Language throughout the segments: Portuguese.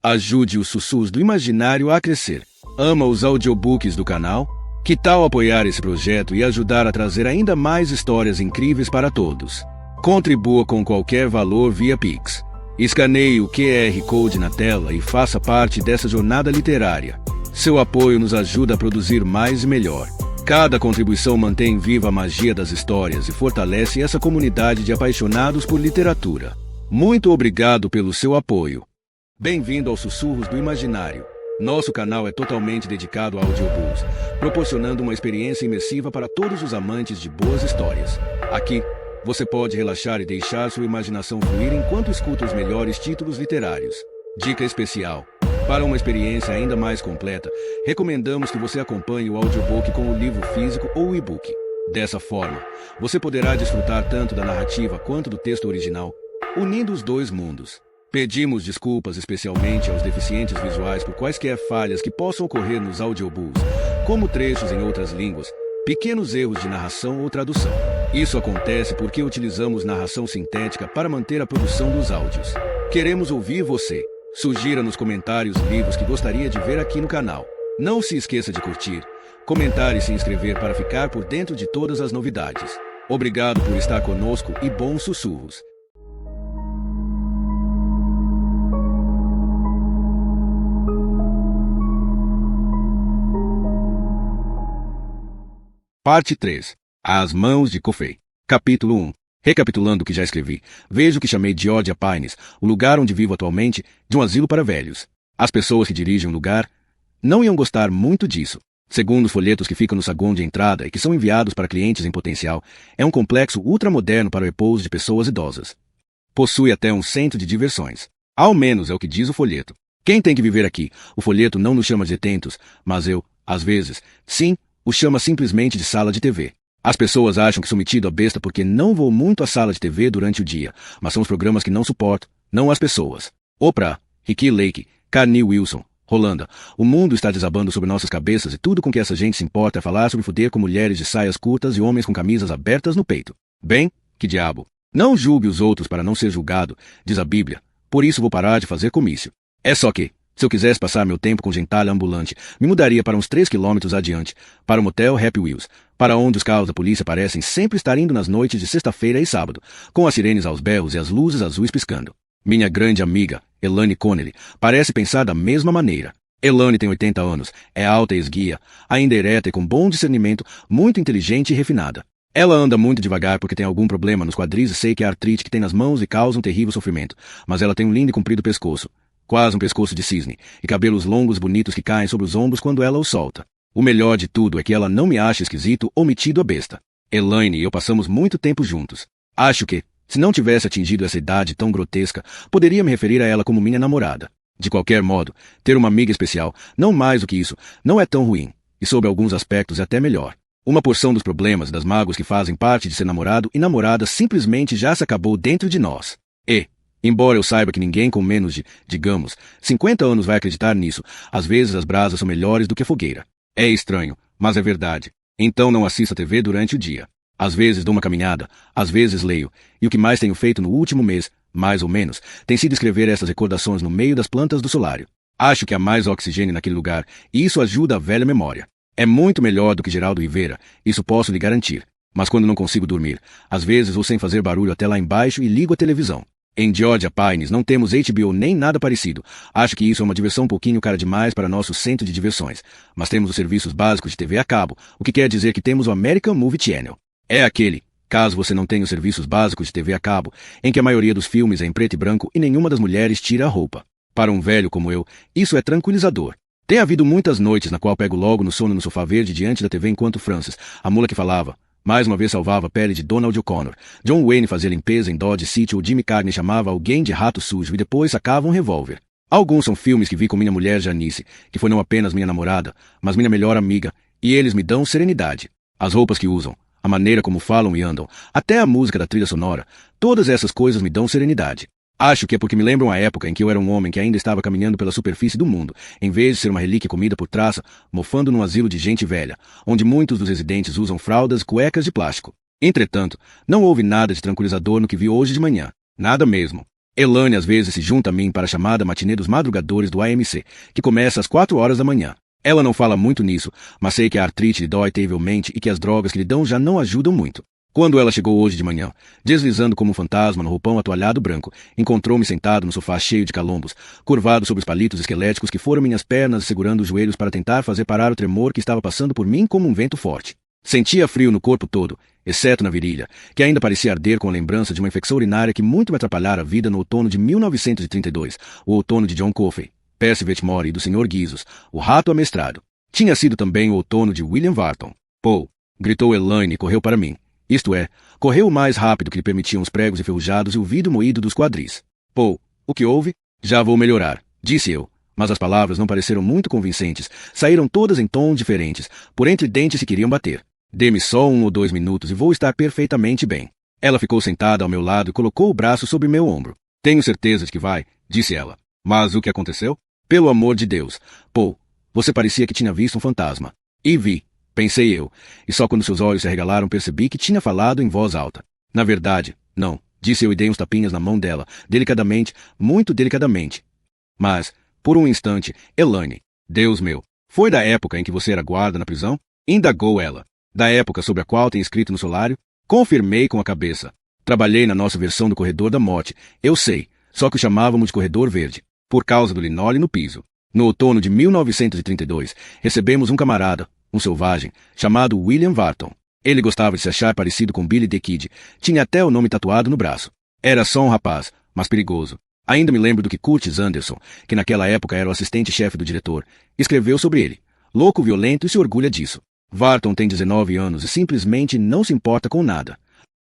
Ajude os sussurros do imaginário a crescer. Ama os audiobooks do canal? Que tal apoiar esse projeto e ajudar a trazer ainda mais histórias incríveis para todos? Contribua com qualquer valor via Pix. Escaneie o QR Code na tela e faça parte dessa jornada literária. Seu apoio nos ajuda a produzir mais e melhor. Cada contribuição mantém viva a magia das histórias e fortalece essa comunidade de apaixonados por literatura. Muito obrigado pelo seu apoio. Bem-vindo aos Sussurros do Imaginário. Nosso canal é totalmente dedicado a audiobooks, proporcionando uma experiência imersiva para todos os amantes de boas histórias. Aqui, você pode relaxar e deixar sua imaginação fluir enquanto escuta os melhores títulos literários. Dica especial: para uma experiência ainda mais completa, recomendamos que você acompanhe o audiobook com o livro físico ou o e-book. Dessa forma, você poderá desfrutar tanto da narrativa quanto do texto original, unindo os dois mundos. Pedimos desculpas especialmente aos deficientes visuais por quaisquer falhas que possam ocorrer nos audiobooks, como trechos em outras línguas, pequenos erros de narração ou tradução. Isso acontece porque utilizamos narração sintética para manter a produção dos áudios. Queremos ouvir você. Sugira nos comentários livros que gostaria de ver aqui no canal. Não se esqueça de curtir, comentar e se inscrever para ficar por dentro de todas as novidades. Obrigado por estar conosco e bons sussurros. Parte 3. As Mãos de Coffey. Capítulo 1. Recapitulando o que já escrevi, vejo que chamei de Georgia Pines, o lugar onde vivo atualmente, de um asilo para velhos. As pessoas que dirigem o lugar não iam gostar muito disso. Segundo os folhetos que ficam no saguão de entrada e que são enviados para clientes em potencial, é um complexo ultramoderno para o repouso de pessoas idosas. Possui até um centro de diversões. Ao menos é o que diz o folheto. Quem tem que viver aqui? O folheto não nos chama de detentos, mas eu, às vezes, sim, o chama simplesmente de sala de TV. As pessoas acham que sou metido a besta porque não vou muito à sala de TV durante o dia, mas são os programas que não suporto, não as pessoas. Oprah, Ricki Lake, Carney Wilson, Rolanda. O mundo está desabando sobre nossas cabeças e tudo com que essa gente se importa é falar sobre foder com mulheres de saias curtas e homens com camisas abertas no peito. Bem, que diabo. Não julgue os outros para não ser julgado, diz a Bíblia. Por isso vou parar de fazer comício. É só que, se eu quisesse passar meu tempo com gentalha ambulante, me mudaria para uns 3 quilômetros adiante, para o motel Happy Wheels, para onde os carros da polícia parecem sempre estar indo nas noites de sexta-feira e sábado, com as sirenes aos berros e as luzes azuis piscando. Minha grande amiga, Elaine Connelly, parece pensar da mesma maneira. Elaine tem 80 anos, é alta e esguia, ainda ereta e com bom discernimento, muito inteligente e refinada. Ela anda muito devagar porque tem algum problema nos quadris e sei que é a artrite que tem nas mãos e causa um terrível sofrimento, mas ela tem um lindo e comprido pescoço. Quase um pescoço de cisne, e cabelos longos bonitos que caem sobre os ombros quando ela os solta. O melhor de tudo é que ela não me acha esquisito ou metido a besta. Elaine e eu passamos muito tempo juntos. Acho que, se não tivesse atingido essa idade tão grotesca, poderia me referir a ela como minha namorada. De qualquer modo, ter uma amiga especial, não mais do que isso, não é tão ruim, e sob alguns aspectos é até melhor. Uma porção dos problemas e das mágoas que fazem parte de ser namorado e namorada simplesmente já se acabou dentro de nós. Embora eu saiba que ninguém com menos de, digamos, 50 anos vai acreditar nisso, às vezes as brasas são melhores do que a fogueira. É estranho, mas é verdade. Então não assista TV durante o dia. Às vezes dou uma caminhada, às vezes leio, e o que mais tenho feito no último mês, mais ou menos, tem sido escrever essas recordações no meio das plantas do solário. Acho que há mais oxigênio naquele lugar, e isso ajuda a velha memória. É muito melhor do que Geraldo Rivera, isso posso lhe garantir. Mas quando não consigo dormir, às vezes vou sem fazer barulho até lá embaixo e ligo a televisão. Em Georgia Pines não temos HBO nem nada parecido. Acho que isso é uma diversão um pouquinho cara demais para nosso centro de diversões. Mas temos os serviços básicos de TV a cabo, o que quer dizer que temos o American Movie Channel. É aquele, caso você não tenha os serviços básicos de TV a cabo, em que a maioria dos filmes é em preto e branco e nenhuma das mulheres tira a roupa. Para um velho como eu, isso é tranquilizador. Tem havido muitas noites na qual pego logo no sono no sofá verde diante da TV enquanto Frances, a mula que falava, mais uma vez salvava a pele de Donald O'Connor. John Wayne fazia limpeza em Dodge City ou Jimmy Carney chamava alguém de rato sujo e depois sacava um revólver. Alguns são filmes que vi com minha mulher Janice, que foi não apenas minha namorada, mas minha melhor amiga, e eles me dão serenidade. As roupas que usam, a maneira como falam e andam, até a música da trilha sonora, todas essas coisas me dão serenidade. Acho que é porque me lembram a época em que eu era um homem que ainda estava caminhando pela superfície do mundo, em vez de ser uma relíquia comida por traça, mofando num asilo de gente velha, onde muitos dos residentes usam fraldas e cuecas de plástico. Entretanto, não houve nada de tranquilizador no que vi hoje de manhã. Nada mesmo. Elaine às vezes se junta a mim para a chamada matinê dos madrugadores do AMC, que começa às 4 horas da manhã. Ela não fala muito nisso, mas sei que a artrite lhe dói terrivelmente e que as drogas que lhe dão já não ajudam muito. Quando ela chegou hoje de manhã, deslizando como um fantasma no roupão atoalhado branco, encontrou-me sentado no sofá cheio de calombos, curvado sobre os palitos esqueléticos que foram minhas pernas, segurando os joelhos para tentar fazer parar o tremor que estava passando por mim como um vento forte. Sentia frio no corpo todo, exceto na virilha, que ainda parecia arder com a lembrança de uma infecção urinária que muito me atrapalhara a vida no outono de 1932, o outono de John Coffey, Percy Vetmore e do Sr. Guizos, o rato amestrado. Tinha sido também o outono de William Wharton. Paul, gritou Elaine e correu para mim. Isto é, correu o mais rápido que lhe permitiam os pregos enferrujados e o vidro moído dos quadris. Paul, o que houve? Já vou melhorar, disse eu. Mas as palavras não pareceram muito convincentes, saíram todas em tons diferentes, por entre dentes se queriam bater. Dê-me só 1 ou 2 minutos e vou estar perfeitamente bem. Ela ficou sentada ao meu lado e colocou o braço sobre meu ombro. Tenho certeza de que vai, disse ela. Mas o que aconteceu? Pelo amor de Deus. Paul, você parecia que tinha visto um fantasma. E vi, pensei eu, e só quando seus olhos se arregalaram percebi que tinha falado em voz alta. Na verdade, não, disse eu e dei uns tapinhas na mão dela, delicadamente, muito delicadamente. Mas, por um instante, Elaine, Deus meu, foi da época em que você era guarda na prisão? Indagou ela. Da época sobre a qual tem escrito no solário? Confirmei com a cabeça. Trabalhei na nossa versão do Corredor da Morte, eu sei, só que o chamávamos de Corredor Verde, por causa do linóleo no piso. No outono de 1932, recebemos um camarada, um selvagem, chamado William Wharton. Ele gostava de se achar parecido com Billy the Kid, tinha até o nome tatuado no braço. Era só um rapaz, mas perigoso. Ainda me lembro do que Curtis Anderson, que naquela época era o assistente-chefe do diretor, escreveu sobre ele. Louco, violento e se orgulha disso. Wharton tem 19 anos e simplesmente não se importa com nada.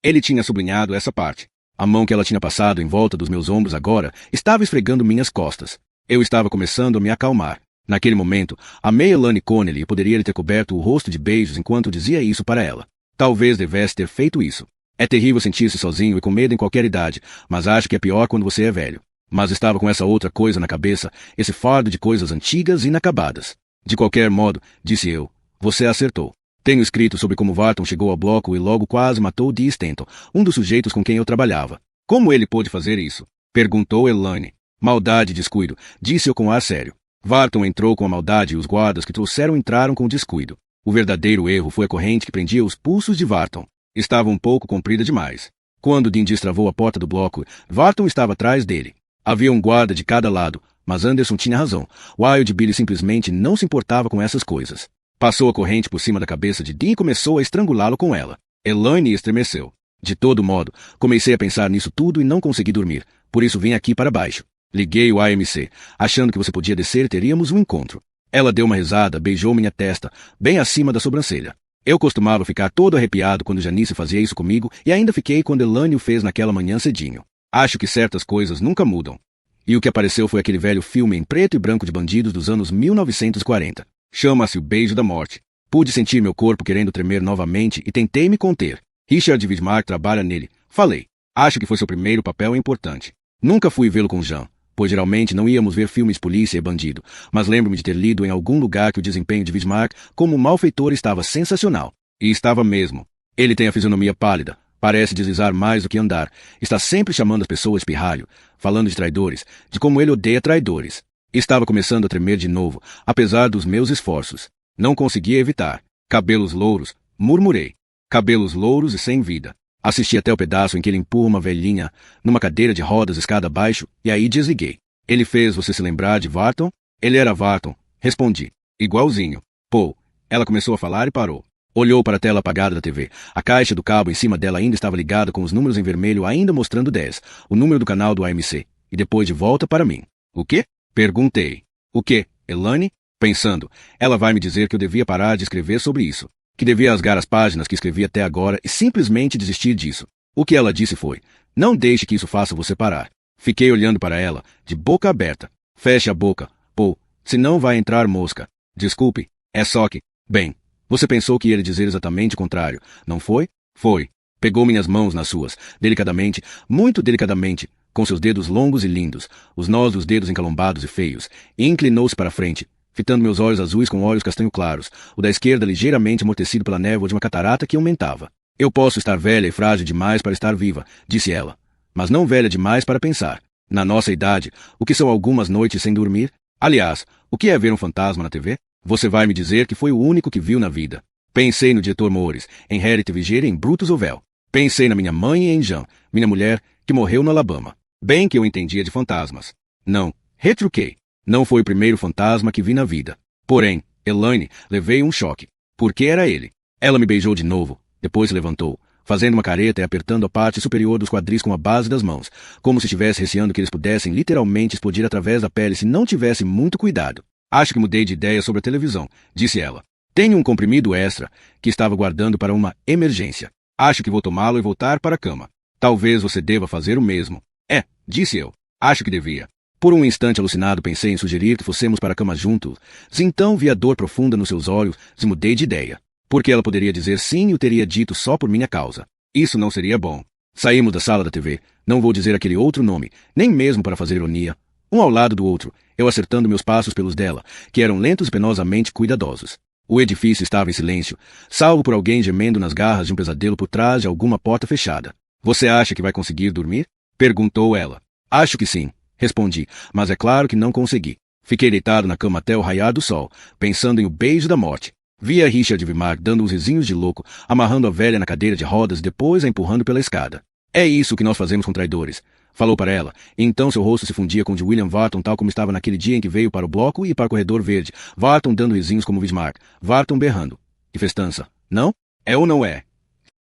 Ele tinha sublinhado essa parte. A mão que ela tinha passado em volta dos meus ombros agora estava esfregando minhas costas. Eu estava começando a me acalmar. Naquele momento, amei Elaine Connelly e poderia lhe ter coberto o rosto de beijos enquanto dizia isso para ela. Talvez devesse ter feito isso. É terrível sentir-se sozinho e com medo em qualquer idade, mas acho que é pior quando você é velho. Mas estava com essa outra coisa na cabeça, esse fardo de coisas antigas e inacabadas. De qualquer modo, disse eu, você acertou. Tenho escrito sobre como Wharton chegou ao bloco e logo quase matou Dee Stanton, um dos sujeitos com quem eu trabalhava. Como ele pôde fazer isso? Perguntou Elaine. Maldade e descuido, disse eu com ar sério. Wharton entrou com a maldade e os guardas que trouxeram entraram com o descuido. O verdadeiro erro foi a corrente que prendia os pulsos de Wharton. Estava um pouco comprida demais. Quando Dean destravou a porta do bloco, Wharton estava atrás dele. Havia um guarda de cada lado, mas Anderson tinha razão. Wild Billy simplesmente não se importava com essas coisas. Passou a corrente por cima da cabeça de Dean e começou a estrangulá-lo com ela. Elaine estremeceu. De todo modo, comecei a pensar nisso tudo e não consegui dormir, por isso vim aqui para baixo. Liguei o AMC, achando que você podia descer e teríamos um encontro. Ela deu uma risada, beijou minha testa, bem acima da sobrancelha. Eu costumava ficar todo arrepiado quando Janice fazia isso comigo e ainda fiquei quando Elaine o fez naquela manhã cedinho. Acho que certas coisas nunca mudam. E o que apareceu foi aquele velho filme em preto e branco de bandidos dos anos 1940. Chama-se O Beijo da Morte. Pude sentir meu corpo querendo tremer novamente e tentei me conter. Richard Widmark trabalha nele. Falei. Acho que foi seu primeiro papel importante. Nunca fui vê-lo com Jean, pois geralmente não íamos ver filmes de polícia e bandido, mas lembro-me de ter lido em algum lugar que o desempenho de Widmark como malfeitor estava sensacional. E estava mesmo. Ele tem a fisionomia pálida, parece deslizar mais do que andar, está sempre chamando as pessoas de pirralho, falando de traidores, de como ele odeia traidores. Estava começando a tremer de novo, apesar dos meus esforços. Não conseguia evitar. Cabelos louros, murmurei. Cabelos louros e sem vida. Assisti até o pedaço em que ele empurra uma velhinha numa cadeira de rodas escada abaixo e aí desliguei. Ele fez você se lembrar de Wharton? Ele era Wharton. Respondi. Igualzinho. Paul. Ela começou a falar e parou. Olhou para a tela apagada da TV. A caixa do cabo em cima dela ainda estava ligada com os números em vermelho ainda mostrando 10, o número do canal do AMC. E depois de volta para mim. O quê? Perguntei. O quê, Elaine? Pensando, ela vai me dizer que eu devia parar de escrever sobre isso. Que devia rasgar as páginas que escrevi até agora e simplesmente desistir disso. O que ela disse foi, não deixe que isso faça você parar. Fiquei olhando para ela, de boca aberta. Feche a boca, Paul, senão vai entrar mosca. Desculpe, é só que... Bem, você pensou que ia lhe dizer exatamente o contrário, não foi? Foi. Pegou minhas mãos nas suas, delicadamente, muito delicadamente, com seus dedos longos e lindos, os nós dos dedos encalombados e feios, e inclinou-se para a frente, fitando meus olhos azuis com olhos castanho claros, o da esquerda ligeiramente amortecido pela névoa de uma catarata que aumentava. Eu posso estar velha e frágil demais para estar viva, disse ela, mas não velha demais para pensar. Na nossa idade, o que são algumas noites sem dormir? Aliás, o que é ver um fantasma na TV? Você vai me dizer que foi o único que viu na vida. Pensei no diretor Mores, em Harriet Vigier e em Brutus Ovel. Pensei na minha mãe e em Jean, minha mulher, que morreu no Alabama. Bem que eu entendia de fantasmas. Não, retruquei. Não foi o primeiro fantasma que vi na vida. Porém, Elaine, levei um choque. Porque era ele. Ela me beijou de novo, depois se levantou, fazendo uma careta e apertando a parte superior dos quadris com a base das mãos, como se estivesse receando que eles pudessem literalmente explodir através da pele se não tivesse muito cuidado. Acho que mudei de ideia sobre a televisão, disse ela. Tenho um comprimido extra, que estava guardando para uma emergência. Acho que vou tomá-lo e voltar para a cama. Talvez você deva fazer o mesmo. É, disse eu. Acho que devia. Por um instante alucinado pensei em sugerir que fossemos para a cama juntos. Então vi a dor profunda nos seus olhos e mudei de ideia. Porque ela poderia dizer sim e o teria dito só por minha causa. Isso não seria bom. Saímos da sala da TV. Não vou dizer aquele outro nome, nem mesmo para fazer ironia. Um ao lado do outro, eu acertando meus passos pelos dela, que eram lentos e penosamente cuidadosos. O edifício estava em silêncio, salvo por alguém gemendo nas garras de um pesadelo por trás de alguma porta fechada. Você acha que vai conseguir dormir? Perguntou ela. Acho que sim, respondi, mas é claro que não consegui. Fiquei deitado na cama até o raiar do sol, pensando em o beijo da morte. Via Richard Vimar dando uns risinhos de louco, amarrando a velha na cadeira de rodas e depois a empurrando pela escada. É isso que nós fazemos com traidores, falou para ela, e então seu rosto se fundia com o de William Wharton tal como estava naquele dia em que veio para o bloco e para o corredor verde, Wharton dando risinhos como Bismarck, Wharton berrando. Que festança, não? É ou não é?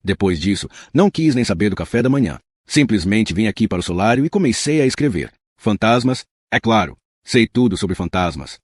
Depois disso, não quis nem saber do café da manhã. Simplesmente vim aqui para o solário e comecei a escrever. Fantasmas? É claro, sei tudo sobre fantasmas.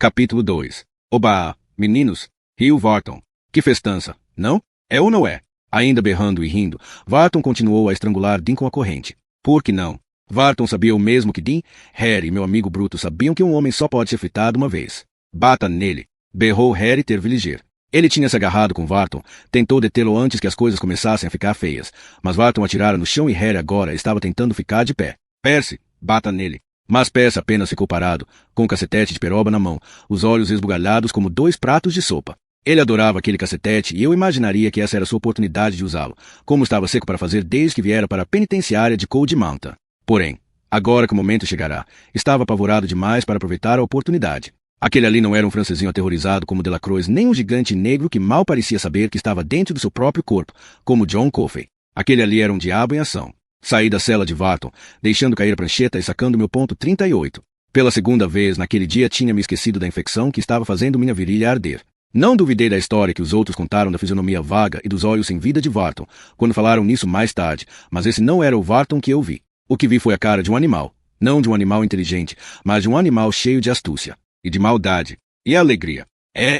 Capítulo 2. Oba, meninos, riu Wharton. Que festança, não? É ou não é? Ainda berrando e rindo, Wharton continuou a estrangular Dean com a corrente. Por que não? Wharton sabia o mesmo que Dean, Harry e meu amigo Bruto sabiam que um homem só pode ser fritado uma vez. Bata nele, berrou Harry Tervilliger. Ele tinha se agarrado com Wharton, tentou detê-lo antes que as coisas começassem a ficar feias, mas Wharton atirara no chão e Harry agora estava tentando ficar de pé. Percy, bata nele. Mas Percy apenas ficou parado, com o cacetete de peroba na mão, os olhos esbugalhados como 2 pratos de sopa. Ele adorava aquele cacetete e eu imaginaria que essa era sua oportunidade de usá-lo, como estava seco para fazer desde que viera para a penitenciária de Cold Mountain. Porém, agora que o momento chegará, estava apavorado demais para aproveitar a oportunidade. Aquele ali não era um francesinho aterrorizado como Delacroix, nem um gigante negro que mal parecia saber que estava dentro do seu próprio corpo, como John Coffey. Aquele ali era um diabo em ação. Saí da cela de Wharton, deixando cair a prancheta e sacando meu ponto 38. Pela segunda vez naquele dia tinha me esquecido da infecção que estava fazendo minha virilha arder. Não duvidei da história que os outros contaram da fisionomia vaga e dos olhos sem vida de Wharton, quando falaram nisso mais tarde, mas esse não era o Wharton que eu vi. O que vi foi a cara de um animal, não de um animal inteligente, mas de um animal cheio de astúcia, e de maldade, e alegria.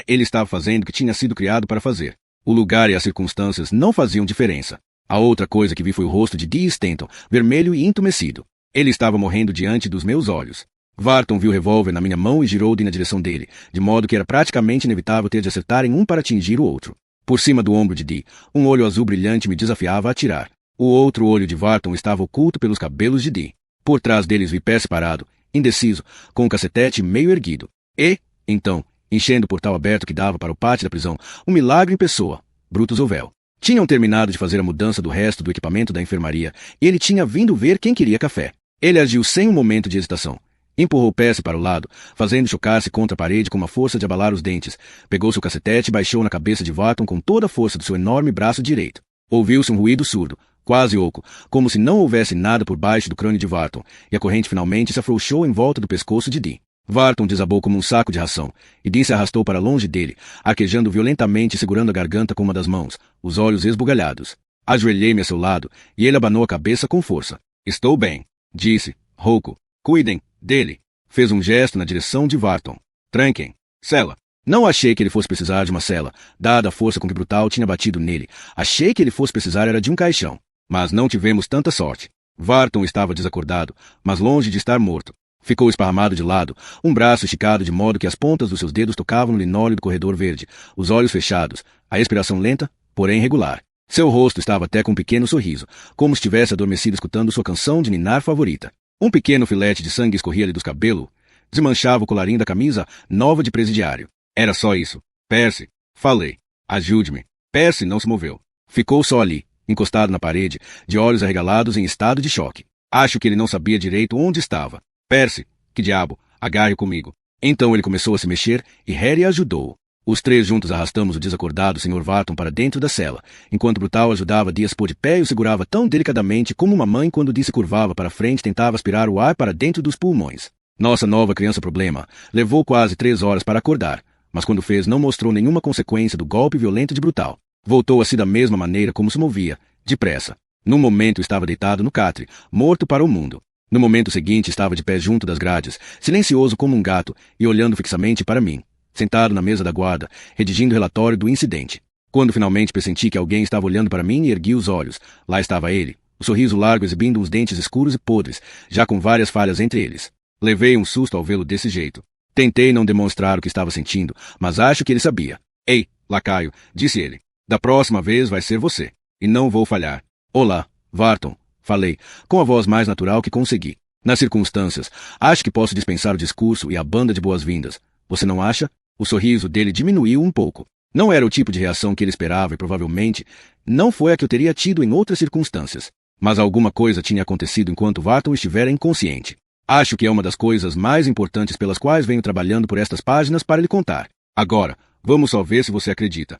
Ele estava fazendo o que tinha sido criado para fazer. O lugar e as circunstâncias não faziam diferença. A outra coisa que vi foi o rosto de Dee Stanton, vermelho e entumecido. Ele estava morrendo diante dos meus olhos. Wharton viu o revólver na minha mão e girou-de na direção dele, de modo que era praticamente inevitável ter de acertar em um para atingir o outro. Por cima do ombro de Dee, um olho azul brilhante me desafiava a atirar. O outro olho de Wharton estava oculto pelos cabelos de Dee. Por trás deles vi Percy parado, indeciso, com o cacetete meio erguido. E, então, enchendo o portal aberto que dava para o pátio da prisão, um milagre em pessoa, Brutus Ovel. Tinham terminado de fazer a mudança do resto do equipamento da enfermaria, e ele tinha vindo ver quem queria café. Ele agiu sem um momento de hesitação. Empurrou Percy para o lado, fazendo chocar-se contra a parede com uma força de abalar os dentes. Pegou seu cacetete e baixou na cabeça de Wharton com toda a força do seu enorme braço direito. Ouviu-se um ruído surdo, quase oco, como se não houvesse nada por baixo do crânio de Wharton, e a corrente finalmente se afrouxou em volta do pescoço de Dean. Wharton desabou como um saco de ração, e Dean se arrastou para longe dele, arquejando violentamente e segurando a garganta com uma das mãos, os olhos esbugalhados. Ajoelhei-me a seu lado, e ele abanou a cabeça com força. Estou bem, disse, rouco. Cuidem dele. Fez um gesto na direção de Wharton. Tranquem. Cela. Não achei que ele fosse precisar de uma cela, dada a força com que Brutal tinha batido nele. Achei que ele fosse precisar era de um caixão. Mas não tivemos tanta sorte. Wharton estava desacordado, mas longe de estar morto. Ficou esparramado de lado, um braço esticado de modo que as pontas dos seus dedos tocavam no linóleo do corredor verde, os olhos fechados, a respiração lenta, porém regular. Seu rosto estava até com um pequeno sorriso, como se estivesse adormecido escutando sua canção de ninar favorita. Um pequeno filete de sangue escorria-lhe dos cabelos, desmanchava o colarinho da camisa nova de presidiário. Era só isso. Percy, falei. Ajude-me. Percy não se moveu. Ficou só ali, encostado na parede, de olhos arregalados em estado de choque. Acho que ele não sabia direito onde estava. Percy, que diabo, agarre comigo. Então ele começou a se mexer e Harry ajudou-o. Os três juntos arrastamos o desacordado Sr. Varton para dentro da cela, enquanto Brutal ajudava Dee a se pôr de pé e o segurava tão delicadamente como uma mãe quando Dee se curvava para frente tentava aspirar o ar para dentro dos pulmões. Nossa nova criança problema levou quase 3 horas para acordar, mas quando fez não mostrou nenhuma consequência do golpe violento de Brutal. Voltou a si da mesma maneira como se movia, depressa. No momento estava deitado no catre, morto para o mundo. No momento seguinte estava de pé junto das grades, silencioso como um gato e olhando fixamente para mim, sentado na mesa da guarda, redigindo o relatório do incidente. Quando finalmente pressenti que alguém estava olhando para mim e ergui os olhos, lá estava ele, o sorriso largo exibindo uns dentes escuros e podres, já com várias falhas entre eles. Levei um susto ao vê-lo desse jeito. Tentei não demonstrar o que estava sentindo, mas acho que ele sabia. Ei, lacaio, disse ele. Da próxima vez vai ser você. E não vou falhar. Olá, Varton, falei, com a voz mais natural que consegui. Nas circunstâncias, acho que posso dispensar o discurso e a banda de boas-vindas. Você não acha? O sorriso dele diminuiu um pouco. Não era o tipo de reação que ele esperava e provavelmente não foi a que eu teria tido em outras circunstâncias. Mas alguma coisa tinha acontecido enquanto Varton estivera inconsciente. Acho que é uma das coisas mais importantes pelas quais venho trabalhando por estas páginas para lhe contar. Agora, vamos só ver se você acredita.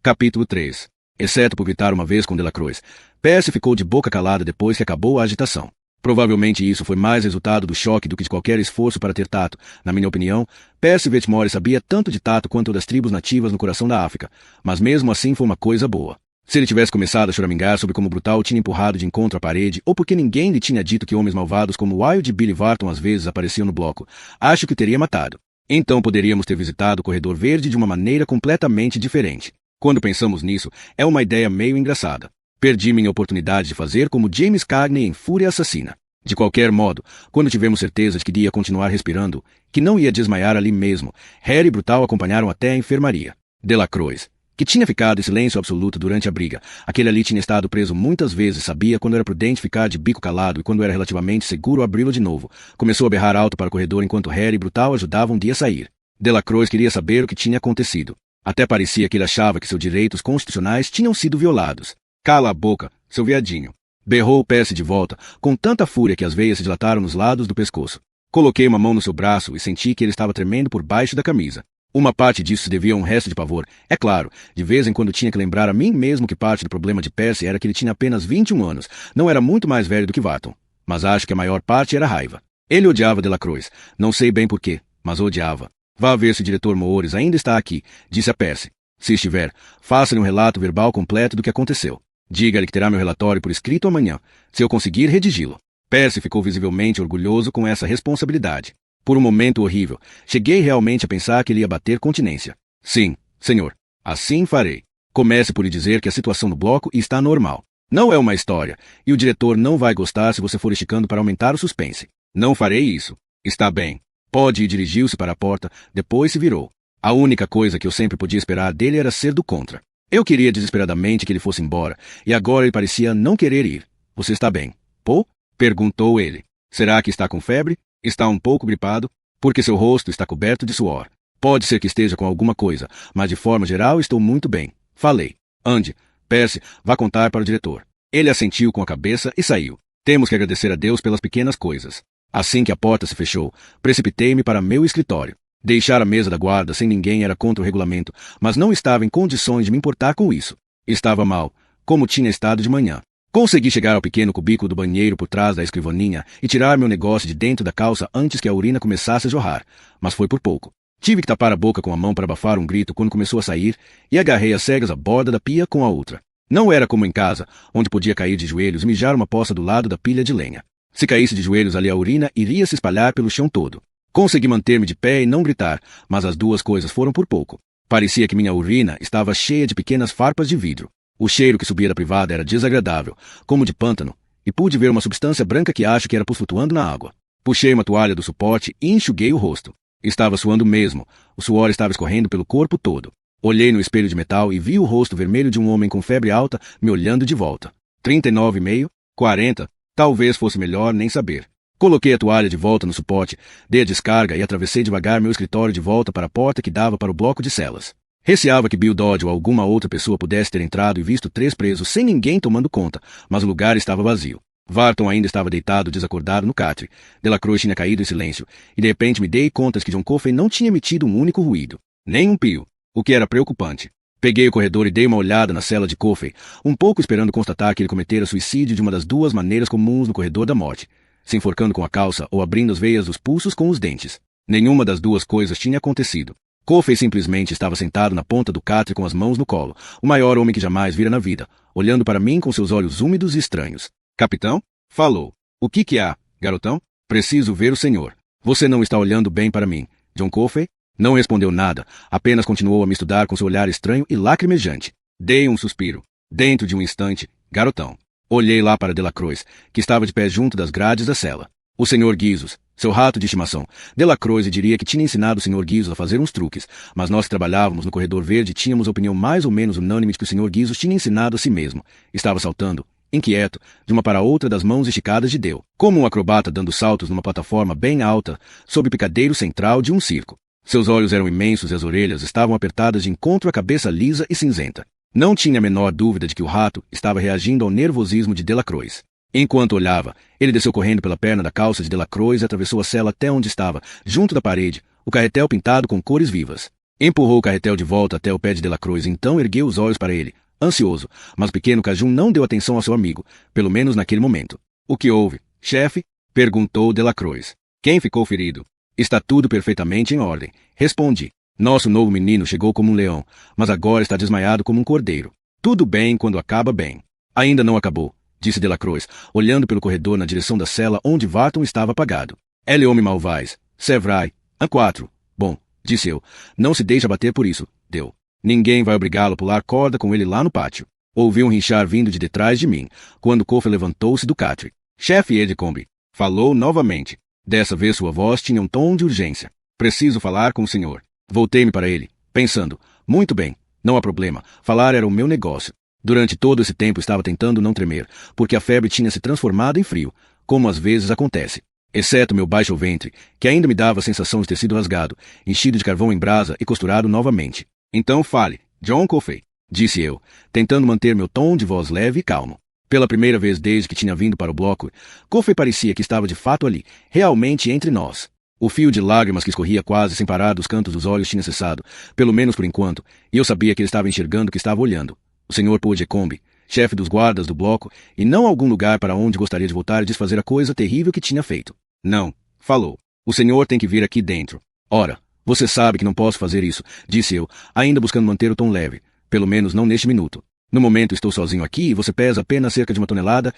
Capítulo 3. Exceto por gritar uma vez com Delacroix, Percy ficou de boca calada depois que acabou a agitação. Provavelmente isso foi mais resultado do choque do que de qualquer esforço para ter tato. Na minha opinião, Percy Vetmore sabia tanto de tato quanto das tribos nativas no coração da África, mas mesmo assim foi uma coisa boa. Se ele tivesse começado a choramingar sobre como Brutal tinha empurrado de encontro à parede, ou porque ninguém lhe tinha dito que homens malvados como Wild e Billy Varton às vezes apareciam no bloco, acho que o teria matado. Então poderíamos ter visitado o Corredor Verde de uma maneira completamente diferente. Quando pensamos nisso, é uma ideia meio engraçada. Perdi minha oportunidade de fazer como James Cagney em Fúria Assassina. De qualquer modo, quando tivemos certeza de que ia continuar respirando, que não ia desmaiar ali mesmo, Harry e Brutal acompanharam até a enfermaria. Delacroix, que tinha ficado em silêncio absoluto durante a briga, aquele ali tinha estado preso muitas vezes, sabia quando era prudente ficar de bico calado e quando era relativamente seguro abri-lo de novo. Começou a berrar alto para o corredor enquanto Harry e Brutal ajudavam Dee a sair. Delacroix queria saber o que tinha acontecido. Até parecia que ele achava que seus direitos constitucionais tinham sido violados. Cala a boca, seu viadinho. Berrou Percy de volta, com tanta fúria que as veias se dilataram nos lados do pescoço. Coloquei uma mão no seu braço e senti que ele estava tremendo por baixo da camisa. Uma parte disso se devia a um resto de pavor. É claro, de vez em quando tinha que lembrar a mim mesmo que parte do problema de Percy era que ele tinha apenas 21 anos, não era muito mais velho do que Varton. Mas acho que a maior parte era raiva. Ele odiava Delacroix, não sei bem porquê, mas odiava. Vá ver se o diretor Moores ainda está aqui, disse a Percy. Se estiver, faça-lhe um relato verbal completo do que aconteceu. Diga-lhe que terá meu relatório por escrito amanhã, se eu conseguir redigi-lo. Percy ficou visivelmente orgulhoso com essa responsabilidade. Por um momento horrível, cheguei realmente a pensar que ele ia bater continência. Sim, senhor. Assim farei. Comece por lhe dizer que a situação no bloco está normal. Não é uma história, e o diretor não vai gostar se você for esticando para aumentar o suspense. Não farei isso. Está bem. Pode ir, dirigiu-se para a porta, depois se virou. A única coisa que eu sempre podia esperar dele era ser do contra. Eu queria desesperadamente que ele fosse embora, e agora ele parecia não querer ir. Você está bem, Poe? Perguntou ele. Será que está com febre? Está um pouco gripado? Porque seu rosto está coberto de suor. Pode ser que esteja com alguma coisa, mas de forma geral estou muito bem. Falei. Ande, Percy, vá contar para o diretor. Ele assentiu com a cabeça e saiu. Temos que agradecer a Deus pelas pequenas coisas. Assim que a porta se fechou, precipitei-me para meu escritório. Deixar a mesa da guarda sem ninguém era contra o regulamento, mas não estava em condições de me importar com isso. Estava mal, como tinha estado de manhã. Consegui chegar ao pequeno cubículo do banheiro por trás da escrivaninha e tirar meu negócio de dentro da calça antes que a urina começasse a jorrar, mas foi por pouco. Tive que tapar a boca com a mão para abafar um grito quando começou a sair e agarrei as cegas à borda da pia com a outra. Não era como em casa, onde podia cair de joelhos e mijar uma poça do lado da pilha de lenha. Se caísse de joelhos ali a urina, iria se espalhar pelo chão todo. Consegui manter-me de pé e não gritar, mas as duas coisas foram por pouco. Parecia que minha urina estava cheia de pequenas farpas de vidro. O cheiro que subia da privada era desagradável, como de pântano, e pude ver uma substância branca que acho que era pus flutuando na água. Puxei uma toalha do suporte e enxuguei o rosto. Estava suando mesmo, o suor estava escorrendo pelo corpo todo. Olhei no espelho de metal e vi o rosto vermelho de um homem com febre alta me olhando de volta. 39,5, 40, talvez fosse melhor nem saber. Coloquei a toalha de volta no suporte, dei a descarga e atravessei devagar meu escritório de volta para a porta que dava para o bloco de celas. Receava que Bill Dodge ou alguma outra pessoa pudesse ter entrado e visto 3 presos sem ninguém tomando conta, mas o lugar estava vazio. Varton ainda estava deitado desacordado no catre. Delacroix tinha caído em silêncio, e de repente me dei conta de que John Coffey não tinha emitido um único ruído. Nem um pio. O que era preocupante. Peguei o corredor e dei uma olhada na cela de Coffey, um pouco esperando constatar que ele cometera suicídio de uma das 2 maneiras comuns no corredor da morte, se enforcando com a calça ou abrindo as veias dos pulsos com os dentes. Nenhuma das 2 coisas tinha acontecido. Coffey simplesmente estava sentado na ponta do catre com as mãos no colo, o maior homem que jamais vira na vida, olhando para mim com seus olhos úmidos e estranhos. Capitão? Falou. O que há, garotão? Preciso ver o senhor. Você não está olhando bem para mim. John Coffey? Não respondeu nada, apenas continuou a me estudar com seu olhar estranho e lacrimejante. Dei um suspiro. Dentro de um instante, garotão. Olhei lá para Delacroix, que estava de pé junto das grades da cela. O Sr. Guizos, seu rato de estimação. Delacroix diria que tinha ensinado o Sr. Guizos a fazer uns truques, mas nós que trabalhávamos no corredor verde tínhamos a opinião mais ou menos unânime de que o Sr. Guizos tinha ensinado a si mesmo. Estava saltando, inquieto, de uma para outra das mãos esticadas de Dale, como um acrobata dando saltos numa plataforma bem alta, sob o picadeiro central de um circo. Seus olhos eram imensos e as orelhas estavam apertadas de encontro à cabeça lisa e cinzenta. Não tinha a menor dúvida de que o rato estava reagindo ao nervosismo de Delacroix. Enquanto olhava, ele desceu correndo pela perna da calça de Delacroix e atravessou a cela até onde estava, junto da parede, o carretel pintado com cores vivas. Empurrou o carretel de volta até o pé de Delacroix e então ergueu os olhos para ele, ansioso, mas o pequeno Cajun não deu atenção ao seu amigo, pelo menos naquele momento. O que houve, chefe? Perguntou Delacroix. Quem ficou ferido? Está tudo perfeitamente em ordem, respondi. Nosso novo menino chegou como um leão, mas agora está desmaiado como um cordeiro. Tudo bem quando acaba bem. Ainda não acabou, disse Delacroix, olhando pelo corredor na direção da cela onde Varton estava apagado. Ele homem malvais. C'est vrai. Un 4. Bom, disse eu. Não se deixa bater por isso, Dale. Ninguém vai obrigá-lo a pular corda com ele lá no pátio. Ouvi um rinchar vindo de detrás de mim, quando Coffey levantou-se do catre. Chefe Edgecombe. Falou novamente. Dessa vez sua voz tinha um tom de urgência. Preciso falar com o senhor. Voltei-me para ele, pensando. Muito bem, não há problema. Falar era o meu negócio. Durante todo esse tempo estava tentando não tremer, porque a febre tinha se transformado em frio, como às vezes acontece. Exceto meu baixo ventre, que ainda me dava a sensação de ter sido rasgado, enchido de carvão em brasa e costurado novamente. Então fale, John Coffey, disse eu, tentando manter meu tom de voz leve e calmo. Pela primeira vez desde que tinha vindo para o bloco, Coffey parecia que estava de fato ali, realmente entre nós. O fio de lágrimas que escorria quase sem parar dos cantos dos olhos tinha cessado, pelo menos por enquanto, e eu sabia que ele estava enxergando o que estava olhando. O Sr. Edgecombe, chefe dos guardas do bloco, e não algum lugar para onde gostaria de voltar e desfazer a coisa terrível que tinha feito. Não, falou. O senhor tem que vir aqui dentro. Ora, você sabe que não posso fazer isso, disse eu, ainda buscando manter o tom leve, pelo menos não neste minuto. No momento estou sozinho aqui e você pesa apenas cerca de 1,5 toneladas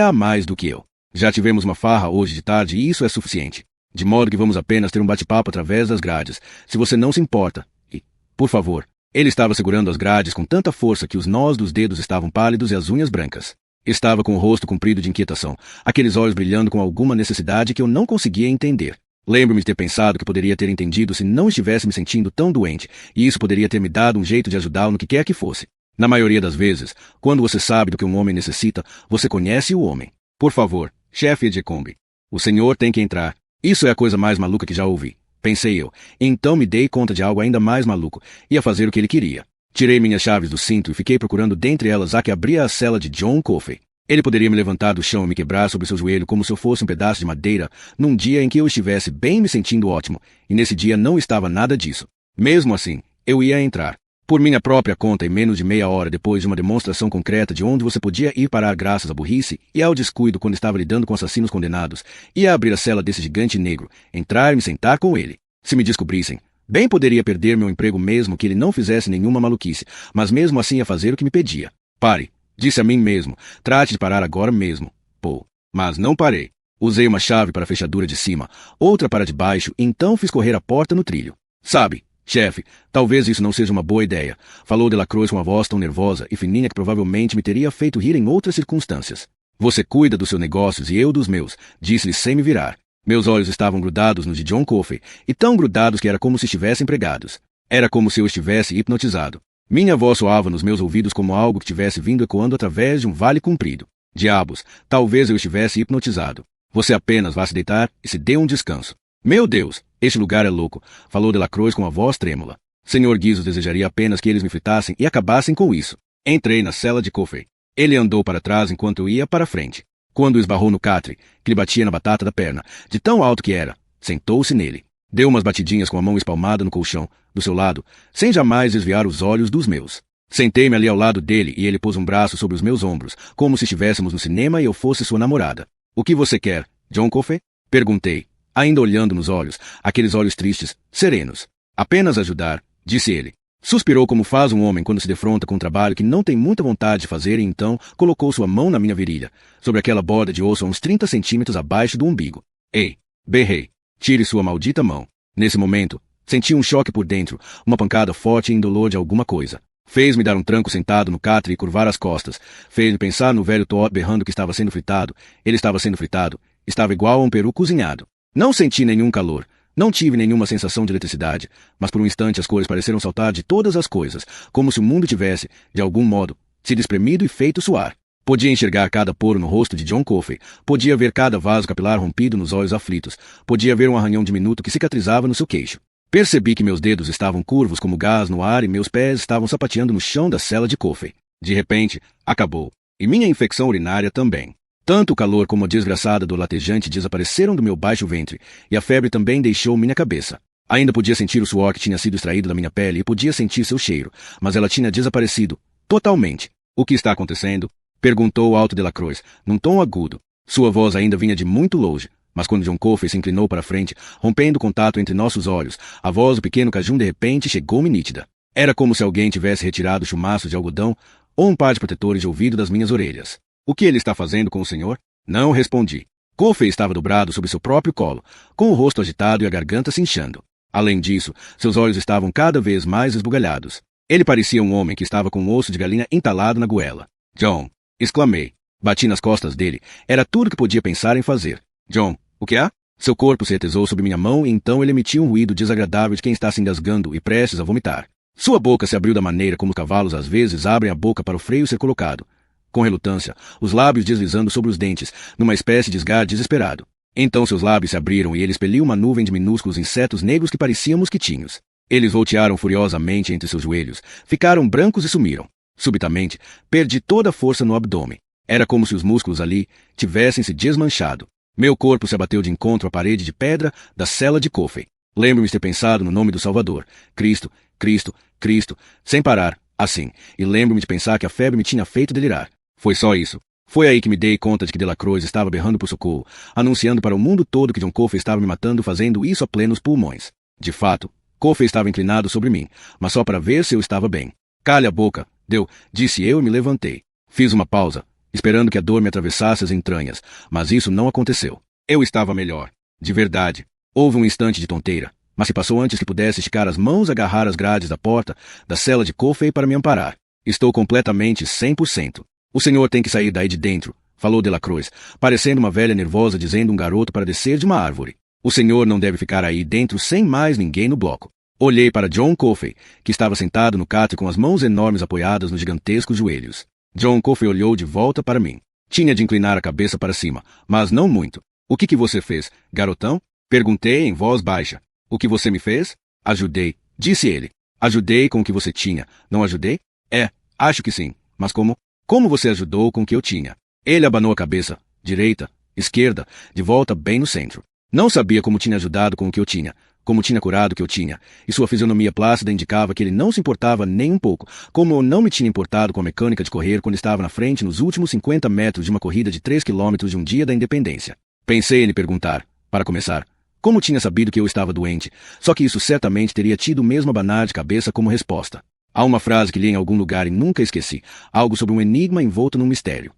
a mais do que eu. Já tivemos uma farra hoje de tarde e isso é suficiente. De modo que vamos apenas ter um bate-papo através das grades, se você não se importa. E, por favor. Ele estava segurando as grades com tanta força que os nós dos dedos estavam pálidos e as unhas brancas. Estava com o rosto comprido de inquietação, aqueles olhos brilhando com alguma necessidade que eu não conseguia entender. Lembro-me de ter pensado que poderia ter entendido se não estivesse me sentindo tão doente, e isso poderia ter me dado um jeito de ajudá-lo no que quer que fosse. Na maioria das vezes, quando você sabe do que um homem necessita, você conhece o homem. Por favor, chefe Edgecombe. O senhor tem que entrar. Isso é a coisa mais maluca que já ouvi. Pensei eu. Então me dei conta de algo ainda mais maluco. Ia fazer o que ele queria. Tirei minhas chaves do cinto e fiquei procurando dentre elas a que abria a cela de John Coffey. Ele poderia me levantar do chão e me quebrar sobre seu joelho como se eu fosse um pedaço de madeira num dia em que eu estivesse bem me sentindo ótimo, e nesse dia não estava nada disso. Mesmo assim, eu ia entrar. Por minha própria conta e menos de meia hora depois de uma demonstração concreta de onde você podia ir parar graças à burrice e ao descuido quando estava lidando com assassinos condenados, ia abrir a cela desse gigante negro, entrar e me sentar com ele. Se me descobrissem, bem poderia perder meu emprego mesmo que ele não fizesse nenhuma maluquice, mas mesmo assim ia fazer o que me pedia. Pare, disse a mim mesmo, trate de parar agora mesmo. Pô, mas não parei. Usei uma chave para a fechadura de cima, outra para de baixo, e então fiz correr a porta no trilho. Sabe, chefe, talvez isso não seja uma boa ideia, falou Delacroix com uma voz tão nervosa e fininha que provavelmente me teria feito rir em outras circunstâncias. Você cuida dos seus negócios e eu dos meus, disse-lhe sem me virar. Meus olhos estavam grudados nos de John Coffey, e tão grudados que era como se estivessem pregados. Era como se eu estivesse hipnotizado. Minha voz soava nos meus ouvidos como algo que tivesse vindo ecoando através de um vale comprido. Diabos, talvez eu estivesse hipnotizado. Você apenas vá se deitar e se dê um descanso. Meu Deus, este lugar é louco, falou Delacroix com a voz trêmula. Senhor Guizos desejaria apenas que eles me fritassem e acabassem com isso. Entrei na cela de Coffey. Ele andou para trás enquanto eu ia para frente. Quando esbarrou no catre, que lhe batia na batata da perna, de tão alto que era, sentou-se nele. Deu umas batidinhas com a mão espalmada no colchão, do seu lado, sem jamais desviar os olhos dos meus. Sentei-me ali ao lado dele e ele pôs um braço sobre os meus ombros, como se estivéssemos no cinema e eu fosse sua namorada. O que você quer, John Coffey? Perguntei, ainda olhando nos olhos, aqueles olhos tristes, serenos. Apenas ajudar, disse ele. Suspirou como faz um homem quando se defronta com um trabalho que não tem muita vontade de fazer e então colocou sua mão na minha virilha, sobre aquela borda de osso a uns 30 centímetros abaixo do umbigo. Ei! Berrei. Tire sua maldita mão. Nesse momento, senti um choque por dentro, uma pancada forte e indolor de alguma coisa. Fez-me dar um tranco sentado no catre e curvar as costas. Fez-me pensar no velho Todd berrando que estava sendo fritado. Ele estava sendo fritado. Estava igual a um peru cozinhado. Não senti nenhum calor. Não tive nenhuma sensação de eletricidade, mas por um instante as cores pareceram saltar de todas as coisas, como se o mundo tivesse, de algum modo, se espremido e feito suar. Podia enxergar cada poro no rosto de John Coffey, podia ver cada vaso capilar rompido nos olhos aflitos, podia ver um arranhão diminuto que cicatrizava no seu queixo. Percebi que meus dedos estavam curvos como gás no ar e meus pés estavam sapateando no chão da cela de Coffey. De repente, acabou. E minha infecção urinária também. Tanto o calor como a desgraçada do latejante desapareceram do meu baixo ventre, e a febre também deixou minha cabeça. Ainda podia sentir o suor que tinha sido extraído da minha pele e podia sentir seu cheiro, mas ela tinha desaparecido, totalmente. O que está acontecendo? Perguntou Alto Delacroix, num tom agudo. Sua voz ainda vinha de muito longe, mas quando John Coffey se inclinou para frente, rompendo o contato entre nossos olhos, a voz do pequeno Cajun de repente chegou-me nítida. Era como se alguém tivesse retirado chumaços de algodão ou um par de protetores de ouvido das minhas orelhas. O que ele está fazendo com o senhor? Não respondi. Coffey estava dobrado sobre seu próprio colo, com o rosto agitado e a garganta se inchando. Além disso, seus olhos estavam cada vez mais esbugalhados. Ele parecia um homem que estava com um osso de galinha entalado na goela. John! Exclamei. Bati nas costas dele. Era tudo que podia pensar em fazer. John, o que há? Seu corpo se retesou sobre minha mão e então ele emitiu um ruído desagradável de quem está se engasgando e prestes a vomitar. Sua boca se abriu da maneira como os cavalos às vezes abrem a boca para o freio ser colocado. Com relutância, os lábios deslizando sobre os dentes, numa espécie de esgar desesperado. Então seus lábios se abriram e ele expeliu uma nuvem de minúsculos insetos negros que pareciam mosquitinhos. Eles voltearam furiosamente entre seus joelhos, ficaram brancos e sumiram. Subitamente, perdi toda a força no abdômen. Era como se os músculos ali tivessem se desmanchado. Meu corpo se abateu de encontro à parede de pedra da cela de Coffey. Lembro-me de ter pensado no nome do Salvador. Cristo, Cristo, Cristo, sem parar, assim. E lembro-me de pensar que a febre me tinha feito delirar. Foi só isso. Foi aí que me dei conta de que Delacroix estava berrando por socorro, anunciando para o mundo todo que John Coffey estava me matando fazendo isso a plenos pulmões. De fato, Coffey estava inclinado sobre mim, mas só para ver se eu estava bem. Calha a boca, disse eu e me levantei. Fiz uma pausa, esperando que a dor me atravessasse as entranhas, mas isso não aconteceu. Eu estava melhor. De verdade. Houve um instante de tonteira, mas se passou antes que pudesse esticar as mãos e agarrar as grades da porta da cela de Coffey para me amparar. Estou completamente 100%. O senhor tem que sair daí de dentro, falou Delacroix, parecendo uma velha nervosa dizendo um garoto para descer de uma árvore. O senhor não deve ficar aí dentro sem mais ninguém no bloco. Olhei para John Coffey, que estava sentado no catre com as mãos enormes apoiadas nos gigantescos joelhos. John Coffey olhou de volta para mim. Tinha de inclinar a cabeça para cima, mas não muito. O que você fez, garotão? Perguntei em voz baixa. O que você me fez? Ajudei, disse ele. Ajudei com o que você tinha, não ajudei? Acho que sim, mas como? Como você ajudou com o que eu tinha? Ele abanou a cabeça, direita, esquerda, de volta bem no centro. Não sabia como tinha ajudado com o que eu tinha, como tinha curado o que eu tinha, e sua fisionomia plácida indicava que ele não se importava nem um pouco, como eu não me tinha importado com a mecânica de correr quando estava na frente nos últimos 50 metros de uma corrida de 3 quilômetros de um dia da independência. Pensei em lhe perguntar, para começar, como tinha sabido que eu estava doente, só que isso certamente teria tido o mesmo abanar de cabeça como resposta. Há uma frase que li em algum lugar e nunca esqueci, algo sobre um enigma envolto num mistério.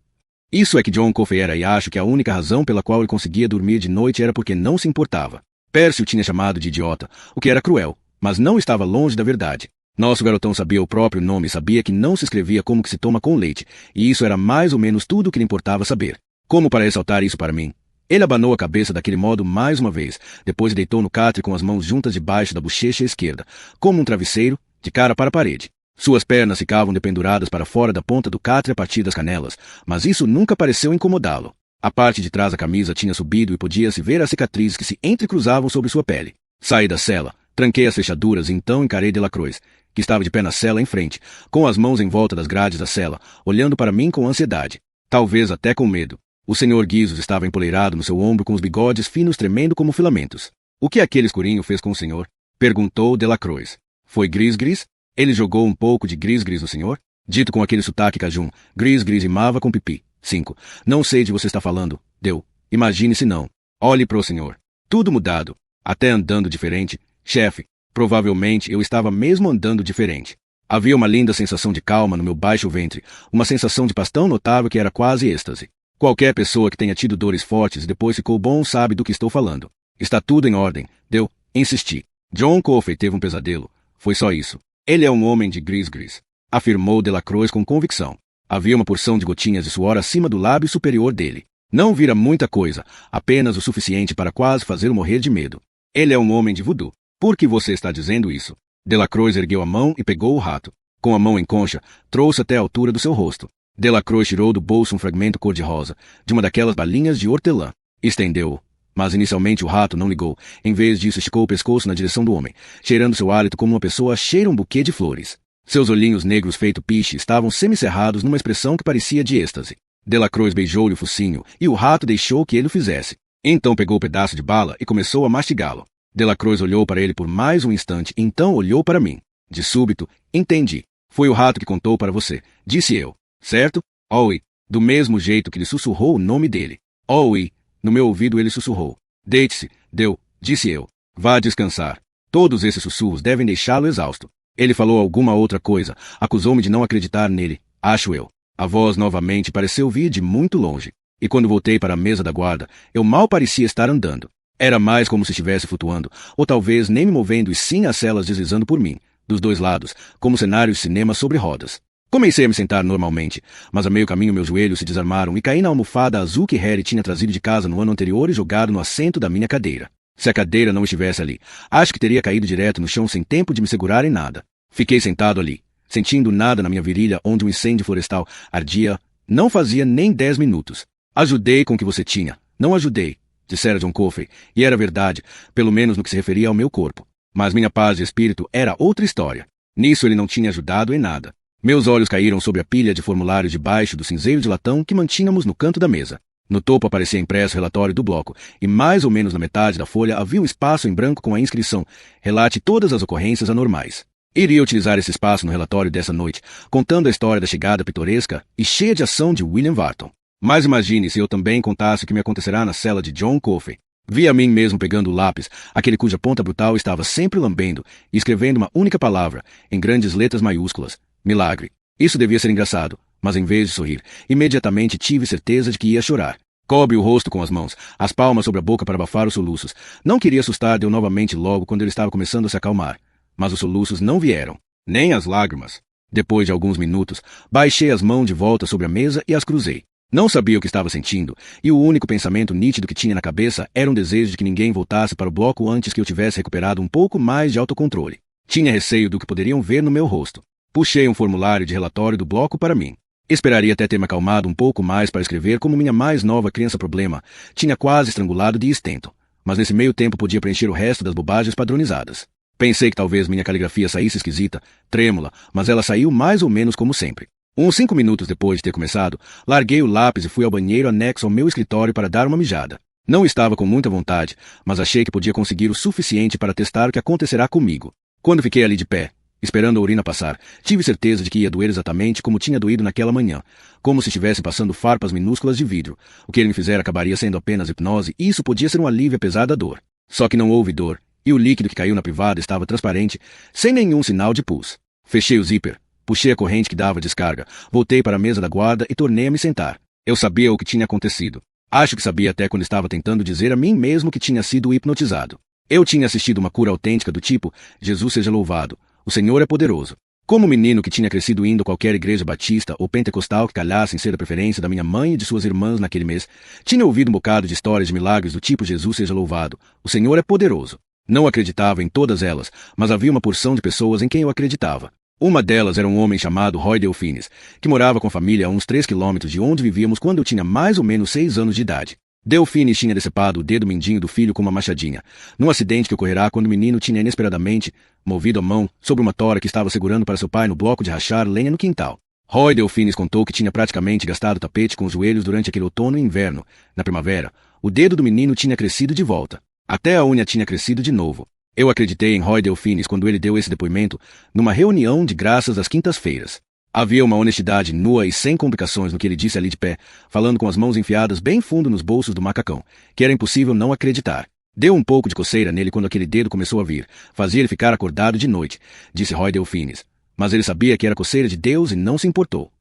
Isso é que John Coffey era e acho que a única razão pela qual ele conseguia dormir de noite era porque não se importava. Pércio o tinha chamado de idiota, o que era cruel, mas não estava longe da verdade. Nosso garotão sabia o próprio nome e sabia que não se escrevia como que se toma com leite, e isso era mais ou menos tudo o que lhe importava saber. Como para ressaltar isso para mim? Ele abanou a cabeça daquele modo mais uma vez, depois deitou no catre com as mãos juntas debaixo da bochecha esquerda, como um travesseiro, de cara para a parede. Suas pernas ficavam dependuradas para fora da ponta do catre a partir das canelas, mas isso nunca pareceu incomodá-lo. A parte de trás da camisa tinha subido e podia-se ver as cicatrizes que se entrecruzavam sobre sua pele. Saí da cela, tranquei as fechaduras e então encarei Delacroix, que estava de pé na cela em frente, com as mãos em volta das grades da cela, olhando para mim com ansiedade. Talvez até com medo. O Sr. Guizos estava empoleirado no seu ombro com os bigodes finos tremendo como filamentos. O que aquele escurinho fez com o senhor? Perguntou Delacroix. Foi gris-gris? Ele jogou um pouco de gris-gris no senhor? Dito com aquele sotaque cajun, gris-gris rimava com pipi. 5. Não sei de você está falando. Deu. Imagine se não. Olhe pro senhor. Tudo mudado. Até andando diferente. Chefe, provavelmente eu estava mesmo andando diferente. Havia uma linda sensação de calma no meu baixo ventre, uma sensação de paz tão notável que era quase êxtase. Qualquer pessoa que tenha tido dores fortes e depois ficou bom sabe do que estou falando. Está tudo em ordem. Deu. Insisti. John Coffey teve um pesadelo. Foi só isso. Ele é um homem de gris-gris, afirmou Delacroix com convicção. Havia uma porção de gotinhas de suor acima do lábio superior dele. Não vira muita coisa, apenas o suficiente para quase fazê-lo morrer de medo. Ele é um homem de voodoo. Por que você está dizendo isso? Delacroix ergueu a mão e pegou o rato. Com a mão em concha, trouxe até a altura do seu rosto. Delacroix tirou do bolso um fragmento cor-de-rosa, de uma daquelas balinhas de hortelã. Estendeu-o. Mas inicialmente o rato não ligou. Em vez disso, esticou o pescoço na direção do homem, cheirando seu hálito como uma pessoa cheira um buquê de flores. Seus olhinhos negros feito piche estavam semicerrados numa expressão que parecia de êxtase. Delacroix beijou-lhe o focinho, e o rato deixou que ele o fizesse. Então pegou o pedaço de bala e começou a mastigá-lo. Delacroix olhou para ele por mais um instante, então olhou para mim. De súbito, entendi. Foi o rato que contou para você, disse eu. Certo? Oi. Do mesmo jeito que lhe sussurrou o nome dele. Oi. No meu ouvido ele sussurrou. Deite-se, Deu, disse eu. Vá descansar. Todos esses sussurros devem deixá-lo exausto. Ele falou alguma outra coisa, acusou-me de não acreditar nele, acho eu. A voz novamente pareceu vir de muito longe. E quando voltei para a mesa da guarda, eu mal parecia estar andando. Era mais como se estivesse flutuando, ou talvez nem me movendo e sim as celas deslizando por mim, dos dois lados, como cenário de cinema sobre rodas. Comecei a me sentar normalmente, mas a meio caminho meus joelhos se desarmaram e caí na almofada azul que Harry tinha trazido de casa no ano anterior e jogado no assento da minha cadeira. Se a cadeira não estivesse ali, acho que teria caído direto no chão sem tempo de me segurar em nada. Fiquei sentado ali, sentindo nada na minha virilha onde um incêndio florestal ardia. Não fazia nem 10 minutos. Ajudei com o que você tinha. Não ajudei, dissera John Coffey, e era verdade, pelo menos no que se referia ao meu corpo. Mas minha paz de espírito era outra história. Nisso ele não tinha ajudado em nada. Meus olhos caíram sobre a pilha de formulários debaixo do cinzeiro de latão que mantínhamos no canto da mesa. No topo aparecia impresso o relatório do bloco, e mais ou menos na metade da folha havia um espaço em branco com a inscrição «Relate todas as ocorrências anormais». Iria utilizar esse espaço no relatório dessa noite, contando a história da chegada pitoresca e cheia de ação de William Wharton. Mas imagine se eu também contasse o que me acontecerá na cela de John Coffey. Vi a mim mesmo pegando o lápis, aquele cuja ponta brutal estava sempre lambendo, e escrevendo uma única palavra, em grandes letras maiúsculas. Milagre. Isso devia ser engraçado, mas em vez de sorrir, imediatamente tive certeza de que ia chorar. Cobre o rosto com as mãos, as palmas sobre a boca para abafar os soluços. Não queria assustar Deu novamente logo quando ele estava começando a se acalmar. Mas os soluços não vieram, nem as lágrimas. Depois de alguns minutos, baixei as mãos de volta sobre a mesa e as cruzei. Não sabia o que estava sentindo, e o único pensamento nítido que tinha na cabeça era um desejo de que ninguém voltasse para o bloco antes que eu tivesse recuperado um pouco mais de autocontrole. Tinha receio do que poderiam ver no meu rosto. Puxei um formulário de relatório do bloco para mim. Esperaria até ter me acalmado um pouco mais para escrever como minha mais nova criança-problema tinha quase estrangulado de estento, mas nesse meio tempo podia preencher o resto das bobagens padronizadas. Pensei que talvez minha caligrafia saísse esquisita, trêmula, mas ela saiu mais ou menos como sempre. Uns 5 minutos depois de ter começado, larguei o lápis e fui ao banheiro anexo ao meu escritório para dar uma mijada. Não estava com muita vontade, mas achei que podia conseguir o suficiente para testar o que acontecerá comigo. Quando fiquei ali de pé, esperando a urina passar, tive certeza de que ia doer exatamente como tinha doído naquela manhã, como se estivesse passando farpas minúsculas de vidro. O que ele me fizera acabaria sendo apenas hipnose e isso podia ser um alívio apesar da dor. Só que não houve dor, e o líquido que caiu na privada estava transparente, sem nenhum sinal de pus. Fechei o zíper, puxei a corrente que dava descarga, voltei para a mesa da guarda e tornei a me sentar. Eu sabia o que tinha acontecido. Acho que sabia até quando estava tentando dizer a mim mesmo que tinha sido hipnotizado. Eu tinha assistido uma cura autêntica do tipo, Jesus seja louvado, o Senhor é poderoso. Como menino que tinha crescido indo a qualquer igreja batista ou pentecostal que calhasse em ser a preferência da minha mãe e de suas irmãs naquele mês, tinha ouvido um bocado de histórias de milagres do tipo Jesus seja louvado, o Senhor é poderoso. Não acreditava em todas elas, mas havia uma porção de pessoas em quem eu acreditava. Uma delas era um homem chamado Roy Delfines, que morava com a família a uns 3 quilômetros de onde vivíamos quando eu tinha mais ou menos 6 anos de idade. Delfines tinha decepado o dedo mindinho do filho com uma machadinha, num acidente que ocorrerá quando o menino tinha inesperadamente movido a mão sobre uma tora que estava segurando para seu pai no bloco de rachar lenha no quintal. Roy Delfines contou que tinha praticamente gastado o tapete com os joelhos durante aquele outono e inverno. Na primavera, o dedo do menino tinha crescido de volta. Até a unha tinha crescido de novo. Eu acreditei em Roy Delfines quando ele deu esse depoimento numa reunião de graças às quintas-feiras. Havia uma honestidade nua e sem complicações no que ele disse ali de pé, falando com as mãos enfiadas bem fundo nos bolsos do macacão, que era impossível não acreditar. Deu um pouco de coceira nele quando aquele dedo começou a vir. Fazia ele ficar acordado de noite, disse Roy Delfines. Mas ele sabia que era coceira de Deus e não se importou.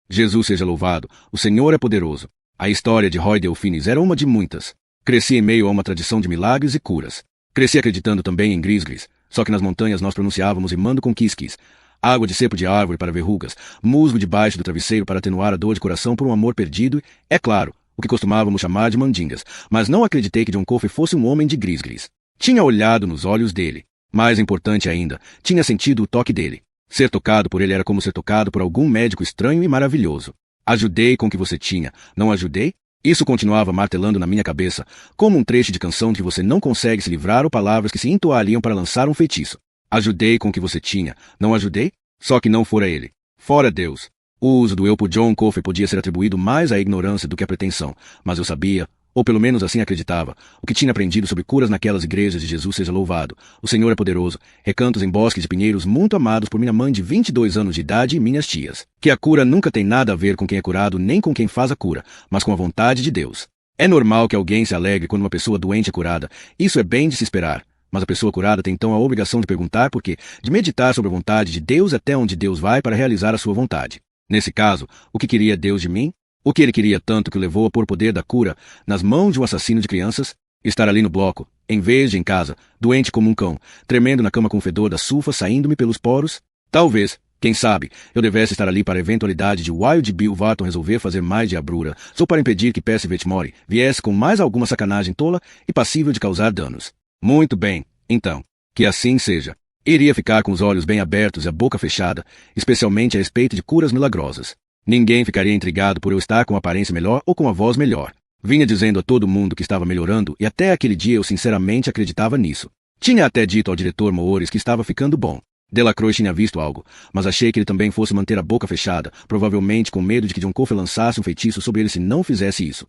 Jesus seja louvado, o Senhor é poderoso. A história de Roy Delfines era uma de muitas. Cresci em meio a uma tradição de milagres e curas. Cresci acreditando também em gris-gris, só que nas montanhas nós pronunciávamos rimando com quis-quis. Água de cepo de árvore para verrugas, musgo debaixo do travesseiro para atenuar a dor de coração por um amor perdido, é claro, o que costumávamos chamar de mandingas, mas não acreditei que John Coffey fosse um homem de gris-gris. Tinha olhado nos olhos dele. Mais importante ainda, tinha sentido o toque dele. Ser tocado por ele era como ser tocado por algum médico estranho e maravilhoso. Ajudei com o que você tinha, não ajudei? Isso continuava martelando na minha cabeça, como um trecho de canção de que você não consegue se livrar ou palavras que se entoariam para lançar um feitiço. Ajudei com o que você tinha, não ajudei? Só que não fora ele. Fora Deus. O uso do eu por John Coffey podia ser atribuído mais à ignorância do que à pretensão, mas eu sabia, ou pelo menos assim acreditava, o que tinha aprendido sobre curas naquelas igrejas de Jesus seja louvado. O Senhor é poderoso, recantos em bosques de pinheiros muito amados por minha mãe de 22 anos de idade e minhas tias. Que a cura nunca tem nada a ver com quem é curado nem com quem faz a cura, mas com a vontade de Deus. É normal que alguém se alegre quando uma pessoa doente é curada, isso é bem de se esperar. Mas a pessoa curada tem então a obrigação de perguntar por quê, de meditar sobre a vontade de Deus até onde Deus vai para realizar a sua vontade. Nesse caso, o que queria Deus de mim? O que ele queria tanto que o levou a pôr o poder da cura nas mãos de um assassino de crianças? Estar ali no bloco, em vez de em casa, doente como um cão, tremendo na cama com o fedor da sulfa saindo-me pelos poros? Talvez, quem sabe, eu devesse estar ali para a eventualidade de Wild Bill Barton resolver fazer mais diabrura, só para impedir que Percy Vetmore viesse com mais alguma sacanagem tola e passível de causar danos. Muito bem, então, que assim seja. Iria ficar com os olhos bem abertos e a boca fechada, especialmente a respeito de curas milagrosas. Ninguém ficaria intrigado por eu estar com aparência melhor ou com a voz melhor. Vinha dizendo a todo mundo que estava melhorando e até aquele dia eu sinceramente acreditava nisso. Tinha até dito ao diretor Moores que estava ficando bom. Delacroix tinha visto algo, mas achei que ele também fosse manter a boca fechada, provavelmente com medo de que John Coffey lançasse um feitiço sobre ele se não fizesse isso.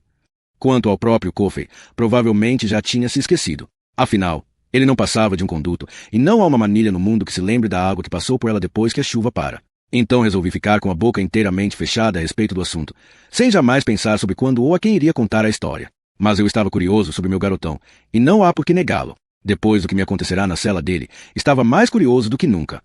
Quanto ao próprio Coffey, provavelmente já tinha se esquecido. Afinal, ele não passava de um conduto, e não há uma manilha no mundo que se lembre da água que passou por ela depois que a chuva para. Então resolvi ficar com a boca inteiramente fechada a respeito do assunto, sem jamais pensar sobre quando ou a quem iria contar a história. Mas eu estava curioso sobre meu garotão, e não há por que negá-lo. Depois do que me acontecerá na cela dele, estava mais curioso do que nunca.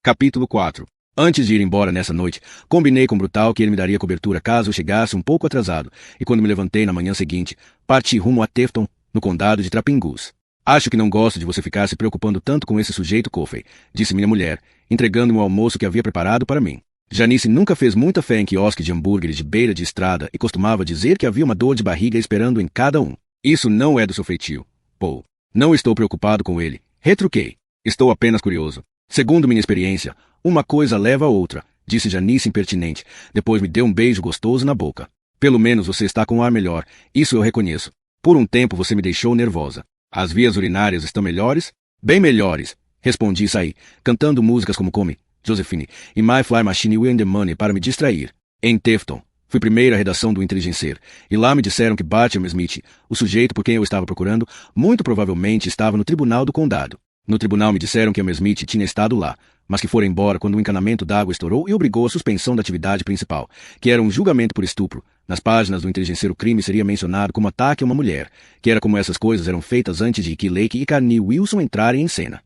Capítulo 4. Antes de ir embora nessa noite, combinei com Brutal que ele me daria cobertura caso eu chegasse um pouco atrasado, e quando me levantei na manhã seguinte, parti rumo a Tefton, no condado de Trapingus. Acho que não gosto de você ficar se preocupando tanto com esse sujeito Coffey, disse minha mulher, entregando-me o almoço que havia preparado para mim. Janice nunca fez muita fé em quiosque de hambúrgueres de beira de estrada e costumava dizer que havia uma dor de barriga esperando em cada um. Isso não é do seu feitio, Paul. Não estou preocupado com ele. Retruquei. Estou apenas curioso. Segundo minha experiência, uma coisa leva a outra, disse Janice impertinente. Depois me deu um beijo gostoso na boca. Pelo menos você está com um ar melhor, isso eu reconheço. Por um tempo você me deixou nervosa. As vias urinárias estão melhores? Bem melhores, respondi e saí, cantando músicas como Come, Josephine e My Fly Machine Win the Money para me distrair. Em Tefton, fui primeira redação do Intelligencer, e lá me disseram que Bartiam Smith, o sujeito por quem eu estava procurando, muito provavelmente estava no tribunal do condado. No tribunal me disseram que a Smith tinha estado lá, mas que fora embora quando o encanamento d'água estourou e obrigou a suspensão da atividade principal, que era um julgamento por estupro. Nas páginas do Intelligencer o crime seria mencionado como ataque a uma mulher, que era como essas coisas eram feitas antes de Icky Lake e Carney Wilson entrarem em cena.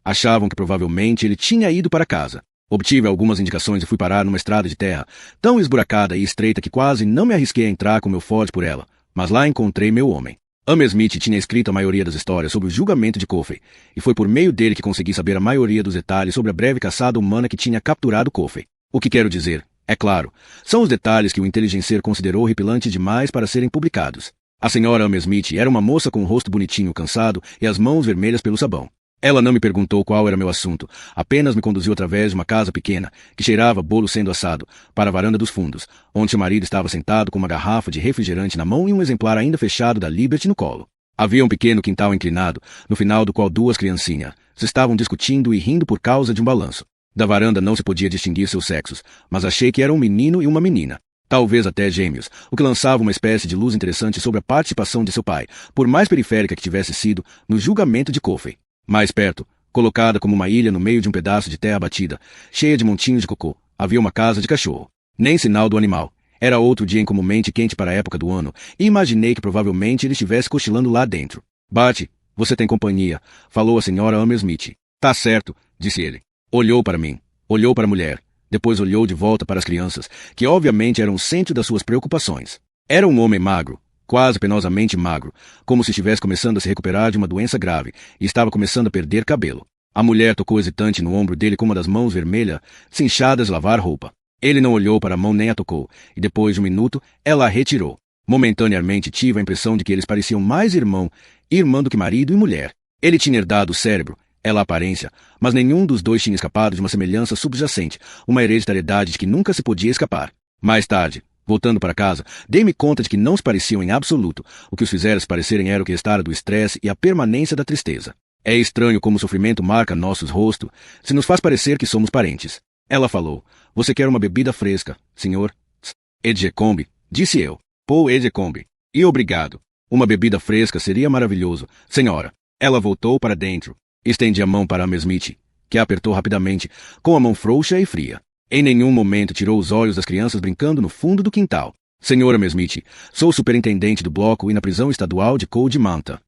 Achavam que provavelmente ele tinha ido para casa. Obtive algumas indicações e fui parar numa estrada de terra, tão esburacada e estreita que quase não me arrisquei a entrar com meu Ford por ela, mas lá encontrei meu homem. Amy Smith tinha escrito a maioria das histórias sobre o julgamento de Coffey, e foi por meio dele que consegui saber a maioria dos detalhes sobre a breve caçada humana que tinha capturado Coffey. O que quero dizer, é claro, são os detalhes que o inteligencer considerou horripilantes demais para serem publicados. A senhora Amy Smith era uma moça com o rosto bonitinho, cansado e as mãos vermelhas pelo sabão. Ela não me perguntou qual era meu assunto, apenas me conduziu através de uma casa pequena, que cheirava bolo sendo assado, para a varanda dos fundos, onde seu marido estava sentado com uma garrafa de refrigerante na mão e um exemplar ainda fechado da Liberty no colo. Havia um pequeno quintal inclinado, no final do qual duas criancinhas estavam discutindo e rindo por causa de um balanço. Da varanda não se podia distinguir seus sexos, mas achei que era um menino e uma menina. Talvez até gêmeos, o que lançava uma espécie de luz interessante sobre a participação de seu pai, por mais periférica que tivesse sido, no julgamento de Coffey. Mais perto, colocada como uma ilha no meio de um pedaço de terra batida, cheia de montinhos de cocô, havia uma casa de cachorro. Nem sinal do animal. Era outro dia incomumente quente para a época do ano, e imaginei que provavelmente ele estivesse cochilando lá dentro. Bart, você tem companhia, falou a senhora Amy Smith. Tá certo, disse ele. Olhou para mim, olhou para a mulher, depois olhou de volta para as crianças, que obviamente eram o centro das suas preocupações. Era um homem magro, quase penosamente magro, como se estivesse começando a se recuperar de uma doença grave e estava começando a perder cabelo. A mulher tocou hesitante no ombro dele com uma das mãos vermelhas, cinchadas de lavar roupa. Ele não olhou para a mão nem a tocou, e depois de um minuto, ela a retirou. Momentaneamente tive a impressão de que eles pareciam mais irmã do que marido e mulher. Ele tinha herdado o cérebro, ela a aparência, mas nenhum dos dois tinha escapado de uma semelhança subjacente, uma hereditariedade de que nunca se podia escapar. Mais tarde, voltando para casa, dei-me conta de que não se pareciam em absoluto. O que os fizera se parecerem era o que restara do estresse e a permanência da tristeza. É estranho como o sofrimento marca nossos rostos, se nos faz parecer que somos parentes. Ela falou, você quer uma bebida fresca, senhor? Edgecombe, disse eu. Paul Edgecombe. E obrigado. Uma bebida fresca seria maravilhoso, senhora. Ela voltou para dentro. Estendi a mão para Amy Smith, que a apertou rapidamente, com a mão frouxa e fria. Em nenhum momento tirou os olhos das crianças brincando no fundo do quintal. Senhora Amy Smith, sou superintendente do bloco e na prisão estadual de Cold Mountain.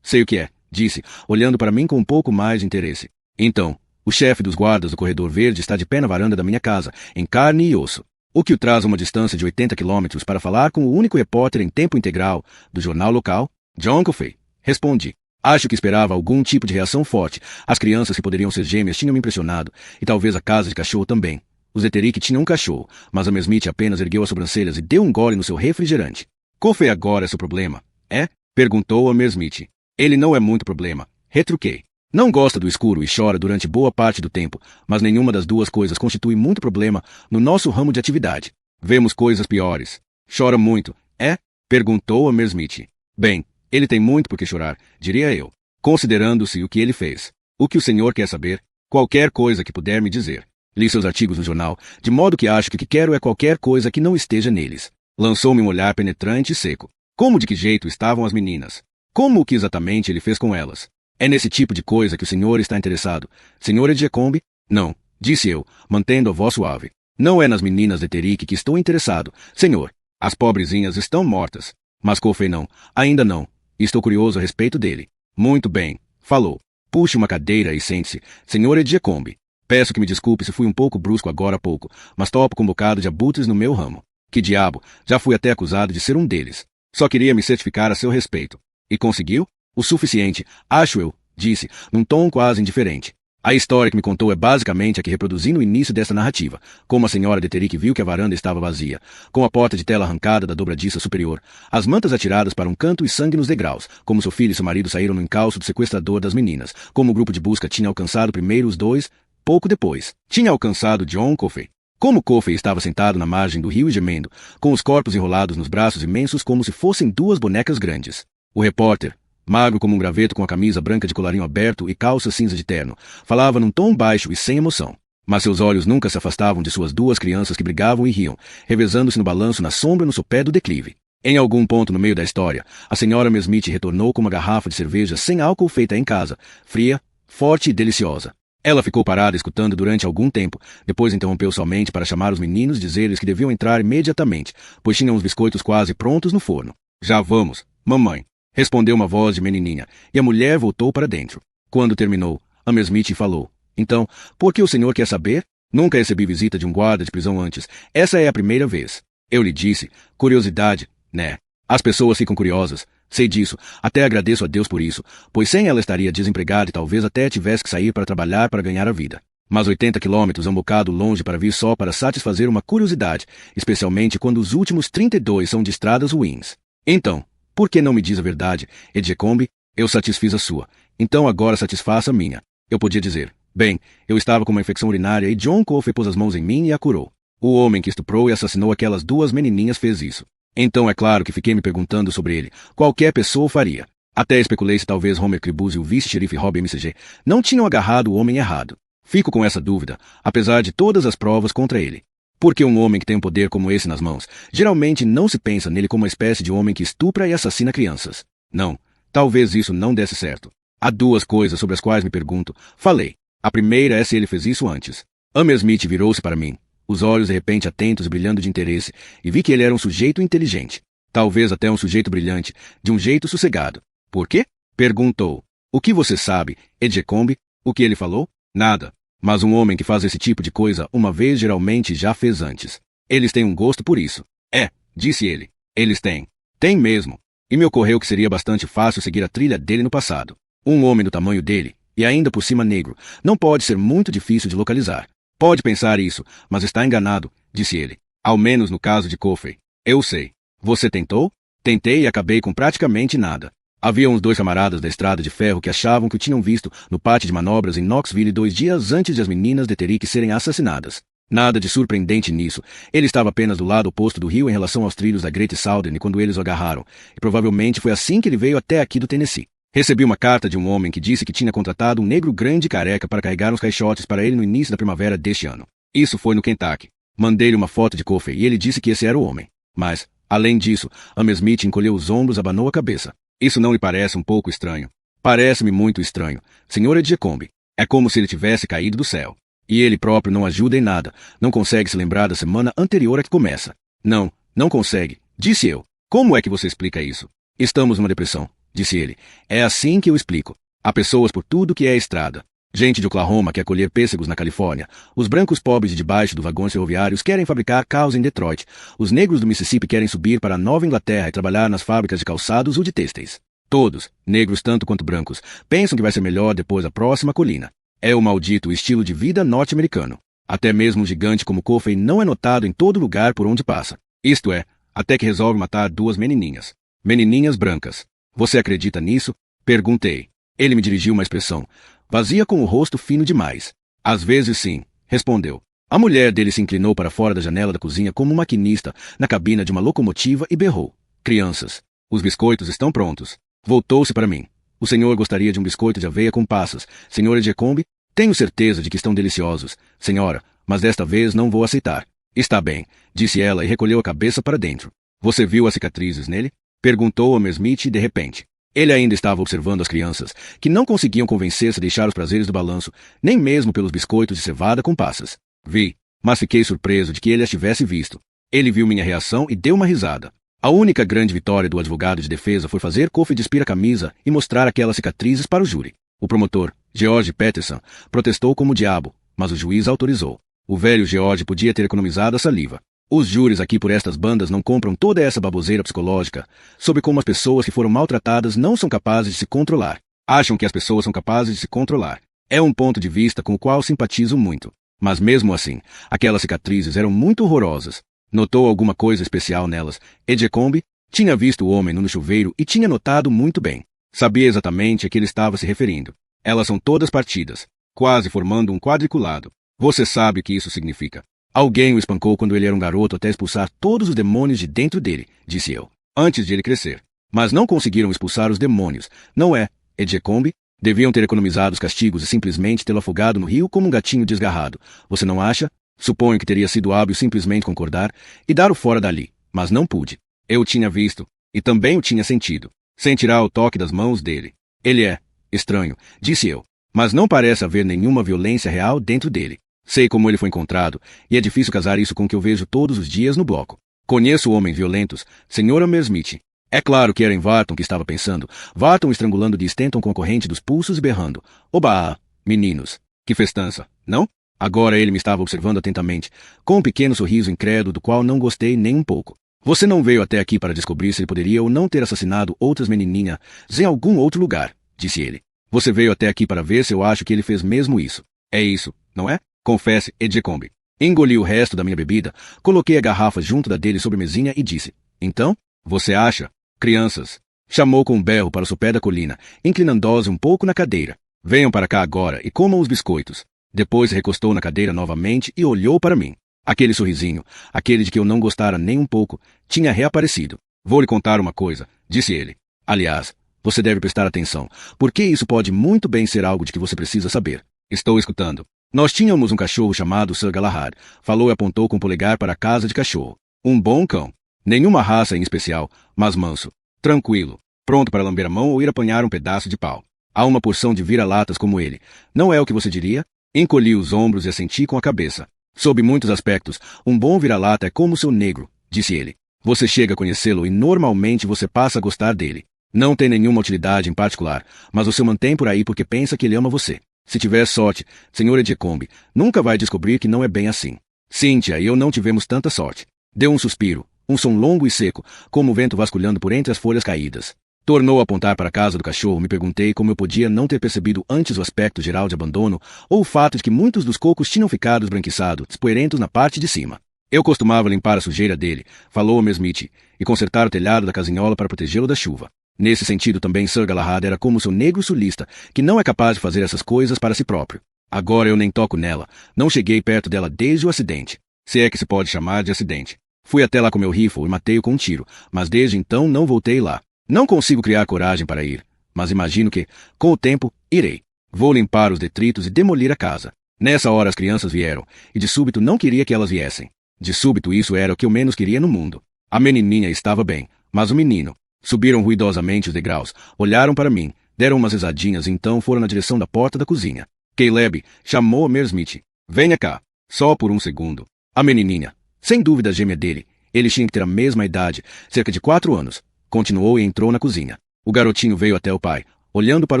Sei o que é, disse, olhando para mim com um pouco mais de interesse. Então, o chefe dos guardas do corredor verde está de pé na varanda da minha casa, em carne e osso. O que o traz a uma distância de 80 quilômetros para falar com o único repórter em tempo integral do jornal local, John Coffey. Respondi. Acho que esperava algum tipo de reação forte. As crianças que poderiam ser gêmeas tinham me impressionado, e talvez a casa de cachorro também. Os Deterick tinham um cachorro, mas Amy Smith apenas ergueu as sobrancelhas e deu um gole no seu refrigerante. Coffey agora é seu problema, é? Perguntou Amy Smith. Ele não é muito problema, retruquei. Não gosta do escuro e chora durante boa parte do tempo, mas nenhuma das duas coisas constitui muito problema no nosso ramo de atividade. Vemos coisas piores. Chora muito, é? Perguntou Amy Smith. Bem, ele tem muito por que chorar, diria eu, considerando-se o que ele fez. O que o senhor quer saber? Qualquer coisa que puder me dizer. Li seus artigos no jornal, de modo que acho que o que quero é qualquer coisa que não esteja neles. Lançou-me um olhar penetrante e seco. Como de que jeito estavam as meninas? Como o que exatamente ele fez com elas? É nesse tipo de coisa que o senhor está interessado. Senhor Edgecombe? Não, disse eu, mantendo a voz suave. Não é nas meninas de Deterick que estou interessado, senhor. As pobrezinhas estão mortas. Mas Coffey não, ainda não. Estou curioso a respeito dele. Muito bem, falou. Puxe uma cadeira e sente-se, senhor Edgecombe. Peço que me desculpe se fui um pouco brusco agora há pouco, mas topo com um bocado de abutres no meu ramo. Que diabo, já fui até acusado de ser um deles. Só queria me certificar a seu respeito. E conseguiu? O suficiente, acho eu, disse, num tom quase indiferente. A história que me contou é basicamente a que reproduzi no início desta narrativa, como a senhora Deterick viu que a varanda estava vazia, com a porta de tela arrancada da dobradiça superior, as mantas atiradas para um canto e sangue nos degraus, como seu filho e seu marido saíram no encalço do sequestrador das meninas, como o grupo de busca tinha alcançado primeiro os dois, pouco depois, tinha alcançado John Coffey. Como Coffey estava sentado na margem do rio e gemendo, com os corpos enrolados nos braços imensos como se fossem duas bonecas grandes. O repórter, magro como um graveto com a camisa branca de colarinho aberto e calça cinza de terno, falava num tom baixo e sem emoção. Mas seus olhos nunca se afastavam de suas duas crianças que brigavam e riam, revezando-se no balanço na sombra no sopé do declive. Em algum ponto no meio da história, a senhora Amy Smith retornou com uma garrafa de cerveja sem álcool feita em casa, fria, forte e deliciosa. Ela ficou parada escutando durante algum tempo, depois interrompeu somente para chamar os meninos e dizer-lhes que deviam entrar imediatamente, pois tinham os biscoitos quase prontos no forno. Já vamos, mamãe. Respondeu uma voz de menininha, e a mulher voltou para dentro. Quando terminou, Amy Smith falou, Então, por que o senhor quer saber? Nunca recebi visita de um guarda de prisão antes. Essa é a primeira vez. Eu lhe disse, curiosidade, né? As pessoas ficam curiosas. Sei disso. Até agradeço a Deus por isso, pois sem ela estaria desempregada e talvez até tivesse que sair para trabalhar para ganhar a vida. Mas 80 quilômetros é um bocado longe para vir só para satisfazer uma curiosidade, especialmente quando os últimos 32 são de estradas ruins. Então, por que não me diz a verdade, Edgecombe? Eu satisfiz a sua. Então agora satisfaça a minha. Eu podia dizer, bem, eu estava com uma infecção urinária e John Coffey pôs as mãos em mim e a curou. O homem que estuprou e assassinou aquelas duas menininhas fez isso. Então é claro que fiquei me perguntando sobre ele. Qualquer pessoa o faria. Até especulei se talvez Homer Cribus e o vice-xerife Rob MCG não tinham agarrado o homem errado. Fico com essa dúvida, apesar de todas as provas contra ele. Porque um homem que tem um poder como esse nas mãos, geralmente não se pensa nele como uma espécie de homem que estupra e assassina crianças. Não, talvez isso não desse certo. Há duas coisas sobre as quais me pergunto. Falei. A primeira é se ele fez isso antes. Hammersmith virou-se para mim, os olhos de repente atentos e brilhando de interesse, e vi que ele era um sujeito inteligente. Talvez até um sujeito brilhante, de um jeito sossegado. Por quê? Perguntou. O que você sabe, Edgecombe? O que ele falou? Nada. Mas um homem que faz esse tipo de coisa uma vez geralmente já fez antes. Eles têm um gosto por isso. É, disse ele. Eles têm. Tem mesmo. E me ocorreu que seria bastante fácil seguir a trilha dele no passado. Um homem do tamanho dele, e ainda por cima negro, não pode ser muito difícil de localizar. Pode pensar isso, mas está enganado, disse ele. Ao menos no caso de Coffey. Eu sei. Você tentou? Tentei e acabei com praticamente nada. Havia uns dois camaradas da estrada de ferro que achavam que o tinham visto no pátio de manobras em Knoxville 2 dias antes de as meninas de Terrick serem assassinadas. Nada de surpreendente nisso. Ele estava apenas do lado oposto do rio em relação aos trilhos da Great Southern quando eles o agarraram, e provavelmente foi assim que ele veio até aqui do Tennessee. Recebi uma carta de um homem que disse que tinha contratado um negro grande e careca para carregar uns caixotes para ele no início da primavera deste ano. Isso foi no Kentucky. Mandei-lhe uma foto de Coffey e ele disse que esse era o homem. Mas, além disso, Hammersmith encolheu os ombros e abanou a cabeça. Isso não lhe parece um pouco estranho? Parece-me muito estranho, Sr. Edgecombe. É como se ele tivesse caído do céu. E ele próprio não ajuda em nada. Não consegue se lembrar da semana anterior a que começa. Não, não consegue, disse eu. Como é que você explica isso? Estamos numa depressão, disse ele. É assim que eu explico. Há pessoas por tudo que é estrada. Gente de Oklahoma quer colher pêssegos na Califórnia. Os brancos pobres de debaixo dos vagões ferroviários querem fabricar carros em Detroit. Os negros do Mississippi querem subir para a Nova Inglaterra e trabalhar nas fábricas de calçados ou de têxteis. Todos, negros tanto quanto brancos, pensam que vai ser melhor depois da próxima colina. É o maldito estilo de vida norte-americano. Até mesmo um gigante como Coffey não é notado em todo lugar por onde passa. Isto é, até que resolve matar duas menininhas. Menininhas brancas. Você acredita nisso? Perguntei. Ele me dirigiu uma expressão vazia com o rosto fino demais. Às vezes sim, respondeu. A mulher dele se inclinou para fora da janela da cozinha como um maquinista na cabina de uma locomotiva e berrou. Crianças, os biscoitos estão prontos. Voltou-se para mim. O senhor gostaria de um biscoito de aveia com passas, Sr. Edgecombe? Tenho certeza de que estão deliciosos, senhora, mas desta vez não vou aceitar. Está bem, disse ela e recolheu a cabeça para dentro. Você viu as cicatrizes nele? Perguntou Hammersmith de repente. Ele ainda estava observando as crianças, que não conseguiam convencer-se a deixar os prazeres do balanço, nem mesmo pelos biscoitos de cevada com passas. Vi, mas fiquei surpreso de que ele as tivesse visto. Ele viu minha reação e deu uma risada. A única grande vitória do advogado de defesa foi fazer Coffey despir a camisa e mostrar aquelas cicatrizes para o júri. O promotor, George Peterson, protestou como o diabo, mas o juiz autorizou. O velho George podia ter economizado a saliva. Os júris aqui por estas bandas não compram toda essa baboseira psicológica sobre como as pessoas que foram maltratadas não são capazes de se controlar. Acham que as pessoas são capazes de se controlar. É um ponto de vista com o qual simpatizo muito. Mas mesmo assim, aquelas cicatrizes eram muito horrorosas. Notou alguma coisa especial nelas? Edgecombe tinha visto o homem no chuveiro e tinha notado muito bem. Sabia exatamente a que ele estava se referindo. Elas são todas partidas, quase formando um quadriculado. Você sabe o que isso significa. Alguém o espancou quando ele era um garoto até expulsar todos os demônios de dentro dele, disse eu, antes de ele crescer. Mas não conseguiram expulsar os demônios, não é, Edgecombe? Deviam ter economizado os castigos e simplesmente tê-lo afogado no rio como um gatinho desgarrado. Você não acha? Suponho que teria sido hábil simplesmente concordar e dar-o fora dali, mas não pude. Eu o tinha visto, e também o tinha sentido. Sentirá o toque das mãos dele. Ele é estranho, disse eu, mas não parece haver nenhuma violência real dentro dele. Sei como ele foi encontrado, e é difícil casar isso com o que eu vejo todos os dias no bloco. Conheço homens violentos, Sr. Hammersmith. É claro que era em Varton que estava pensando. Varton estrangulando de Stanton com a corrente dos pulsos e berrando. Oba, meninos. Que festança, não? Agora ele me estava observando atentamente, com um pequeno sorriso incrédulo do qual não gostei nem um pouco. Você não veio até aqui para descobrir se ele poderia ou não ter assassinado outras menininhas em algum outro lugar, disse ele. Você veio até aqui para ver se eu acho que ele fez mesmo isso. É isso, não é? Confesse, Edgecombe. Engoli o resto da minha bebida, coloquei a garrafa junto da dele sobre a mesinha e disse, então, você acha? Crianças. Chamou com um berro para o sopé da colina, inclinando-se um pouco na cadeira. Venham para cá agora e comam os biscoitos. Depois se recostou na cadeira novamente e olhou para mim. Aquele sorrisinho, aquele de que eu não gostara nem um pouco, tinha reaparecido. Vou lhe contar uma coisa, disse ele. Aliás, você deve prestar atenção, porque isso pode muito bem ser algo de que você precisa saber. Estou escutando. Nós tínhamos um cachorro chamado Sir Galahad, falou e apontou com o polegar para a casa de cachorro. Um bom cão. Nenhuma raça em especial, mas manso. Tranquilo. Pronto para lamber a mão ou ir apanhar um pedaço de pau. Há uma porção de vira-latas como ele. Não é o que você diria? Encolhi os ombros e assenti com a cabeça. Sob muitos aspectos, um bom vira-lata é como seu negro, disse ele. Você chega a conhecê-lo e normalmente você passa a gostar dele. Não tem nenhuma utilidade em particular, mas você o mantém por aí porque pensa que ele ama você. Se tiver sorte, Sr. Edgecombe, nunca vai descobrir que não é bem assim. Cynthia e eu não tivemos tanta sorte. Deu um suspiro, um som longo e seco, como o vento vasculhando por entre as folhas caídas. Tornou a apontar para a casa do cachorro. Me perguntei como eu podia não ter percebido antes o aspecto geral de abandono ou o fato de que muitos dos cocos tinham ficado esbranquiçados, poeirentos na parte de cima. Eu costumava limpar a sujeira dele, falou a Smith, e consertar o telhado da casinhola para protegê-lo da chuva. Nesse sentido também Sir Galahad era como seu negro sulista, que não é capaz de fazer essas coisas para si próprio. Agora eu nem toco nela, não cheguei perto dela desde o acidente. Se é que se pode chamar de acidente. Fui até lá com meu rifle e matei-o com um tiro, mas desde então não voltei lá. Não consigo criar coragem para ir, mas imagino que, com o tempo, irei. Vou limpar os detritos e demolir a casa. Nessa hora as crianças vieram, e de súbito não queria que elas viessem. De súbito isso era o que eu menos queria no mundo. A menininha estava bem, mas o menino... Subiram ruidosamente os degraus, olharam para mim, deram umas risadinhas e então foram na direção da porta da cozinha. Caleb chamou a Mary Smith. Venha cá. Só por um segundo. A menininha, sem dúvida a gêmea dele, ele tinha que ter a mesma idade, cerca de 4 anos. Continuou e entrou na cozinha. O garotinho veio até o pai, olhando para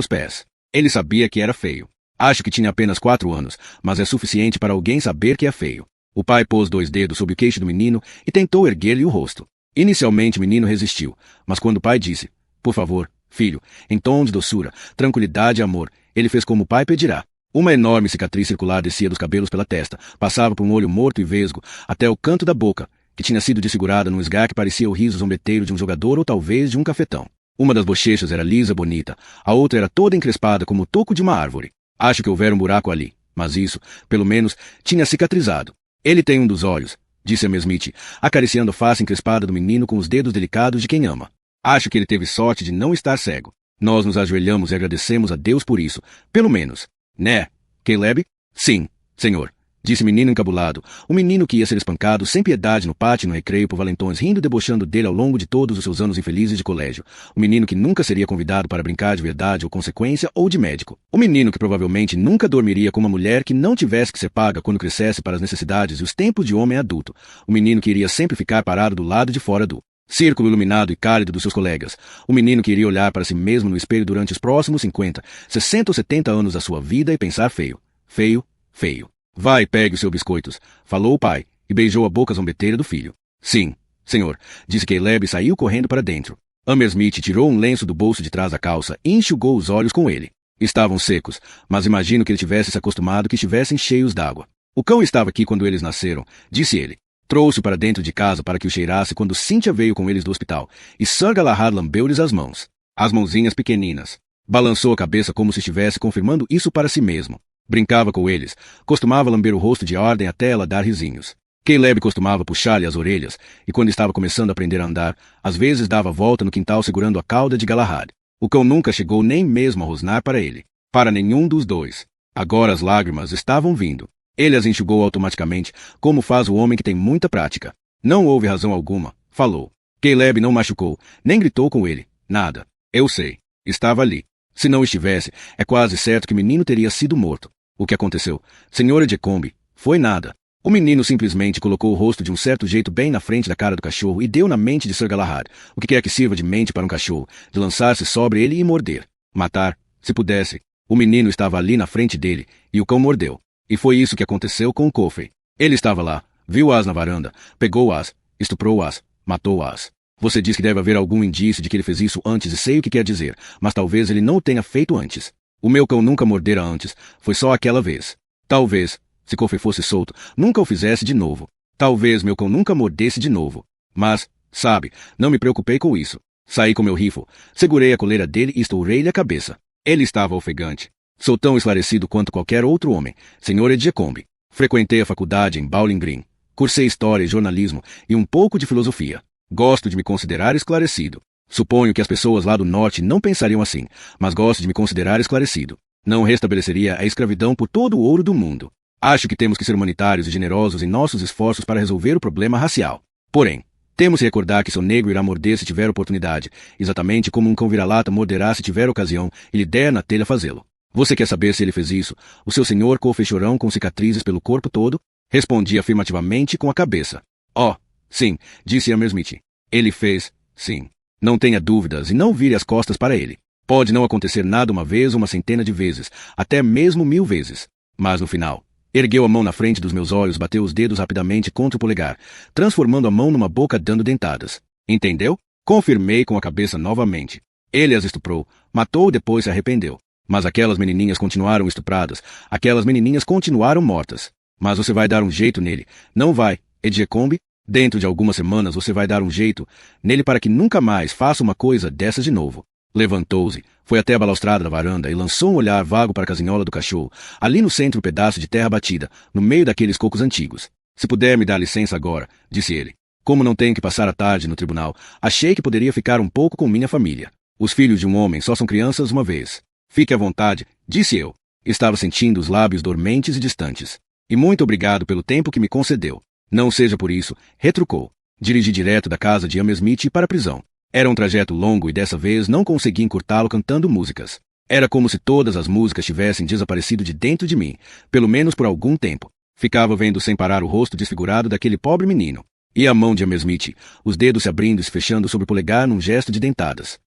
os pés. Ele sabia que era feio. Acho que tinha apenas 4 anos, mas é suficiente para alguém saber que é feio. O pai pôs 2 dedos sobre o queixo do menino e tentou erguer-lhe o rosto. Inicialmente o menino resistiu, mas quando o pai disse, por favor, filho, em tom de doçura, tranquilidade e amor, ele fez como o pai pedirá. Uma enorme cicatriz circular descia dos cabelos pela testa, passava por um olho morto e vesgo, até o canto da boca, que tinha sido desfigurada num esgar que parecia o riso zombeteiro de um jogador ou talvez de um cafetão. Uma das bochechas era lisa bonita, a outra era toda encrespada como o toco de uma árvore. Acho que houvera um buraco ali, mas isso, pelo menos, tinha cicatrizado. Ele tem um dos olhos, disse a Miss Smith, acariciando a face encrespada do menino com os dedos delicados de quem ama. Acho que ele teve sorte de não estar cego. Nós nos ajoelhamos e agradecemos a Deus por isso, pelo menos. Né, Caleb? Sim, senhor, disse o menino encabulado, o menino que ia ser espancado sem piedade no pátio no recreio por valentões rindo e debochando dele ao longo de todos os seus anos infelizes de colégio. O menino que nunca seria convidado para brincar de verdade ou consequência ou de médico. O menino que provavelmente nunca dormiria com uma mulher que não tivesse que ser paga quando crescesse para as necessidades e os tempos de homem adulto. O menino que iria sempre ficar parado do lado de fora do círculo iluminado e cálido dos seus colegas. O menino que iria olhar para si mesmo no espelho durante os próximos 50, 60 ou 70 anos da sua vida e pensar feio, feio, feio. Vai, pegue os seus biscoitos, falou o pai, e beijou a boca zombeteira do filho. Sim, senhor, disse Caleb e saiu correndo para dentro. Hammersmith tirou um lenço do bolso de trás da calça e enxugou os olhos com ele. Estavam secos, mas imagino que ele tivesse se acostumado que estivessem cheios d'água. O cão estava aqui quando eles nasceram, disse ele. Trouxe-o para dentro de casa para que o cheirasse quando Cynthia veio com eles do hospital, e Sir Galahad lambeu-lhes as mãos. As mãozinhas pequeninas. Balançou a cabeça como se estivesse confirmando isso para si mesmo. Brincava com eles, costumava lamber o rosto de ordem até ela dar risinhos. Caleb costumava puxar-lhe as orelhas, e quando estava começando a aprender a andar, às vezes dava volta no quintal segurando a cauda de Galahad. O cão nunca chegou nem mesmo a rosnar para ele. Para nenhum dos dois. Agora as lágrimas estavam vindo. Ele as enxugou automaticamente, como faz o homem que tem muita prática. Não houve razão alguma, falou. Caleb não machucou, nem gritou com ele. Nada. Eu sei. Estava ali. Se não estivesse, é quase certo que o menino teria sido morto. O que aconteceu? Senhora Edgecombe, foi nada. O menino simplesmente colocou o rosto de um certo jeito bem na frente da cara do cachorro e deu na mente de Sir Galahad, o que quer que sirva de mente para um cachorro, de lançar-se sobre ele e morder. Matar, se pudesse. O menino estava ali na frente dele, e o cão mordeu. E foi isso que aconteceu com o Coffey. Ele estava lá, viu-as na varanda, pegou-as, estuprou-as, matou-as. Você diz que deve haver algum indício de que ele fez isso antes e sei o que quer dizer, mas talvez ele não o tenha feito antes. O meu cão nunca mordera antes, foi só aquela vez. Talvez, se Coffey fosse solto, nunca o fizesse de novo. Talvez meu cão nunca mordesse de novo. Mas, sabe, não me preocupei com isso. Saí com meu rifle, segurei a coleira dele e estourei-lhe a cabeça. Ele estava ofegante. Sou tão esclarecido quanto qualquer outro homem, Sr. Edgecombe. Frequentei a faculdade em Bowling Green. Cursei história e jornalismo e um pouco de filosofia. Gosto de me considerar esclarecido. Suponho que as pessoas lá do norte não pensariam assim, mas gosto de me considerar esclarecido. Não restabeleceria a escravidão por todo o ouro do mundo. Acho que temos que ser humanitários e generosos em nossos esforços para resolver o problema racial. Porém, temos que recordar que seu negro irá morder se tiver oportunidade, exatamente como um cão vira-lata morderá se tiver ocasião e lhe der na telha fazê-lo. Você quer saber se ele fez isso? O seu senhor Coffey chorão com cicatrizes pelo corpo todo? Respondi afirmativamente com a cabeça. Oh, sim, disse Hammersmith. Ele fez, sim. Não tenha dúvidas e não vire as costas para ele. Pode não acontecer nada uma vez ou uma centena de vezes, até mesmo 1000 vezes. Mas no final, ergueu a mão na frente dos meus olhos, bateu os dedos rapidamente contra o polegar, transformando a mão numa boca dando dentadas. Entendeu? Confirmei com a cabeça novamente. Ele as estuprou, matou e depois se arrependeu. Mas aquelas menininhas continuaram estupradas, aquelas menininhas continuaram mortas. Mas você vai dar um jeito nele, não vai, Edgecombe? Dentro de algumas semanas você vai dar um jeito nele para que nunca mais faça uma coisa dessas de novo. Levantou-se, foi até a balaustrada da varanda e lançou um olhar vago para a casinhola do cachorro, ali no centro um pedaço de terra batida, no meio daqueles cocos antigos. Se puder me dar licença agora, disse ele. Como não tenho que passar a tarde no tribunal, achei que poderia ficar um pouco com minha família. Os filhos de um homem só são crianças uma vez. Fique à vontade, disse eu. Estava sentindo os lábios dormentes e distantes. E muito obrigado pelo tempo que me concedeu. Não seja por isso, retrucou. Dirigi direto da casa de Hammersmith para a prisão. Era um trajeto longo e dessa vez não consegui encurtá-lo cantando músicas. Era como se todas as músicas tivessem desaparecido de dentro de mim, pelo menos por algum tempo. Ficava vendo sem parar o rosto desfigurado daquele pobre menino. E a mão de Hammersmith, os dedos se abrindo e se fechando sobre o polegar num gesto de dentadas.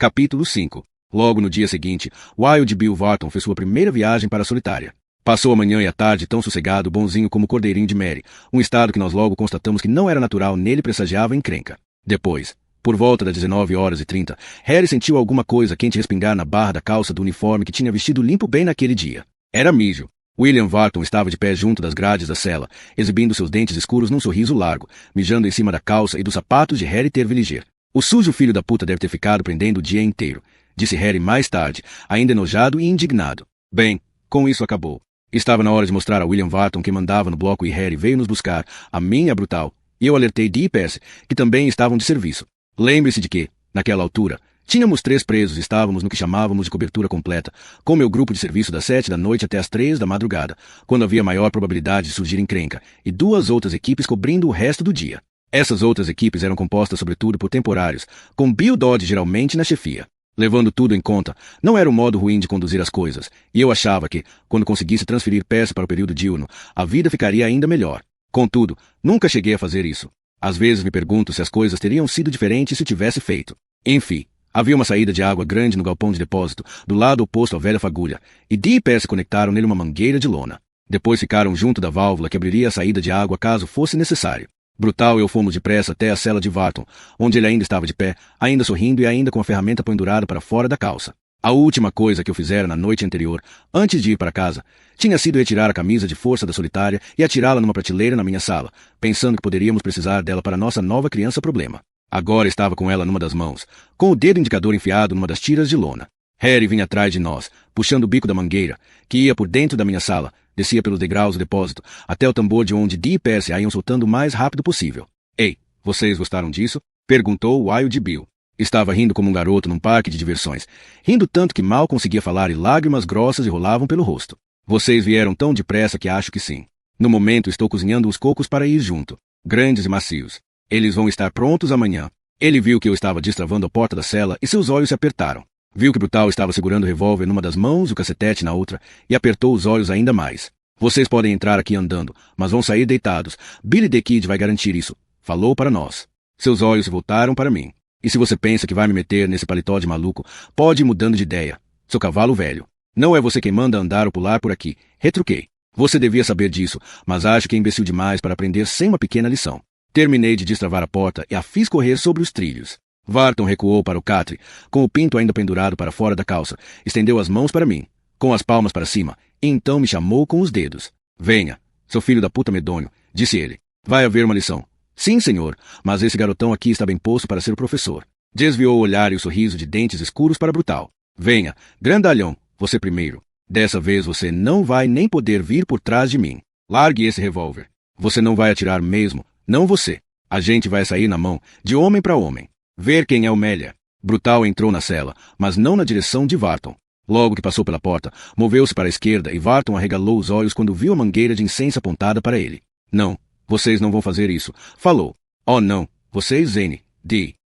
Capítulo 5. Logo no dia seguinte, Wild Bill Wharton fez sua primeira viagem para a solitária. Passou a manhã e a tarde tão sossegado, bonzinho como o cordeirinho de Mary, um estado que nós logo constatamos que não era natural nele, pressagiava encrenca. Depois, por volta das 19h30, Harry sentiu alguma coisa quente respingar na barra da calça do uniforme que tinha vestido limpo bem naquele dia. Era mijo. William Wharton estava de pé junto das grades da cela, exibindo seus dentes escuros num sorriso largo, mijando em cima da calça e dos sapatos de Harry Terwilliger. O sujo filho da puta deve ter ficado prendendo o dia inteiro, disse Harry mais tarde, ainda enojado e indignado. Bem, com isso acabou. Estava na hora de mostrar a William Wharton que mandava no bloco e Harry veio nos buscar, a mim e a Brutal, e eu alertei Dee e Percy, que também estavam de serviço. Lembre-se de que, naquela altura, tínhamos 3 presos e estávamos no que chamávamos de cobertura completa, com meu grupo de serviço das 7 da noite até as 3 da madrugada, quando havia maior probabilidade de surgir encrenca, e 2 outras equipes cobrindo o resto do dia. Essas outras equipes eram compostas sobretudo por temporários, com Bill Dodge geralmente na chefia. Levando tudo em conta, não era um modo ruim de conduzir as coisas, e eu achava que, quando conseguisse transferir Percy para o período diurno, a vida ficaria ainda melhor. Contudo, nunca cheguei a fazer isso. Às vezes me pergunto se as coisas teriam sido diferentes se o tivesse feito. Enfim, havia uma saída de água grande no galpão de depósito, do lado oposto à velha fagulha, e Dee e Percy conectaram nele uma mangueira de lona. Depois ficaram junto da válvula que abriria a saída de água caso fosse necessário. Brutal e eu fomos depressa até a cela de Wharton, onde ele ainda estava de pé, ainda sorrindo e ainda com a ferramenta pendurada para fora da calça. A última coisa que eu fizera na noite anterior, antes de ir para casa, tinha sido retirar a camisa de força da solitária e atirá-la numa prateleira na minha sala, pensando que poderíamos precisar dela para nossa nova criança problema. Agora estava com ela numa das mãos, com o dedo indicador enfiado numa das tiras de lona. Harry vinha atrás de nós, puxando o bico da mangueira, que ia por dentro da minha sala, descia pelos degraus do depósito, até o tambor de onde Dee e Percy a iam soltando o mais rápido possível. Ei, vocês gostaram disso? Perguntou Wild Bill. Estava rindo como um garoto num parque de diversões, rindo tanto que mal conseguia falar e lágrimas grossas lhe rolavam pelo rosto. Vocês vieram tão depressa que acho que sim. No momento estou cozinhando os cocos para ir junto. Grandes e macios. Eles vão estar prontos amanhã. Ele viu que eu estava destravando a porta da cela e seus olhos se apertaram. Viu que Brutal estava segurando o revólver numa das mãos e o cacetete na outra, e apertou os olhos ainda mais. Vocês podem entrar aqui andando, mas vão sair deitados. Billy the Kid vai garantir isso. Falou para nós. Seus olhos se voltaram para mim. E se você pensa que vai me meter nesse paletó de maluco, pode ir mudando de ideia. Seu cavalo velho. Não é você quem manda andar ou pular por aqui. Retruquei. Você devia saber disso, mas acho que é imbecil demais para aprender sem uma pequena lição. Terminei de destravar a porta e a fiz correr sobre os trilhos. Varton recuou para o catre, com o pinto ainda pendurado para fora da calça. Estendeu as mãos para mim, com as palmas para cima, e então me chamou com os dedos. Venha, seu filho da puta medonho, disse ele. Vai haver uma lição. Sim, senhor, mas esse garotão aqui está bem posto para ser o professor. Desviou o olhar e o sorriso de dentes escuros para Brutal. Venha, grandalhão, você primeiro. Dessa vez você não vai nem poder vir por trás de mim. Largue esse revólver. Você não vai atirar mesmo, não você. A gente vai sair na mão, de homem para homem. Ver quem é o Melia. Brutal entrou na cela, mas não na direção de Varton. Logo que passou pela porta, moveu-se para a esquerda e Varton arregalou os olhos quando viu a mangueira de incenso apontada para ele. Não, vocês não vão fazer isso, falou. Oh não, vocês, Zane,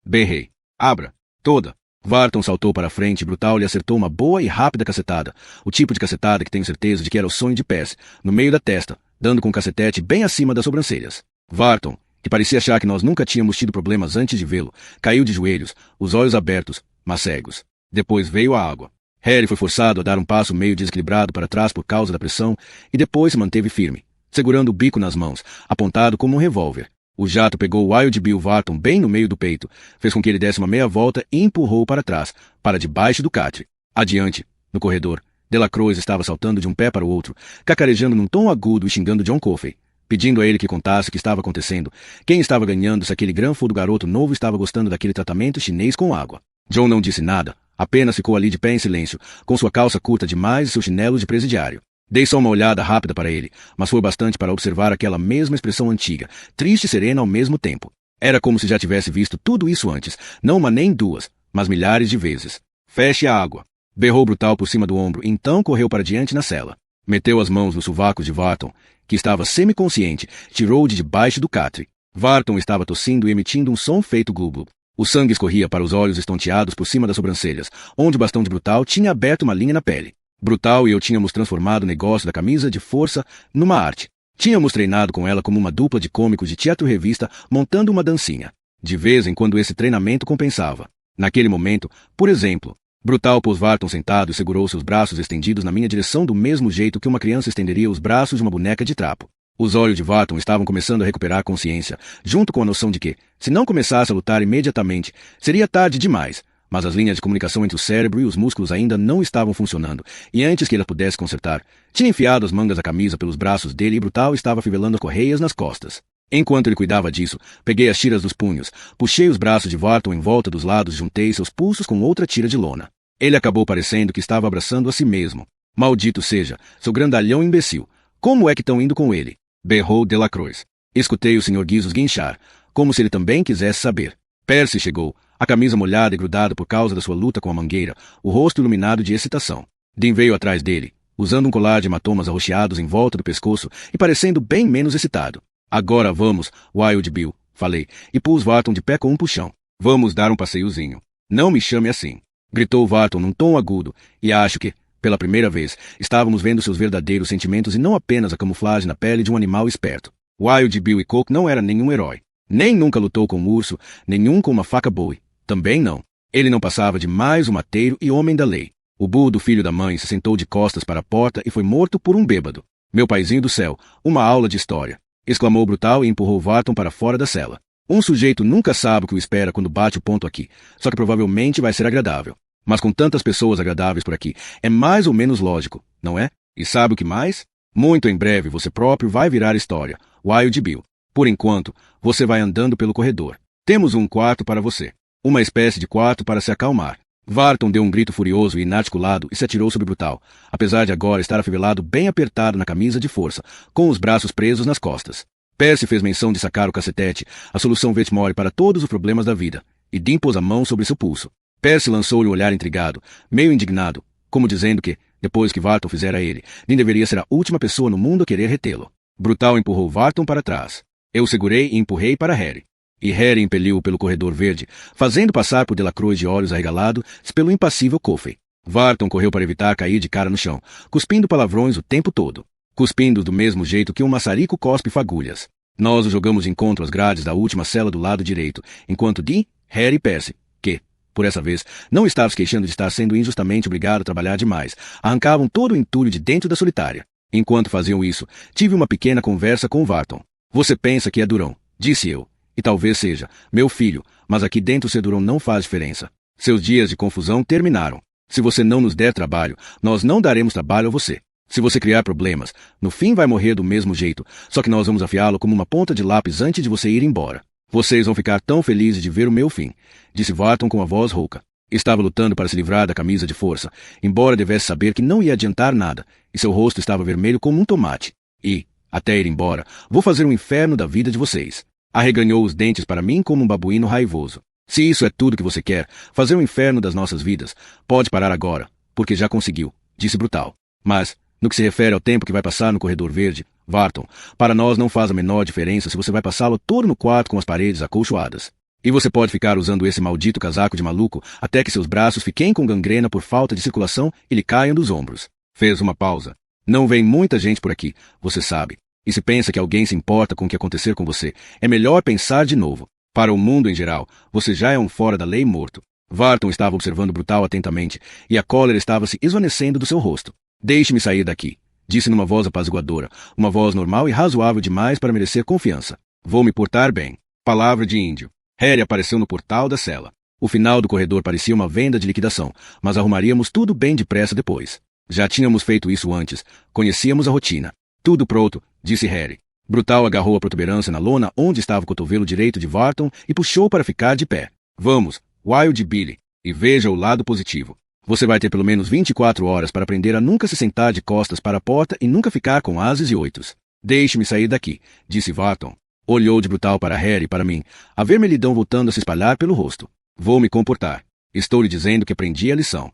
berrei. Abra, toda. Varton saltou para a frente e Brutal lhe acertou uma boa e rápida cacetada, o tipo de cacetada que tenho certeza de que era o sonho de Percy, no meio da testa, dando com o cacetete bem acima das sobrancelhas. Varton, que parecia achar que nós nunca tínhamos tido problemas antes de vê-lo, caiu de joelhos, os olhos abertos, mas cegos. Depois veio a água. Harry foi forçado a dar um passo meio desequilibrado para trás por causa da pressão e depois se manteve firme, segurando o bico nas mãos, apontado como um revólver. O jato pegou Wild Bill Varton bem no meio do peito, fez com que ele desse uma meia volta e empurrou para trás, para debaixo do catre. Adiante, no corredor, Delacroix estava saltando de um pé para o outro, cacarejando num tom agudo e xingando John Coffey, pedindo a ele que contasse o que estava acontecendo, quem estava ganhando, se aquele granfo do garoto novo estava gostando daquele tratamento chinês com água. John não disse nada, apenas ficou ali de pé em silêncio, com sua calça curta demais e seu chinelo de presidiário. Dei só uma olhada rápida para ele, mas foi bastante para observar aquela mesma expressão antiga, triste e serena ao mesmo tempo. Era como se já tivesse visto tudo isso antes, não uma nem duas, mas milhares de vezes. Feche a água. Berrou Brutal por cima do ombro, então correu para diante na cela. Meteu as mãos nos sovacos de Varton, que estava semiconsciente, tirou-o de debaixo do catre. Varton estava tossindo e emitindo um som feito glu-glu. O sangue escorria para os olhos estonteados por cima das sobrancelhas, onde o bastão de Brutal tinha aberto uma linha na pele. Brutal e eu tínhamos transformado o negócio da camisa de força numa arte. Tínhamos treinado com ela como uma dupla de cômicos de teatro-revista montando uma dancinha. De vez em quando esse treinamento compensava. Naquele momento, por exemplo, Brutal pôs Varton sentado e segurou seus braços estendidos na minha direção do mesmo jeito que uma criança estenderia os braços de uma boneca de trapo. Os olhos de Varton estavam começando a recuperar a consciência, junto com a noção de que, se não começasse a lutar imediatamente, seria tarde demais. Mas as linhas de comunicação entre o cérebro e os músculos ainda não estavam funcionando, e antes que ele as pudesse consertar, tinha enfiado as mangas da camisa pelos braços dele e Brutal estava fivelando as correias nas costas. Enquanto ele cuidava disso, peguei as tiras dos punhos, puxei os braços de Varton em volta dos lados e juntei seus pulsos com outra tira de lona. Ele acabou parecendo que estava abraçando a si mesmo. Maldito seja, seu grandalhão imbecil. Como é que estão indo com ele? Berrou Delacroix. Escutei o Sr. Guizos guinchar, como se ele também quisesse saber. Percy chegou, a camisa molhada e grudada por causa da sua luta com a mangueira, o rosto iluminado de excitação. Dean veio atrás dele, usando um colar de hematomas arroxeados em volta do pescoço e parecendo bem menos excitado. Agora vamos, Wild Bill, falei, e pus Varton de pé com um puxão. Vamos dar um passeiozinho. Não me chame assim. Gritou Varton num tom agudo, e acho que, pela primeira vez, estávamos vendo seus verdadeiros sentimentos e não apenas a camuflagem na pele de um animal esperto. Wild Bill e Coke não era nenhum herói. Nem nunca lutou com um urso, nenhum com uma faca Bowie. Também não. Ele não passava de mais um mateiro e homem da lei. O burro do filho da mãe se sentou de costas para a porta e foi morto por um bêbado. Meu paizinho do céu, uma aula de história. Exclamou Brutal e empurrou Varton para fora da cela. Um sujeito nunca sabe o que o espera quando bate o ponto aqui, só que provavelmente vai ser agradável. Mas com tantas pessoas agradáveis por aqui, é mais ou menos lógico, não é? E sabe o que mais? Muito em breve você próprio vai virar história, Wild Bill. Por enquanto, você vai andando pelo corredor. Temos um quarto para você. Uma espécie de quarto para se acalmar. Varton deu um grito furioso e inarticulado e se atirou sobre Brutal, apesar de agora estar afivelado bem apertado na camisa de força, com os braços presos nas costas. Percy fez menção de sacar o cacetete, a solução Vetmore para todos os problemas da vida, e Dean pôs a mão sobre seu pulso. Percy lançou-lhe um olhar intrigado, meio indignado, como dizendo que, depois que Varton fizera ele, Dean deveria ser a última pessoa no mundo a querer retê-lo. Brutal empurrou Varton para trás. Eu segurei e empurrei para Harry. E Harry impeliu-o pelo corredor verde, fazendo passar por Delacroix de olhos arregalados pelo impassível Coffey. Varton correu para evitar cair de cara no chão, cuspindo palavrões o tempo todo. cuspindo do mesmo jeito que um maçarico cospe fagulhas. Nós o jogamos de encontro às grades da última cela do lado direito, enquanto Dean, Harry e Percy, que, por essa vez, não estavam se queixando de estar sendo injustamente obrigado a trabalhar demais, arrancavam todo o entulho de dentro da solitária. Enquanto faziam isso, tive uma pequena conversa com o Varton. Você pensa que é durão, disse eu. E talvez seja, meu filho, mas aqui dentro ser durão não faz diferença. Seus dias de confusão terminaram. Se você não nos der trabalho, nós não daremos trabalho a você. Se você criar problemas, no fim vai morrer do mesmo jeito, só que nós vamos afiá-lo como uma ponta de lápis antes de você ir embora. Vocês vão ficar tão felizes de ver o meu fim, disse Varton com a voz rouca. Estava lutando para se livrar da camisa de força, embora devesse saber que não ia adiantar nada, e seu rosto estava vermelho como um tomate. E, até ir embora, vou fazer um inferno da vida de vocês. Arreganhou os dentes para mim como um babuíno raivoso. Se isso é tudo que você quer, fazer um inferno das nossas vidas, pode parar agora, porque já conseguiu, disse Brutal. Mas, no que se refere ao tempo que vai passar no corredor verde, Varton, para nós não faz a menor diferença se você vai passá-lo todo no quarto com as paredes acolchoadas. E você pode ficar usando esse maldito casaco de maluco até que seus braços fiquem com gangrena por falta de circulação e lhe caiam dos ombros. Fez uma pausa. Não vem muita gente por aqui, você sabe. E se pensa que alguém se importa com o que acontecer com você, é melhor pensar de novo. Para o mundo em geral, você já é um fora da lei morto. Varton estava observando Brutal atentamente, e a cólera estava se esvanecendo do seu rosto. Deixe-me sair daqui, disse numa voz apaziguadora, uma voz normal e razoável demais para merecer confiança. Vou me portar bem. Palavra de índio. Harry apareceu no portal da cela. O final do corredor parecia uma venda de liquidação, mas arrumaríamos tudo bem depressa depois. Já tínhamos feito isso antes, conhecíamos a rotina. Tudo pronto, disse Harry. Brutal agarrou a protuberância na lona onde estava o cotovelo direito de Varton e puxou para ficar de pé. Vamos, Wild Billy, e veja o lado positivo. Você vai ter pelo menos 24 horas para aprender a nunca se sentar de costas para a porta e nunca ficar com ases e oitos. Deixe-me sair daqui, disse Varton. Olhou de Brutal para Harry e para mim, a vermelhidão voltando a se espalhar pelo rosto. Vou me comportar. Estou lhe dizendo que aprendi a lição.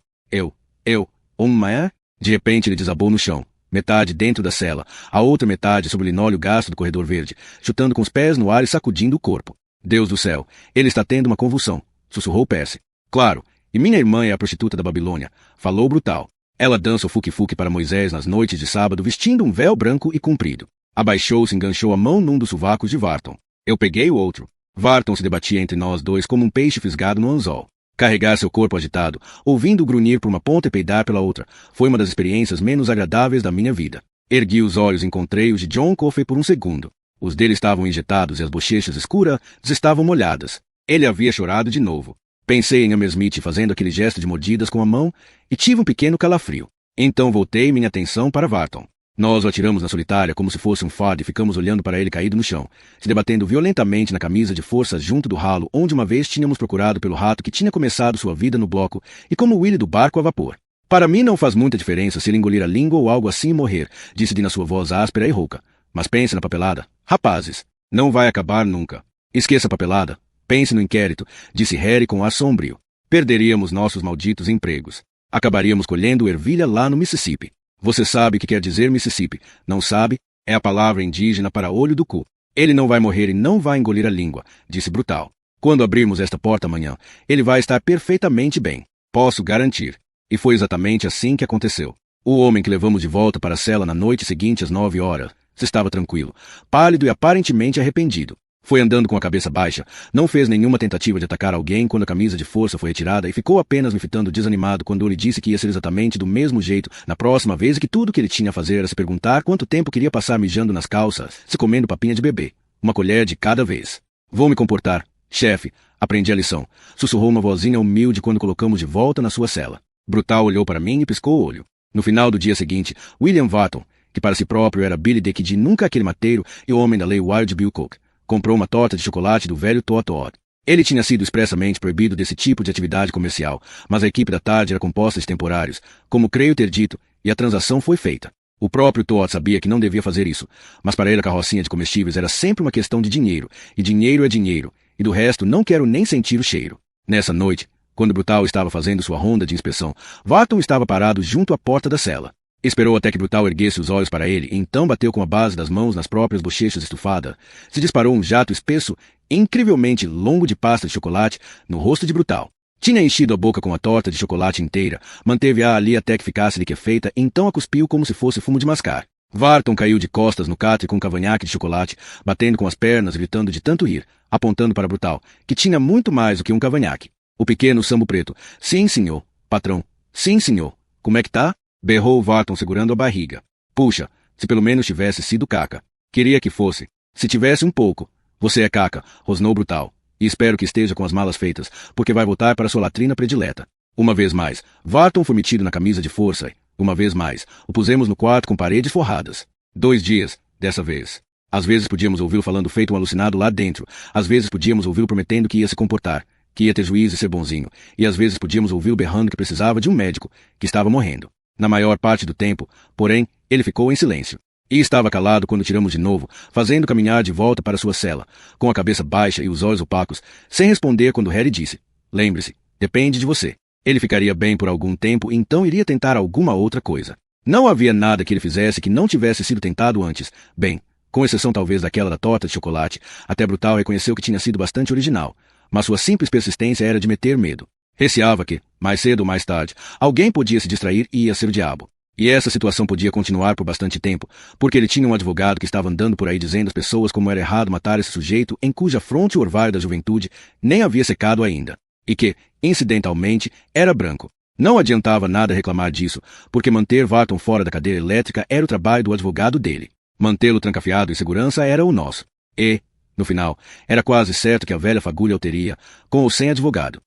Uma. De repente ele desabou no chão. Metade dentro da cela, a outra metade sobre o linóleo gasto do corredor verde, chutando com os pés no ar e sacudindo o corpo. Deus do céu, ele está tendo uma convulsão, sussurrou Percy. Claro, e minha irmã é a prostituta da Babilônia, falou Brutal. Ela dança o fuque-fuque para Moisés nas noites de sábado vestindo um véu branco e comprido. Abaixou-se e enganchou a mão num dos sovacos de Varton. Eu peguei o outro. Varton se debatia entre nós dois como um peixe fisgado no anzol. Carregar seu corpo agitado, ouvindo grunhir por uma ponta e peidar pela outra, foi uma das experiências menos agradáveis da minha vida. Ergui os olhos e encontrei os de John Coffey por um segundo. Os dele estavam injetados e as bochechas escuras estavam molhadas. Ele havia chorado de novo. Pensei em Elmer Smith fazendo aquele gesto de mordidas com a mão e tive um pequeno calafrio. Então voltei minha atenção para Varton. Nós o atiramos na solitária como se fosse um fardo e ficamos olhando para ele caído no chão, se debatendo violentamente na camisa de força junto do ralo onde uma vez tínhamos procurado pelo rato que tinha começado sua vida no bloco e como Willy do barco a vapor. Para mim não faz muita diferença se ele engolir a língua ou algo assim e morrer, disse Dean na sua voz áspera e rouca. Mas pense na papelada. Rapazes, não vai acabar nunca. Esqueça a papelada. Pense no inquérito, disse Harry com ar sombrio. Perderíamos nossos malditos empregos. Acabaríamos colhendo ervilha lá no Mississippi. Você sabe o que quer dizer Mississippi, não sabe? É a palavra indígena para olho do cu. Ele não vai morrer e não vai engolir a língua, disse Brutal. Quando abrirmos esta porta amanhã, ele vai estar perfeitamente bem. Posso garantir. E foi exatamente assim que aconteceu. O homem que levamos de volta para a cela na noite seguinte às 9 horas, estava tranquilo, pálido e aparentemente arrependido. Foi andando com a cabeça baixa, não fez nenhuma tentativa de atacar alguém quando a camisa de força foi retirada e ficou apenas me fitando desanimado quando eu lhe disse que ia ser exatamente do mesmo jeito na próxima vez e que tudo que ele tinha a fazer era se perguntar quanto tempo queria passar mijando nas calças, se comendo papinha de bebê, uma colher de cada vez. Vou me comportar, chefe, aprendi a lição, sussurrou uma vozinha humilde quando colocamos de volta na sua cela. Brutal olhou para mim e piscou o olho. No final do dia seguinte, William Varton, que para si próprio era Billy Dick de nunca aquele mateiro e o homem da lei Wild Bill Cook, comprou uma torta de chocolate do velho Todd. Ele tinha sido expressamente proibido desse tipo de atividade comercial, mas a equipe da tarde era composta de temporários, como creio ter dito, e a transação foi feita. O próprio Todd sabia que não devia fazer isso, mas para ele a carrocinha de comestíveis era sempre uma questão de dinheiro, e dinheiro é dinheiro, e do resto não quero nem sentir o cheiro. Nessa noite, quando Brutal estava fazendo sua ronda de inspeção, Varton estava parado junto à porta da cela. Esperou até que Brutal erguesse os olhos para ele e então bateu com a base das mãos nas próprias bochechas estufadas. Se disparou um jato espesso, incrivelmente longo de pasta de chocolate, no rosto de Brutal. Tinha enchido a boca com a torta de chocolate inteira, manteve-a ali até que ficasse liquefeita, então a cuspiu como se fosse fumo de mascar. Varton caiu de costas no catre com um cavanhaque de chocolate, batendo com as pernas, gritando de tanto rir, apontando para Brutal, que tinha muito mais do que um cavanhaque. O pequeno Sambo Preto. Sim, senhor. Patrão. Sim, senhor. Como é que tá? Berrou Varton segurando a barriga. Puxa, se pelo menos tivesse sido caca. Queria que fosse. Se tivesse um pouco. Você é caca, rosnou Brutal. E espero que esteja com as malas feitas, porque vai voltar para sua latrina predileta. Uma vez mais, Varton foi metido na camisa de força. Uma vez mais, o pusemos no quarto com paredes forradas. 2 dias, dessa vez. Às vezes podíamos ouvi-lo falando feito um alucinado lá dentro. Às vezes podíamos ouvi-lo prometendo que ia se comportar, que ia ter juízo e ser bonzinho. E às vezes podíamos ouvi-lo berrando que precisava de um médico, que estava morrendo. Na maior parte do tempo, porém, ele ficou em silêncio. E estava calado quando tiramos de novo, fazendo caminhar de volta para sua cela, com a cabeça baixa e os olhos opacos, sem responder quando Harry disse: lembre-se, depende de você. Ele ficaria bem por algum tempo e então iria tentar alguma outra coisa. Não havia nada que ele fizesse que não tivesse sido tentado antes. Bem, com exceção talvez daquela da torta de chocolate, até Brutal reconheceu que tinha sido bastante original, mas sua simples persistência era de meter medo. Receava que, mais cedo ou mais tarde, alguém podia se distrair e ia ser o diabo. E essa situação podia continuar por bastante tempo, porque ele tinha um advogado que estava andando por aí dizendo às pessoas como era errado matar esse sujeito em cuja fronte o orvalho da juventude nem havia secado ainda. E que, incidentalmente, era branco. Não adiantava nada reclamar disso, porque manter Varton fora da cadeira elétrica era o trabalho do advogado dele. Mantê-lo trancafiado em segurança era o nosso. E, no final, era quase certo que a velha fagulha o teria, com ou sem advogado.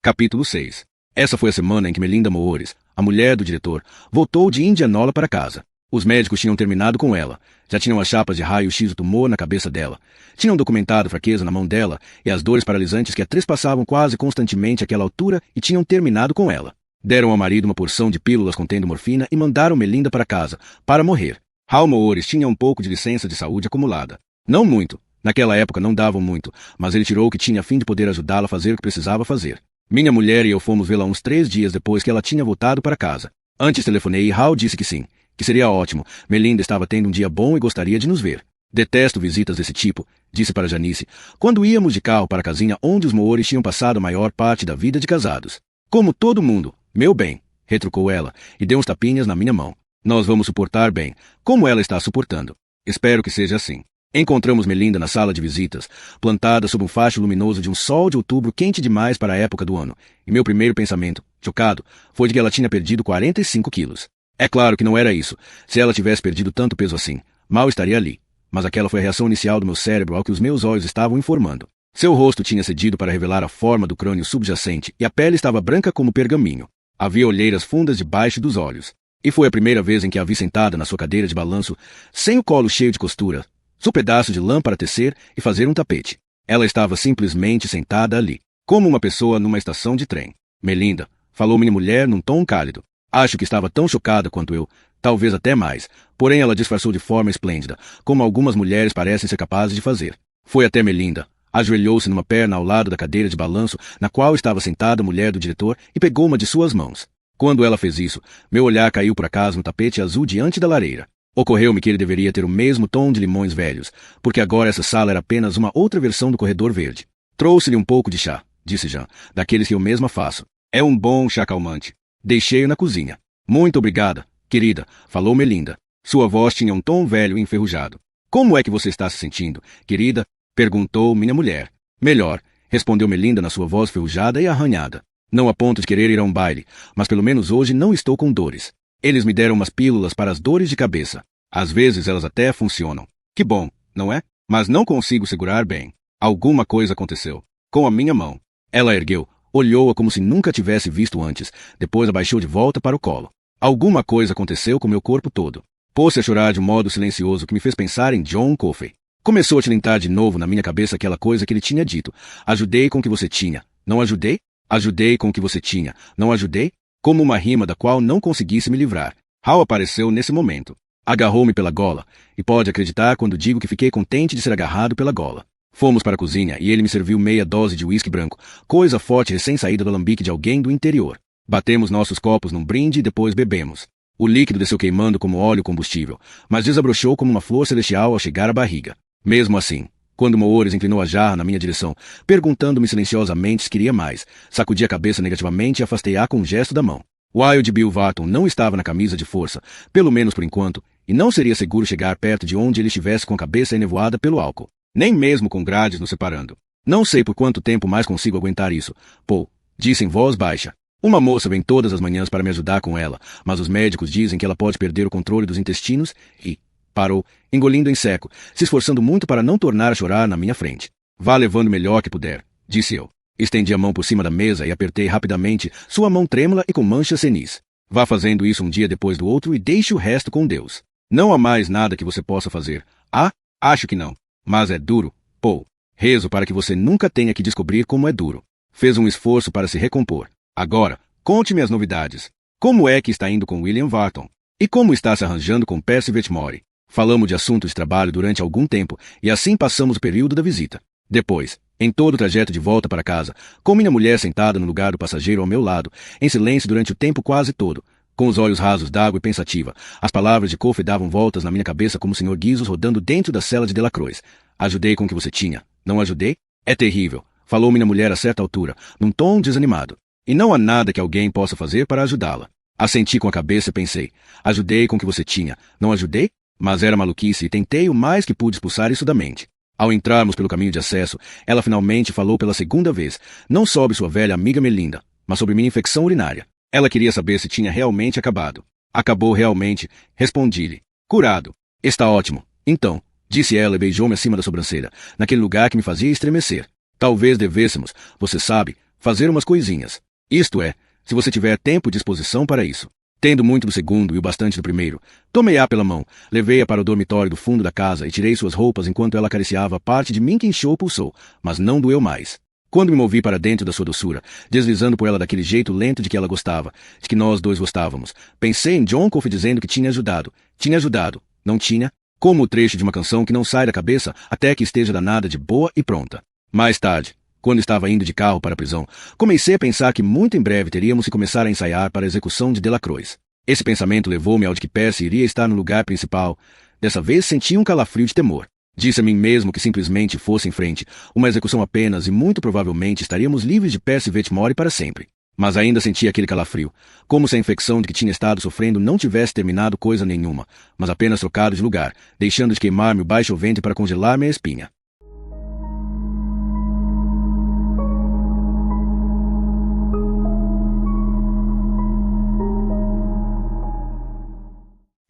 Capítulo 6. Essa foi a semana em que Melinda Moores, a mulher do diretor, voltou de Indianola para casa. Os médicos tinham terminado com ela. Já tinham as chapas de raio-x do tumor na cabeça dela. Tinham documentado a fraqueza na mão dela e as dores paralisantes que a trespassavam quase constantemente àquela altura e tinham terminado com ela. Deram ao marido uma porção de pílulas contendo morfina e mandaram Melinda para casa, para morrer. Hal Moores tinha um pouco de licença de saúde acumulada. Não muito. Naquela época não davam muito, mas ele tirou o que tinha a fim de poder ajudá-la a fazer o que precisava fazer. Minha mulher e eu fomos vê-la uns 3 dias depois que ela tinha voltado para casa. Antes telefonei e Hal disse que sim, que seria ótimo. Melinda estava tendo um dia bom e gostaria de nos ver. Detesto visitas desse tipo, disse para Janice, quando íamos de carro para a casinha onde os Moores tinham passado a maior parte da vida de casados. Como todo mundo, meu bem, retrucou ela, e deu uns tapinhas na minha mão. Nós vamos suportar bem, como ela está suportando. Espero que seja assim. Encontramos Melinda na sala de visitas, plantada sob um facho luminoso de um sol de outubro quente demais para a época do ano, e meu primeiro pensamento, chocado, foi de que ela tinha perdido 45 quilos. É claro que não era isso. Se ela tivesse perdido tanto peso assim, mal estaria ali. Mas aquela foi a reação inicial do meu cérebro ao que os meus olhos estavam informando. Seu rosto tinha cedido para revelar a forma do crânio subjacente e a pele estava branca como pergaminho. Havia olheiras fundas debaixo dos olhos. E foi a primeira vez em que a vi sentada na sua cadeira de balanço, sem o colo cheio de costura, seu pedaço de lã para tecer e fazer um tapete. Ela estava simplesmente sentada ali, como uma pessoa numa estação de trem. Melinda, falou minha mulher num tom cálido. Acho que estava tão chocada quanto eu, talvez até mais, porém ela disfarçou de forma esplêndida, como algumas mulheres parecem ser capazes de fazer. Foi até Melinda, ajoelhou-se numa perna ao lado da cadeira de balanço na qual estava sentada a mulher do diretor e pegou uma de suas mãos. Quando ela fez isso, meu olhar caiu por acaso no tapete azul diante da lareira. Ocorreu-me que ele deveria ter o mesmo tom de limões velhos, porque agora essa sala era apenas uma outra versão do corredor verde. Trouxe-lhe um pouco de chá, disse Jean, daqueles que eu mesma faço. É um bom chá calmante. Deixei-o na cozinha. Muito obrigada, querida, falou Melinda. Sua voz tinha um tom velho e enferrujado. Como é que você está se sentindo, querida? Perguntou minha mulher. Melhor, respondeu Melinda na sua voz ferrujada e arranhada. Não a ponto de querer ir a um baile, mas pelo menos hoje não estou com dores. Eles me deram umas pílulas para as dores de cabeça. Às vezes elas até funcionam. Que bom, não é? Mas não consigo segurar bem. Alguma coisa aconteceu. Com a minha mão. Ela ergueu, olhou-a como se nunca tivesse visto antes, depois abaixou de volta para o colo. Alguma coisa aconteceu com meu corpo todo. Pôs-se a chorar de um modo silencioso que me fez pensar em John Coffey. Começou a tilintar de novo na minha cabeça aquela coisa que ele tinha dito. Ajudei com o que você tinha. Não ajudei? Ajudei com o que você tinha. Não ajudei? Como uma rima da qual não conseguisse me livrar. Hal apareceu nesse momento. Agarrou-me pela gola, e pode acreditar quando digo que fiquei contente de ser agarrado pela gola. Fomos para a cozinha e ele me serviu meia dose de uísque branco, coisa forte recém-saída do alambique de alguém do interior. Batemos nossos copos num brinde e depois bebemos. O líquido desceu queimando como óleo combustível, mas desabrochou como uma flor celestial ao chegar à barriga. Mesmo assim, Quando Moores inclinou a jarra na minha direção, perguntando-me silenciosamente se queria mais, sacudi a cabeça negativamente e afastei-a com um gesto da mão. Wild Bill Varton não estava na camisa de força, pelo menos por enquanto, e não seria seguro chegar perto de onde ele estivesse com a cabeça enevoada pelo álcool, nem mesmo com grades nos separando. Não sei por quanto tempo mais consigo aguentar isso, Paul, disse em voz baixa. Uma moça vem todas as manhãs para me ajudar com ela, mas os médicos dizem que ela pode perder o controle dos intestinos e... Parou, engolindo em seco, se esforçando muito para não tornar a chorar na minha frente. Vá levando o melhor que puder, disse eu. Estendi a mão por cima da mesa e apertei rapidamente sua mão trêmula e com manchas senis. Vá fazendo isso um dia depois do outro e deixe o resto com Deus. Não há mais nada que você possa fazer. Ah, acho que não. Mas é duro, Paul. Rezo para que você nunca tenha que descobrir como é duro. Fez um esforço para se recompor. Agora, conte-me as novidades. Como é que está indo com William Varton? E como está se arranjando com Percy Vetmore? Falamos de assuntos de trabalho durante algum tempo, e assim passamos o período da visita. Depois, em todo o trajeto de volta para casa, com minha mulher sentada no lugar do passageiro ao meu lado, em silêncio durante o tempo quase todo, com os olhos rasos d'água e pensativa, as palavras de Coffey davam voltas na minha cabeça como o Sr. Guizos rodando dentro da cela de Delacroix. Ajudei com o que você tinha. Não ajudei? É terrível, falou minha mulher a certa altura, num tom desanimado. E não há nada que alguém possa fazer para ajudá-la. Assenti com a cabeça e pensei, ajudei com o que você tinha. Não ajudei? Mas era maluquice e tentei o mais que pude expulsar isso da mente. Ao entrarmos pelo caminho de acesso, ela finalmente falou pela segunda vez, não sobre sua velha amiga Melinda, mas sobre minha infecção urinária. Ela queria saber se tinha realmente acabado. Acabou realmente, respondi-lhe. Curado. Está ótimo. Então, disse ela e beijou-me acima da sobrancelha, naquele lugar que me fazia estremecer. Talvez devêssemos, você sabe, fazer umas coisinhas. Isto é, se você tiver tempo e disposição para isso. Tendo muito do segundo e o bastante do primeiro, tomei-a pela mão, levei-a para o dormitório do fundo da casa e tirei suas roupas enquanto ela acariciava a parte de mim que inchou pulsou, mas não doeu mais. Quando me movi para dentro da sua doçura, deslizando por ela daquele jeito lento de que ela gostava, de que nós dois gostávamos, pensei em John Coffey dizendo que tinha ajudado. Tinha ajudado, não tinha? Como o trecho de uma canção que não sai da cabeça até que esteja danada de boa e pronta. Mais tarde, quando estava indo de carro para a prisão, comecei a pensar que muito em breve teríamos que começar a ensaiar para a execução de Delacroix. Esse pensamento levou-me ao de que Percy iria estar no lugar principal. Dessa vez senti um calafrio de temor. Disse a mim mesmo que simplesmente fosse em frente, uma execução apenas e muito provavelmente estaríamos livres de Percy Vetmore para sempre. Mas ainda sentia aquele calafrio, como se a infecção de que tinha estado sofrendo não tivesse terminado coisa nenhuma, mas apenas trocado de lugar, deixando de queimar-me o baixo ventre para congelar-me a espinha.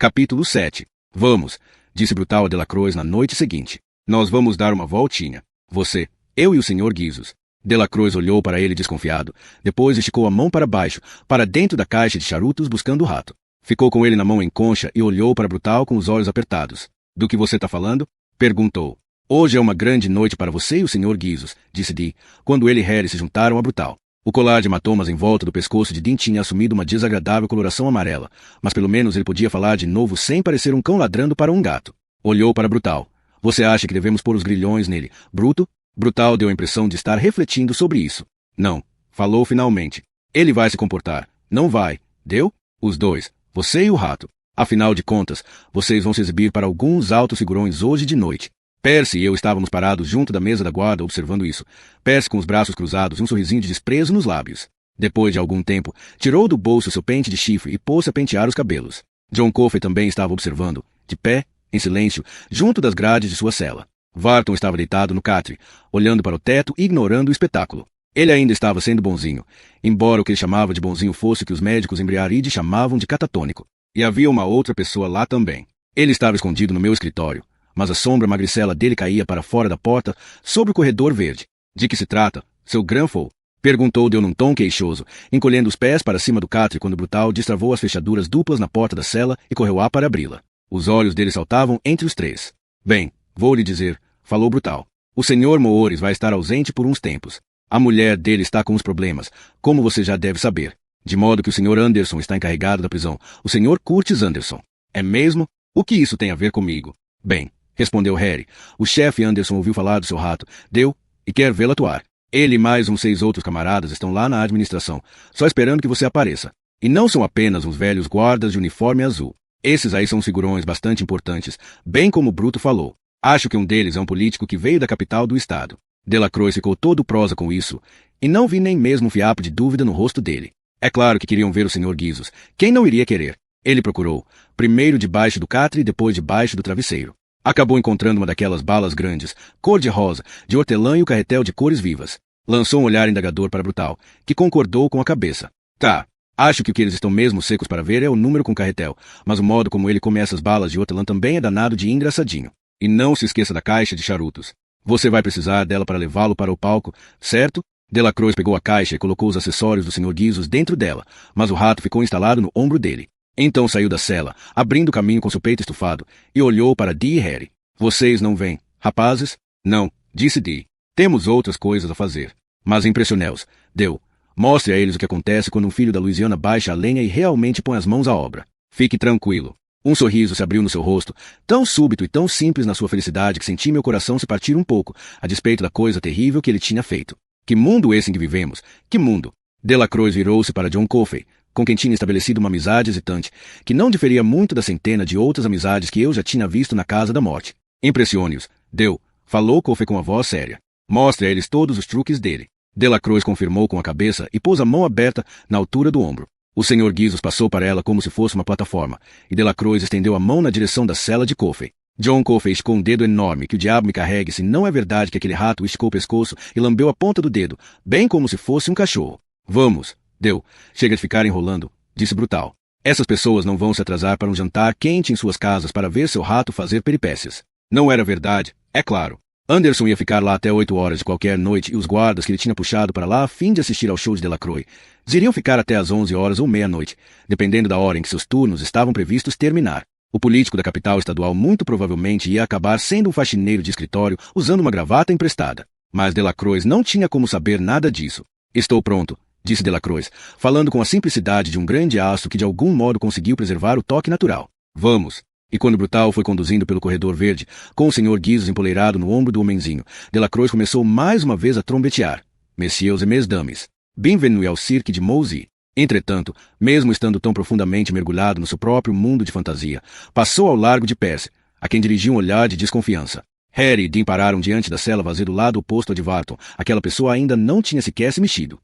Capítulo 7. Vamos, disse Brutal a Delacroix na noite seguinte. Nós vamos dar uma voltinha. Você, eu e o Sr. Guizos. Delacroix olhou para ele desconfiado. Depois esticou a mão para baixo, para dentro da caixa de charutos buscando o rato. Ficou com ele na mão em concha e olhou para Brutal com os olhos apertados. Do que você está falando? Perguntou. Hoje é uma grande noite para você e o Sr. Guizos, disse Dee, quando ele e Harry se juntaram a Brutal. O colar de hematomas em volta do pescoço de Dean tinha assumido uma desagradável coloração amarela, mas pelo menos ele podia falar de novo sem parecer um cão ladrando para um gato. Olhou para Brutal. Você acha que devemos pôr os grilhões nele, Bruto? Brutal deu a impressão de estar refletindo sobre isso. Não. Falou finalmente. Ele vai se comportar. Não vai. Deu? Os dois. Você e o rato. Afinal de contas, vocês vão se exibir para alguns altos figurões hoje de noite. Percy e eu estávamos parados junto da mesa da guarda observando isso. Percy com os braços cruzados e um sorrisinho de desprezo nos lábios. Depois de algum tempo, tirou do bolso seu pente de chifre e pôs-se a pentear os cabelos. John Coffey também estava observando, de pé, em silêncio, junto das grades de sua cela. Varton estava deitado no catre, olhando para o teto e ignorando o espetáculo. Ele ainda estava sendo bonzinho, embora o que ele chamava de bonzinho fosse o que os médicos em Briaride chamavam de catatônico. E havia uma outra pessoa lá também. Ele estava escondido no meu escritório, mas a sombra magricela dele caía para fora da porta, sobre o corredor verde. De que se trata, seu Granfol? Perguntou Deu num tom queixoso, encolhendo os pés para cima do catre quando Brutal destravou as fechaduras duplas na porta da cela e correu lá para abri-la. Os olhos dele saltavam entre os três. Bem, vou lhe dizer, falou Brutal. O Sr. Moores vai estar ausente por uns tempos. A mulher dele está com uns problemas, como você já deve saber. De modo que o Sr. Anderson está encarregado da prisão, o Sr. Curtis Anderson. É mesmo? O que isso tem a ver comigo? Bem, respondeu Harry. O chefe Anderson ouviu falar do seu rato, deu, e quer vê-lo atuar. Ele e mais uns 6 outros camaradas estão lá na administração, só esperando que você apareça. E não são apenas uns velhos guardas de uniforme azul. Esses aí são figurões bastante importantes, bem como o Bruto falou. Acho que um deles é um político que veio da capital do estado. Delacroix ficou todo prosa com isso, e não vi nem mesmo um fiapo de dúvida no rosto dele. É claro que queriam ver o Sr. Guizos. Quem não iria querer? Ele procurou, primeiro debaixo do catre e depois debaixo do travesseiro. Acabou encontrando uma daquelas balas grandes, cor-de-rosa, de hortelã e o carretel de cores vivas. Lançou um olhar indagador para Brutal, que concordou com a cabeça. Tá, acho que o que eles estão mesmo secos para ver é o número com carretel, mas o modo como ele come essas balas de hortelã também é danado de engraçadinho. E não se esqueça da caixa de charutos. Você vai precisar dela para levá-lo para o palco, certo? Delacroix pegou a caixa e colocou os acessórios do Sr. Guizos dentro dela, mas o rato ficou instalado no ombro dele. Então saiu da cela, abrindo caminho com seu peito estufado, e olhou para Dee e Harry. Vocês não vêm, rapazes? Não, disse Dee. Temos outras coisas a fazer. Mas impressionei-os. Deu. Mostre a eles o que acontece quando um filho da Louisiana baixa a lenha e realmente põe as mãos à obra. Fique tranquilo. Um sorriso se abriu no seu rosto, tão súbito e tão simples na sua felicidade que senti meu coração se partir um pouco, a despeito da coisa terrível que ele tinha feito. Que mundo esse em que vivemos? Que mundo? Delacroix virou-se para John Coffey, com quem tinha estabelecido uma amizade hesitante, que não diferia muito da centena de outras amizades que eu já tinha visto na Casa da Morte. Impressione-os. Deu. Falou Coffey com a voz séria. Mostre a eles todos os truques dele. Delacroix confirmou com a cabeça e pôs a mão aberta na altura do ombro. O Sr. Guizos passou para ela como se fosse uma plataforma, e Delacroix estendeu a mão na direção da cela de Coffey. John Coffey esticou um dedo enorme, que o diabo me carregue se não é verdade que aquele rato esticou o pescoço e lambeu a ponta do dedo, bem como se fosse um cachorro. Vamos, Deu. Chega de ficar enrolando, disse Brutal. Essas pessoas não vão se atrasar para um jantar quente em suas casas para ver seu rato fazer peripécias. Não era verdade, é claro. Anderson ia ficar lá até 8 horas de qualquer noite e os guardas que ele tinha puxado para lá a fim de assistir ao show de Delacroix iriam ficar até às 11 horas ou meia-noite, dependendo da hora em que seus turnos estavam previstos terminar. O político da capital estadual muito provavelmente ia acabar sendo um faxineiro de escritório usando uma gravata emprestada. Mas Delacroix não tinha como saber nada disso. Estou pronto, disse Delacroix, falando com a simplicidade de um grande astro que de algum modo conseguiu preservar o toque natural. Vamos. E quando Brutal foi conduzindo pelo corredor verde, com o Sr. Guizos empoleirado no ombro do homenzinho, Delacroix começou mais uma vez a trombetear. Messieurs et mesdames, bienvenue ao cirque de Mousy. Entretanto, mesmo estando tão profundamente mergulhado no seu próprio mundo de fantasia, passou ao largo de Percy, a quem dirigia um olhar de desconfiança. Harry e Dean pararam diante da cela vazia do lado oposto a de Varton. Aquela pessoa ainda não tinha sequer se mexido.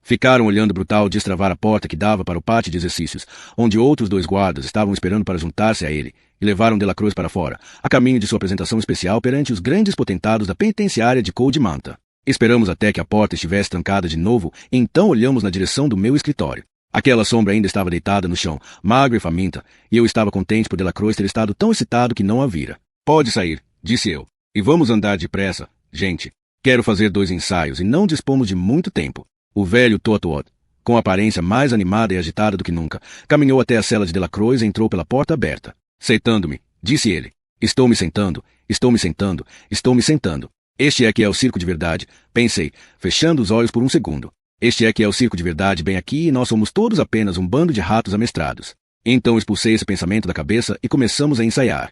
Ficaram olhando Brutal destravar a porta que dava para o pátio de exercícios, onde outros 2 guardas estavam esperando para juntar-se a ele, e levaram Delacroix para fora, a caminho de sua apresentação especial perante os grandes potentados da penitenciária de Cold Manta. Esperamos até que a porta estivesse trancada de novo, e então olhamos na direção do meu escritório. Aquela sombra ainda estava deitada no chão, magra e faminta, e eu estava contente por Delacroix ter estado tão excitado que não a vira. Pode sair, disse eu, e vamos andar depressa, gente. Quero fazer 2 ensaios e não dispomos de muito tempo. O velho Totoot, com aparência mais animada e agitada do que nunca, caminhou até a cela de Delacroix e entrou pela porta aberta. Sentando-me, disse ele. Estou me sentando, estou me sentando, estou me sentando. Este é que é o circo de verdade, pensei, fechando os olhos por um segundo. Este é que é o circo de verdade bem aqui e nós somos todos apenas um bando de ratos amestrados. Então expulsei esse pensamento da cabeça e começamos a ensaiar.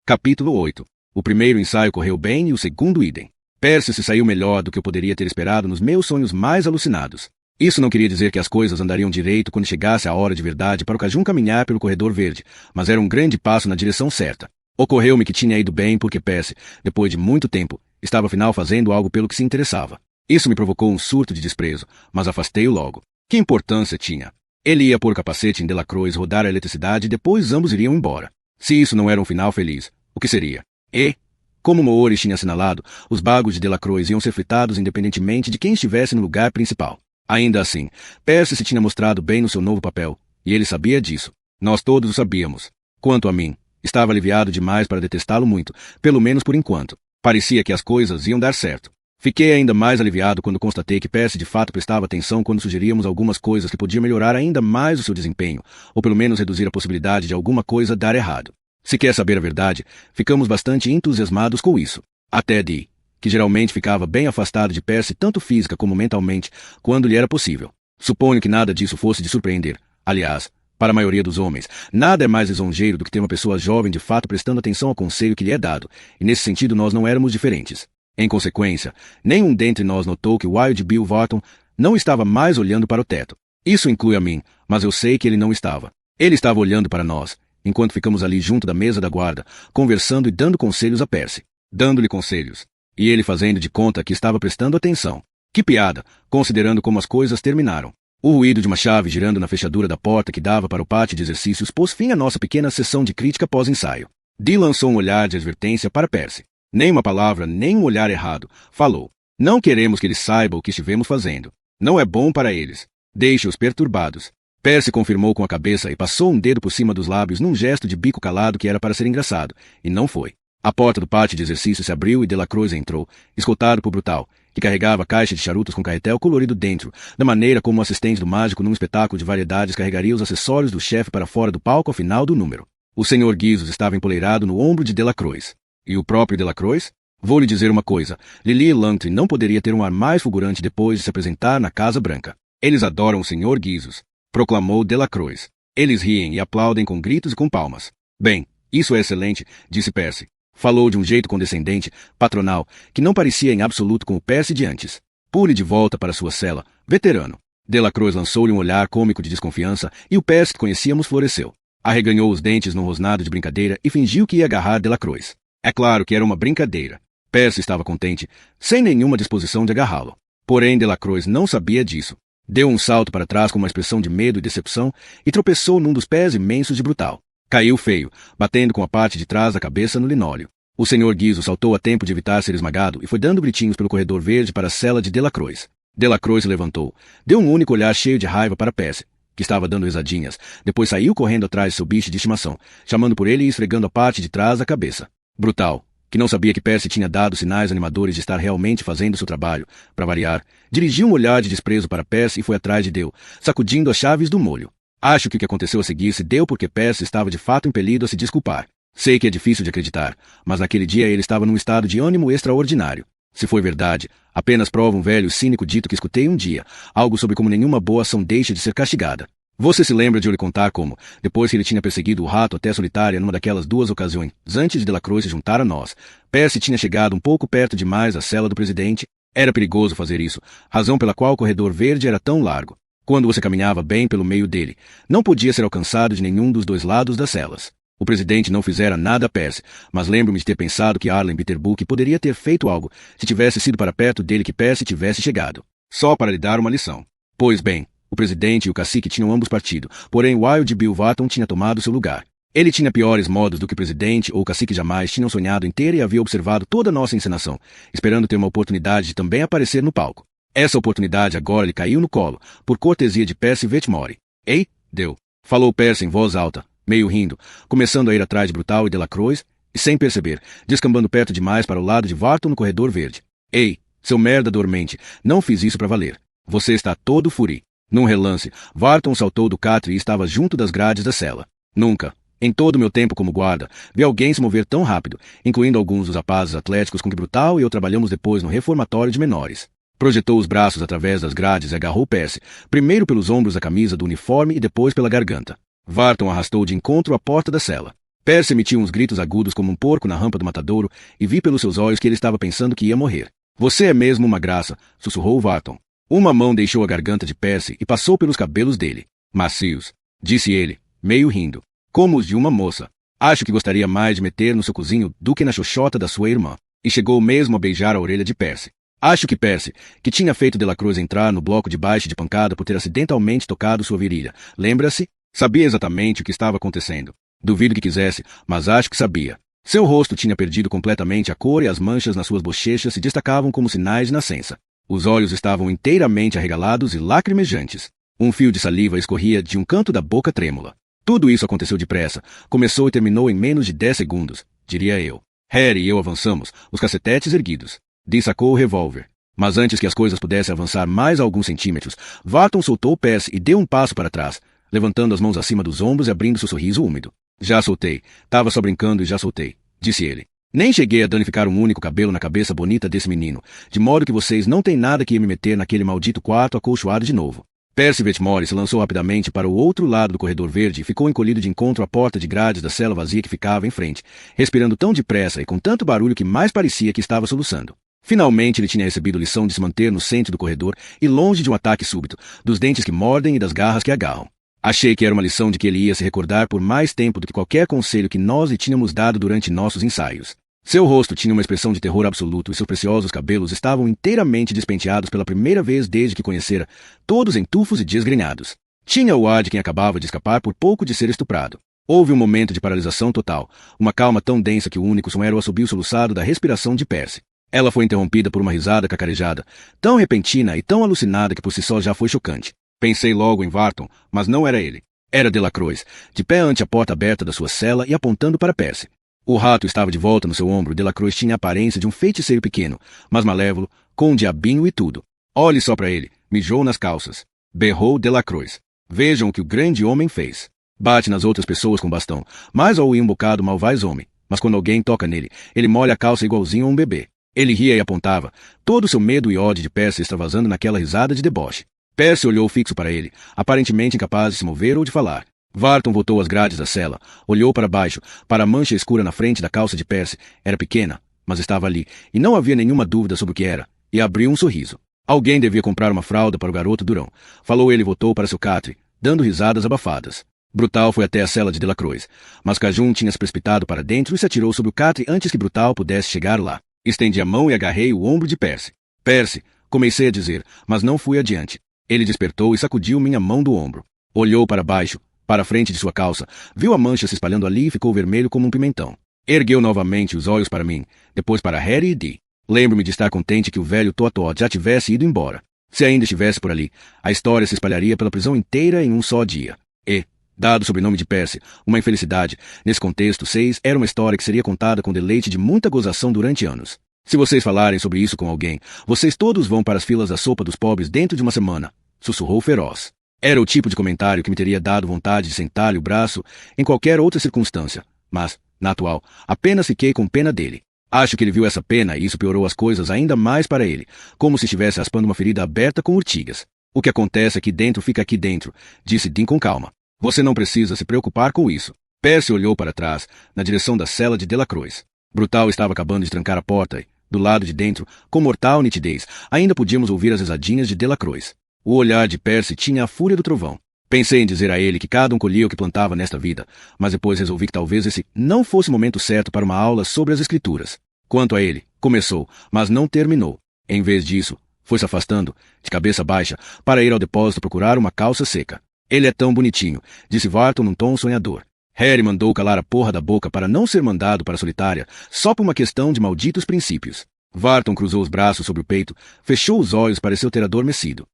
Capítulo 8. O primeiro ensaio correu bem e o segundo idem. Percy se saiu melhor do que eu poderia ter esperado nos meus sonhos mais alucinados. Isso não queria dizer que as coisas andariam direito quando chegasse a hora de verdade para o Cajun caminhar pelo corredor verde, mas era um grande passo na direção certa. Ocorreu-me que tinha ido bem porque Percy, depois de muito tempo, estava afinal fazendo algo pelo que se interessava. Isso me provocou um surto de desprezo, mas afastei-o logo. Que importância tinha? Ele ia pôr o capacete em Delacroix, rodar a eletricidade e depois ambos iriam embora. Se isso não era um final feliz, o que seria? E, como Moores tinha assinalado, os bagos de Delacroix iam ser fritados independentemente de quem estivesse no lugar principal. Ainda assim, Percy se tinha mostrado bem no seu novo papel, e ele sabia disso. Nós todos o sabíamos. Quanto a mim, estava aliviado demais para detestá-lo muito, pelo menos por enquanto. Parecia que as coisas iam dar certo. Fiquei ainda mais aliviado quando constatei que Percy de fato prestava atenção quando sugeríamos algumas coisas que podiam melhorar ainda mais o seu desempenho, ou pelo menos reduzir a possibilidade de alguma coisa dar errado. Se quer saber a verdade, ficamos bastante entusiasmados com isso. Até Dee, que geralmente ficava bem afastado de Percy tanto física como mentalmente, quando lhe era possível. Suponho que nada disso fosse de surpreender. Aliás, para a maioria dos homens, nada é mais lisonjeiro do que ter uma pessoa jovem de fato prestando atenção ao conselho que lhe é dado, e nesse sentido nós não éramos diferentes. Em consequência, nenhum dentre nós notou que Wild Bill Varton não estava mais olhando para o teto. Isso inclui a mim, mas eu sei que ele não estava. Ele estava olhando para nós, enquanto ficamos ali junto da mesa da guarda, conversando e dando conselhos a Percy. Dando-lhe conselhos. E ele fazendo de conta que estava prestando atenção. Que piada, considerando como as coisas terminaram. O ruído de uma chave girando na fechadura da porta que dava para o pátio de exercícios pôs fim à nossa pequena sessão de crítica pós-ensaio. Dee lançou um olhar de advertência para Percy. Nem uma palavra, nem um olhar errado. Falou. Não queremos que eles saibam o que estivemos fazendo. Não é bom para eles. Deixe-os perturbados. Percy confirmou com a cabeça e passou um dedo por cima dos lábios num gesto de bico calado que era para ser engraçado, e não foi. A porta do pátio de exercício se abriu e Delacroix entrou, escoltado por Brutal, que carregava a caixa de charutos com carretel colorido dentro, da maneira como o assistente do mágico num espetáculo de variedades carregaria os acessórios do chefe para fora do palco ao final do número. O Sr. Guizos estava empoleirado no ombro de Delacroix. E o próprio Delacroix? Vou lhe dizer uma coisa, Lily Langtry não poderia ter um ar mais fulgurante depois de se apresentar na Casa Branca. Eles adoram o Sr. Guizos, proclamou Delacroix. Eles riem e aplaudem com gritos e com palmas. Bem, isso é excelente, disse Percy. Falou de um jeito condescendente, patronal, que não parecia em absoluto com o Percy de antes. Pule de volta para sua cela, veterano. Delacroix lançou-lhe um olhar cômico de desconfiança e o Percy que conhecíamos floresceu. Arreganhou os dentes num rosnado de brincadeira e fingiu que ia agarrar Delacroix. É claro que era uma brincadeira. Percy estava contente, sem nenhuma disposição de agarrá-lo. Porém, Delacroix não sabia disso. Deu um salto para trás com uma expressão de medo e decepção e tropeçou num dos pés imensos de Brutal. Caiu feio, batendo com a parte de trás da cabeça no linóleo. O Sr. Guizos saltou a tempo de evitar ser esmagado e foi dando gritinhos pelo corredor verde para a cela de Delacroix. Delacroix se levantou, deu um único olhar cheio de raiva para Percy, que estava dando risadinhas, depois saiu correndo atrás de seu bicho de estimação, chamando por ele e esfregando a parte de trás da cabeça. Brutal, que não sabia que Percy tinha dado sinais animadores de estar realmente fazendo seu trabalho, para variar, dirigiu um olhar de desprezo para Percy e foi atrás de Deu, sacudindo as chaves do molho. Acho que o que aconteceu a seguir se deu porque Percy estava de fato impelido a se desculpar. Sei que é difícil de acreditar, mas naquele dia ele estava num estado de ânimo extraordinário. Se foi verdade, apenas prova um velho cínico dito que escutei um dia, algo sobre como nenhuma boa ação deixa de ser castigada. Você se lembra de eu lhe contar como, depois que ele tinha perseguido o rato até Solitária numa daquelas duas ocasiões, antes de Delacroix se juntar a nós, Percy tinha chegado um pouco perto demais à cela do presidente? Era perigoso fazer isso, razão pela qual o corredor verde era tão largo. Quando você caminhava bem pelo meio dele, não podia ser alcançado de nenhum dos dois lados das celas. O presidente não fizera nada a Percy, mas lembro-me de ter pensado que Arlen Bitterbook poderia ter feito algo se tivesse sido para perto dele que Percy tivesse chegado. Só para lhe dar uma lição. Pois bem, o presidente e o cacique tinham ambos partido, porém Wild Bill Watton tinha tomado seu lugar. Ele tinha piores modos do que o presidente ou o cacique jamais tinham sonhado em ter e havia observado toda a nossa encenação, esperando ter uma oportunidade de também aparecer no palco. Essa oportunidade agora lhe caiu no colo, por cortesia de Percy Vetmore. Ei, Deu, falou Percy em voz alta, meio rindo, começando a ir atrás de Brutal e Delacroix, e sem perceber, descambando perto demais para o lado de Watton no corredor verde. Ei, seu merda dormente, não fiz isso para valer. Você está todo furi. Num relance, Watton saltou do catre e estava junto das grades da cela. Nunca, em todo o meu tempo como guarda, vi alguém se mover tão rápido, incluindo alguns dos rapazes atléticos com que Brutal e eu trabalhamos depois no reformatório de menores. Projetou os braços através das grades e agarrou Percy, primeiro pelos ombros da camisa do uniforme e depois pela garganta. Watton arrastou de encontro à porta da cela. Percy emitiu uns gritos agudos como um porco na rampa do matadouro e vi pelos seus olhos que ele estava pensando que ia morrer. Você é mesmo uma graça, sussurrou Watton. Uma mão deixou a garganta de Percy e passou pelos cabelos dele. Macios, disse ele, meio rindo, como os de uma moça. Acho que gostaria mais de meter no seu cozinho do que na xoxota da sua irmã. E chegou mesmo a beijar a orelha de Percy. Acho que Percy, que tinha feito Delacroix entrar no bloco de baixo de pancada por ter acidentalmente tocado sua virilha, lembra-se? Sabia exatamente o que estava acontecendo. Duvido que quisesse, mas acho que sabia. Seu rosto tinha perdido completamente a cor e as manchas nas suas bochechas se destacavam como sinais de nascença. Os olhos estavam inteiramente arregalados e lacrimejantes. Um fio de saliva escorria de um canto da boca trêmula. Tudo isso aconteceu depressa, começou e terminou em menos de 10 segundos, diria eu. Harry e eu avançamos, os cacetetes erguidos. Dee sacou o revólver. Mas antes que as coisas pudessem avançar mais alguns centímetros, Watton soltou Percy e deu um passo para trás, levantando as mãos acima dos ombros e abrindo seu sorriso úmido. Já soltei. Tava só brincando e já soltei, disse ele. Nem cheguei a danificar um único cabelo na cabeça bonita desse menino, de modo que vocês não têm nada que ir me meter naquele maldito quarto acolchoado de novo. Percy Vetmore se lançou rapidamente para o outro lado do corredor verde e ficou encolhido de encontro à porta de grades da cela vazia que ficava em frente, respirando tão depressa e com tanto barulho que mais parecia que estava soluçando. Finalmente ele tinha recebido lição de se manter no centro do corredor e longe de um ataque súbito, dos dentes que mordem e das garras que agarram. Achei que era uma lição de que ele ia se recordar por mais tempo do que qualquer conselho que nós lhe tínhamos dado durante nossos ensaios. Seu rosto tinha uma expressão de terror absoluto e seus preciosos cabelos estavam inteiramente despenteados pela primeira vez desde que conhecera, todos em tufos e desgrenhados. Tinha o ar de quem acabava de escapar por pouco de ser estuprado. Houve um momento de paralisação total, uma calma tão densa que o único som era o assobio soluçado da respiração de Percy. Ela foi interrompida por uma risada cacarejada, tão repentina e tão alucinada que por si só já foi chocante. Pensei logo em Varton, mas não era ele. Era Delacroix, de pé ante a porta aberta da sua cela e apontando para Percy. O rato estava de volta no seu ombro e Delacroix tinha a aparência de um feiticeiro pequeno, mas malévolo, com um diabinho e tudo. Olhe só para ele, mijou nas calças. Berrou Delacroix. Vejam o que o grande homem fez. Bate nas outras pessoas com bastão, mas ao ir um bocado mal vais homem. Mas quando alguém toca nele, ele molha a calça igualzinho a um bebê. Ele ria e apontava, todo o seu medo e ódio de Percy extravasando naquela risada de deboche. Percy olhou fixo para ele, aparentemente incapaz de se mover ou de falar. Varton voltou às grades da cela, olhou para baixo, para a mancha escura na frente da calça de Percy. Era pequena, mas estava ali, e não havia nenhuma dúvida sobre o que era, e abriu um sorriso. Alguém devia comprar uma fralda para o garoto durão. Falou ele e voltou para seu catre, dando risadas abafadas. Brutal foi até a cela de Delacroix, mas Cajun tinha se precipitado para dentro e se atirou sobre o catre antes que Brutal pudesse chegar lá. Estendi a mão e agarrei o ombro de Percy. Percy, comecei a dizer, mas não fui adiante. Ele despertou e sacudiu minha mão do ombro. Olhou para baixo, para a frente de sua calça, viu a mancha se espalhando ali e ficou vermelho como um pimentão. Ergueu novamente os olhos para mim, depois para Harry e Dee. Lembro-me de estar contente que o velho Toa-Toa já tivesse ido embora. Se ainda estivesse por ali, a história se espalharia pela prisão inteira em um só dia. E, dado o sobrenome de Percy, uma infelicidade, nesse contexto 6 era uma história que seria contada com deleite de muita gozação durante anos. Se vocês falarem sobre isso com alguém, vocês todos vão para as filas da sopa dos pobres dentro de uma semana, sussurrou feroz. Era o tipo de comentário que me teria dado vontade de sentar-lhe o braço em qualquer outra circunstância, mas, na atual, apenas fiquei com pena dele. Acho que ele viu essa pena e isso piorou as coisas ainda mais para ele, como se estivesse raspando uma ferida aberta com urtigas. O que acontece aqui dentro fica aqui dentro, disse Dean com calma. Você não precisa se preocupar com isso. Percy olhou para trás, na direção da cela de Delacroix. Brutal estava acabando de trancar a porta e, do lado de dentro, com mortal nitidez, ainda podíamos ouvir as risadinhas de Delacroix. O olhar de Percy tinha a fúria do trovão. Pensei em dizer a ele que cada um colhia o que plantava nesta vida, mas depois resolvi que talvez esse não fosse o momento certo para uma aula sobre as escrituras. Quanto a ele, começou, mas não terminou. Em vez disso, foi se afastando, de cabeça baixa, para ir ao depósito procurar uma calça seca. Ele é tão bonitinho, disse Varton num tom sonhador. Harry mandou calar a porra da boca para não ser mandado para a solitária, só por uma questão de malditos princípios. Varton cruzou os braços sobre o peito, fechou os olhos e pareceu ter adormecido.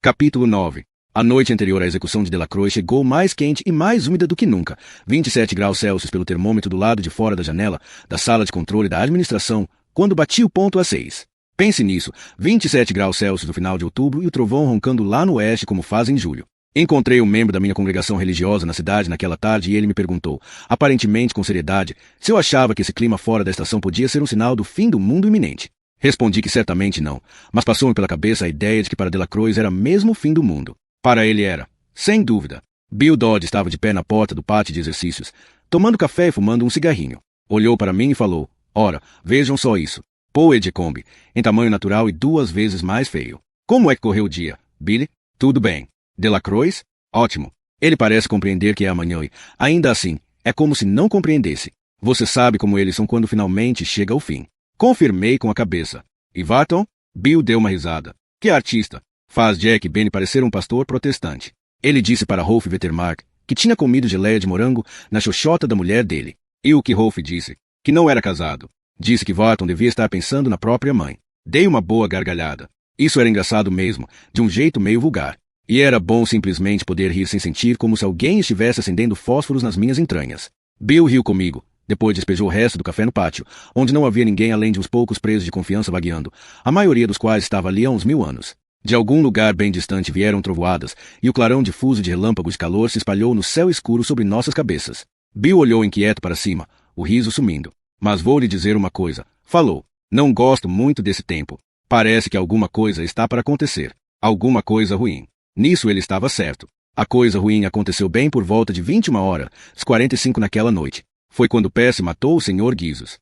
Capítulo 9. A noite anterior à execução de Delacroix chegou mais quente e mais úmida do que nunca, 27 graus Celsius pelo termômetro do lado de fora da janela da sala de controle da administração, quando bati o ponto às 6. Pense nisso, 27 graus Celsius no final de outubro e o trovão roncando lá no oeste como faz em julho. Encontrei um membro da minha congregação religiosa na cidade naquela tarde e ele me perguntou, aparentemente com seriedade, se eu achava que esse clima fora da estação podia ser um sinal do fim do mundo iminente. Respondi que certamente não, mas passou-me pela cabeça a ideia de que para Delacroix era mesmo o fim do mundo. Para ele era, sem dúvida. Bill Dodd estava de pé na porta do pátio de exercícios, tomando café e fumando um cigarrinho. Olhou para mim e falou, ora, vejam só isso. Paul Edgecombe, em tamanho natural e 2 vezes mais feio. Como é que correu o dia, Billy? Tudo bem. Delacroix? Ótimo. Ele parece compreender que é amanhã e, ainda assim, é como se não compreendesse. Você sabe como eles são quando finalmente chega o fim. Confirmei com a cabeça. E Varton? Bill deu uma risada. Que artista! Faz Jack Benny parecer um pastor protestante. Ele disse para Rolf Vettermark que tinha comido geleia de morango na xoxota da mulher dele. E o que Rolf disse? Que não era casado. Disse que Varton devia estar pensando na própria mãe. Dei uma boa gargalhada. Isso era engraçado mesmo, de um jeito meio vulgar. E era bom simplesmente poder rir sem sentir como se alguém estivesse acendendo fósforos nas minhas entranhas. Bill riu comigo. Depois despejou o resto do café no pátio, onde não havia ninguém além de uns poucos presos de confiança vagueando, a maioria dos quais estava ali há uns 1000 anos. De algum lugar bem distante vieram trovoadas, e o clarão difuso de relâmpagos de calor se espalhou no céu escuro sobre nossas cabeças. Bill olhou inquieto para cima, o riso sumindo. Mas vou lhe dizer uma coisa, falou. Não gosto muito desse tempo. Parece que alguma coisa está para acontecer. Alguma coisa ruim. Nisso ele estava certo. A coisa ruim aconteceu bem por volta de 21h45 naquela noite. Foi quando Percy matou o Sr. Guizos.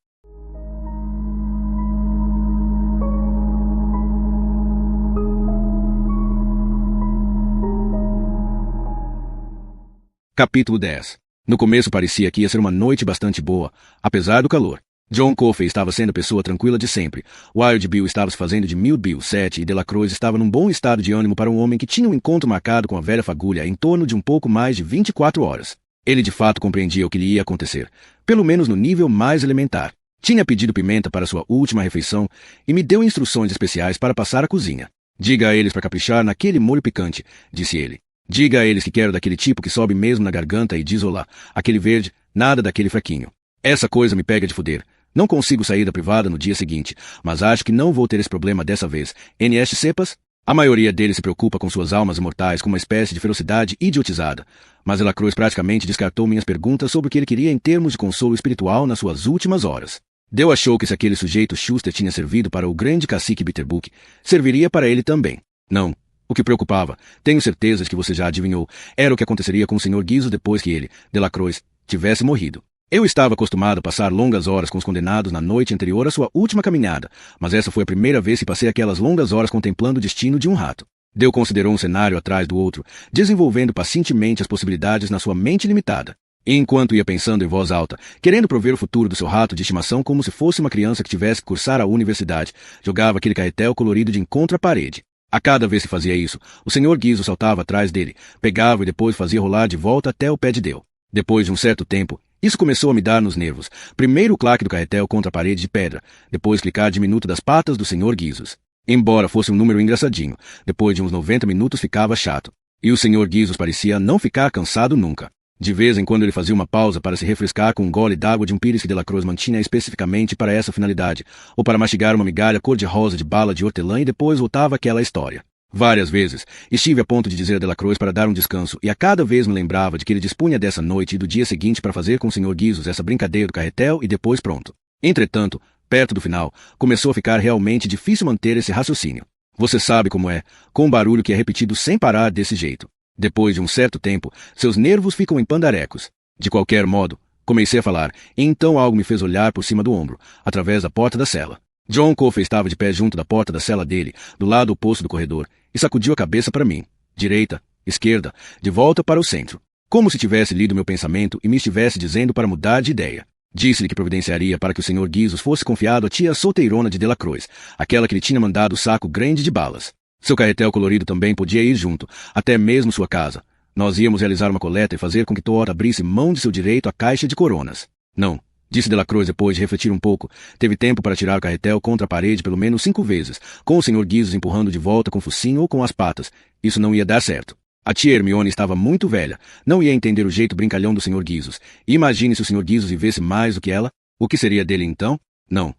Capítulo 10. No começo parecia que ia ser uma noite bastante boa, apesar do calor. John Coffey estava sendo a pessoa tranquila de sempre. Wild Bill estava se fazendo de Mild Bill 7 e Delacroix estava num bom estado de ânimo para um homem que tinha um encontro marcado com a velha fagulha em torno de um pouco mais de 24 horas. Ele de fato compreendia o que lhe ia acontecer, pelo menos no nível mais elementar. Tinha pedido pimenta para sua última refeição e me deu instruções especiais para passar à cozinha. Diga a eles para caprichar naquele molho picante, disse ele. Diga a eles que quero daquele tipo que sobe mesmo na garganta e diz olá, aquele verde, nada daquele fraquinho. Essa coisa me pega de foder. Não consigo sair da privada no dia seguinte, mas acho que não vou ter esse problema dessa vez. NS Cepas? A maioria deles se preocupa com suas almas imortais com uma espécie de ferocidade idiotizada, mas Delacroix praticamente descartou minhas perguntas sobre o que ele queria em termos de consolo espiritual nas suas últimas horas. Deu achou que se aquele sujeito Schuster tinha servido para o grande cacique Bitterbook, serviria para ele também. Não. O que preocupava, tenho certeza de que você já adivinhou, era o que aconteceria com o Sr. Guizos depois que ele, Delacroix, tivesse morrido. Eu estava acostumado a passar longas horas com os condenados na noite anterior à sua última caminhada, mas essa foi a primeira vez que passei aquelas longas horas contemplando o destino de um rato. Deu considerou um cenário atrás do outro, desenvolvendo pacientemente as possibilidades na sua mente limitada. E enquanto ia pensando em voz alta, querendo prover o futuro do seu rato de estimação como se fosse uma criança que tivesse que cursar a universidade, jogava aquele carretel colorido de encontro à parede. A cada vez que fazia isso, o Sr. Guizos saltava atrás dele, pegava e depois fazia rolar de volta até o pé de Deu. Depois de um certo tempo, isso começou a me dar nos nervos. Primeiro o claque do carretel contra a parede de pedra, depois clicar diminuto das patas do Sr. Guizos. Embora fosse um número engraçadinho, depois de uns 90 minutos ficava chato. E o Sr. Guizos parecia não ficar cansado nunca. De vez em quando ele fazia uma pausa para se refrescar com um gole d'água de um pires que Delacroix mantinha especificamente para essa finalidade, ou para mastigar uma migalha cor-de-rosa de bala de hortelã e depois voltava àquela história. Várias vezes, estive a ponto de dizer a Delacroix para dar um descanso, e a cada vez me lembrava de que ele dispunha dessa noite e do dia seguinte para fazer com o Sr. Guizos essa brincadeira do carretel e depois pronto. Entretanto, perto do final, começou a ficar realmente difícil manter esse raciocínio. Você sabe como é, com um barulho que é repetido sem parar desse jeito. Depois de um certo tempo, seus nervos ficam em pandarecos. De qualquer modo, comecei a falar, e então algo me fez olhar por cima do ombro, através da porta da cela. John Coffey estava de pé junto da porta da cela dele, do lado oposto do corredor, e sacudiu a cabeça para mim. Direita, esquerda, de volta para o centro. Como se tivesse lido meu pensamento e me estivesse dizendo para mudar de ideia. Disse-lhe que providenciaria para que o Sr. Guizos fosse confiado à tia solteirona de Delacroix, aquela que lhe tinha mandado o saco grande de balas. Seu carretel colorido também podia ir junto, até mesmo sua casa. Nós íamos realizar uma coleta e fazer com que Thor abrisse mão de seu direito à caixa de coronas. Não, disse Delacroix depois de refletir um pouco. Teve tempo para tirar o carretel contra a parede pelo menos 5 vezes, com o Sr. Guizos empurrando de volta com o focinho ou com as patas. Isso não ia dar certo. A tia Hermione estava muito velha, não ia entender o jeito brincalhão do Sr. Guizos. Imagine se o Sr. Guizos vivesse mais do que ela. O que seria dele então? Não,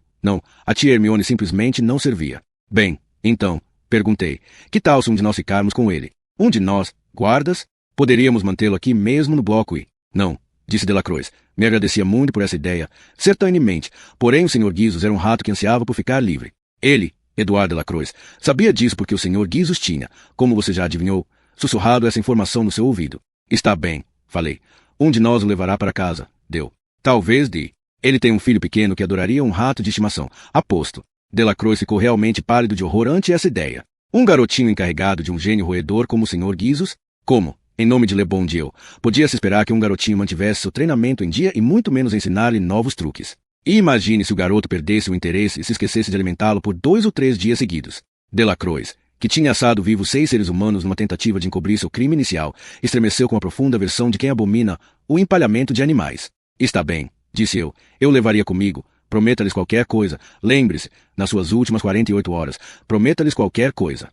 a tia Hermione simplesmente não servia. Bem, então, perguntei, que tal se um de nós ficarmos com ele? Um de nós, guardas? Poderíamos mantê-lo aqui mesmo no bloco I. Não, disse Delacroix. Me agradecia muito por essa ideia, certamente, porém o Sr. Guizos era um rato que ansiava por ficar livre. Ele, Eduardo Delacroix, sabia disso porque o Sr. Guizos tinha, como você já adivinhou, sussurrado essa informação no seu ouvido. Está bem, falei. Um de nós o levará para casa. Deu. Talvez de. Ele tem um filho pequeno que adoraria um rato de estimação. Aposto. Delacroix ficou realmente pálido de horror ante essa ideia. Um garotinho encarregado de um gênio roedor como o Sr. Guizos? Como? Em nome de Le Bon Dieu, podia-se esperar que um garotinho mantivesse seu treinamento em dia e muito menos ensinar-lhe novos truques. E imagine se o garoto perdesse o interesse e se esquecesse de alimentá-lo por 2 ou 3 dias seguidos. Delacroix, que tinha assado vivo 6 seres humanos numa tentativa de encobrir seu crime inicial, estremeceu com a profunda aversão de quem abomina o empalhamento de animais. Está bem, disse eu o levaria comigo. Prometa-lhes qualquer coisa. Lembre-se, nas suas últimas 48 horas, prometa-lhes qualquer coisa.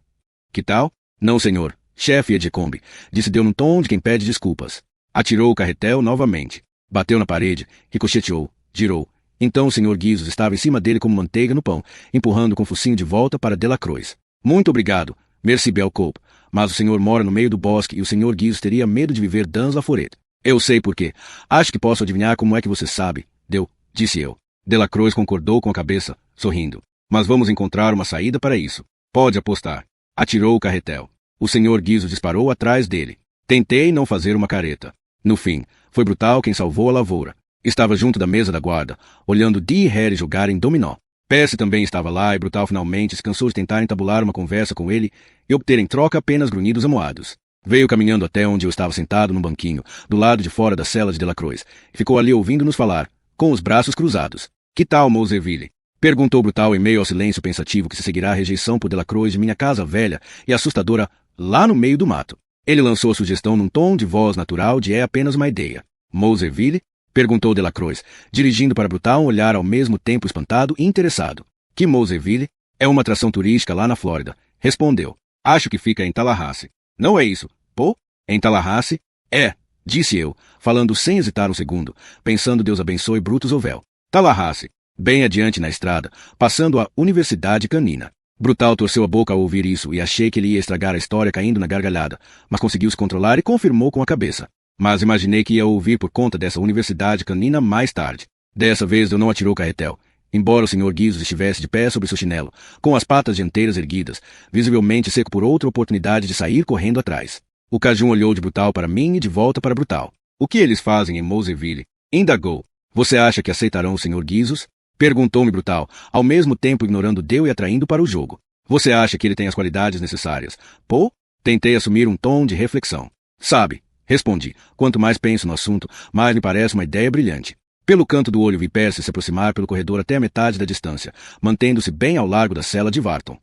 Que tal? Não, senhor. Chefe Edgecombe, disse Deu num tom de quem pede desculpas. Atirou o carretel novamente. Bateu na parede, ricocheteou, girou. Então o Sr. Guizos estava em cima dele como manteiga no pão, empurrando com o focinho de volta para Delacroix. Muito obrigado, merci Belcope, mas o senhor mora no meio do bosque e o Sr. Guizos teria medo de viver dans la forêt. Eu sei por quê. Acho que posso adivinhar como é que você sabe, Deu, disse eu. Delacroix concordou com a cabeça, sorrindo. Mas vamos encontrar uma saída para isso. Pode apostar. Atirou o carretel. O Sr. Guizos disparou atrás dele. Tentei não fazer uma careta. No fim, foi Brutal quem salvou a lavoura. Estava junto da mesa da guarda, olhando Dee e Harry jogarem dominó. Percy também estava lá e Brutal finalmente se cansou de tentar entabular uma conversa com ele e obter em troca apenas grunhidos amuados. Veio caminhando até onde eu estava sentado num banquinho, do lado de fora da cela de Delacroix, e ficou ali ouvindo-nos falar, com os braços cruzados. Que tal, Mouseville? Perguntou Brutal em meio ao silêncio pensativo que se seguirá a rejeição por Delacroix de minha casa velha e assustadora lá no meio do mato. Ele lançou a sugestão num tom de voz natural de apenas uma ideia. Mouseville? Perguntou Delacroix, dirigindo para Brutal um olhar ao mesmo tempo espantado e interessado. Que Mouseville? É uma atração turística lá na Flórida. Respondeu. Acho que fica em Tallahassee. Não é isso? Pô? Em Tallahassee? É, disse eu, falando sem hesitar um segundo, pensando Deus abençoe Brutus Ovel. Tallahassee. Bem adiante na estrada, passando a Universidade Canina. Brutal torceu a boca ao ouvir isso e achei que ele ia estragar a história caindo na gargalhada, mas conseguiu se controlar e confirmou com a cabeça. Mas imaginei que ia ouvir por conta dessa Universidade Canina mais tarde. Dessa vez eu não atirou o carretel, embora o Sr. Guizos estivesse de pé sobre seu chinelo, com as patas dianteiras erguidas, visivelmente seco por outra oportunidade de sair correndo atrás. O Cajun olhou de Brutal para mim e de volta para Brutal. O que eles fazem em Mouseville? Indagou. Você acha que aceitarão o Sr. Guizos? Perguntou-me Brutal, ao mesmo tempo ignorando Deu e atraindo para o jogo. Você acha que ele tem as qualidades necessárias? Pô? Tentei assumir um tom de reflexão. Sabe, respondi, quanto mais penso no assunto, mais me parece uma ideia brilhante. Pelo canto do olho vi Percy se aproximar pelo corredor até a metade da distância, mantendo-se bem ao largo da cela de Varton.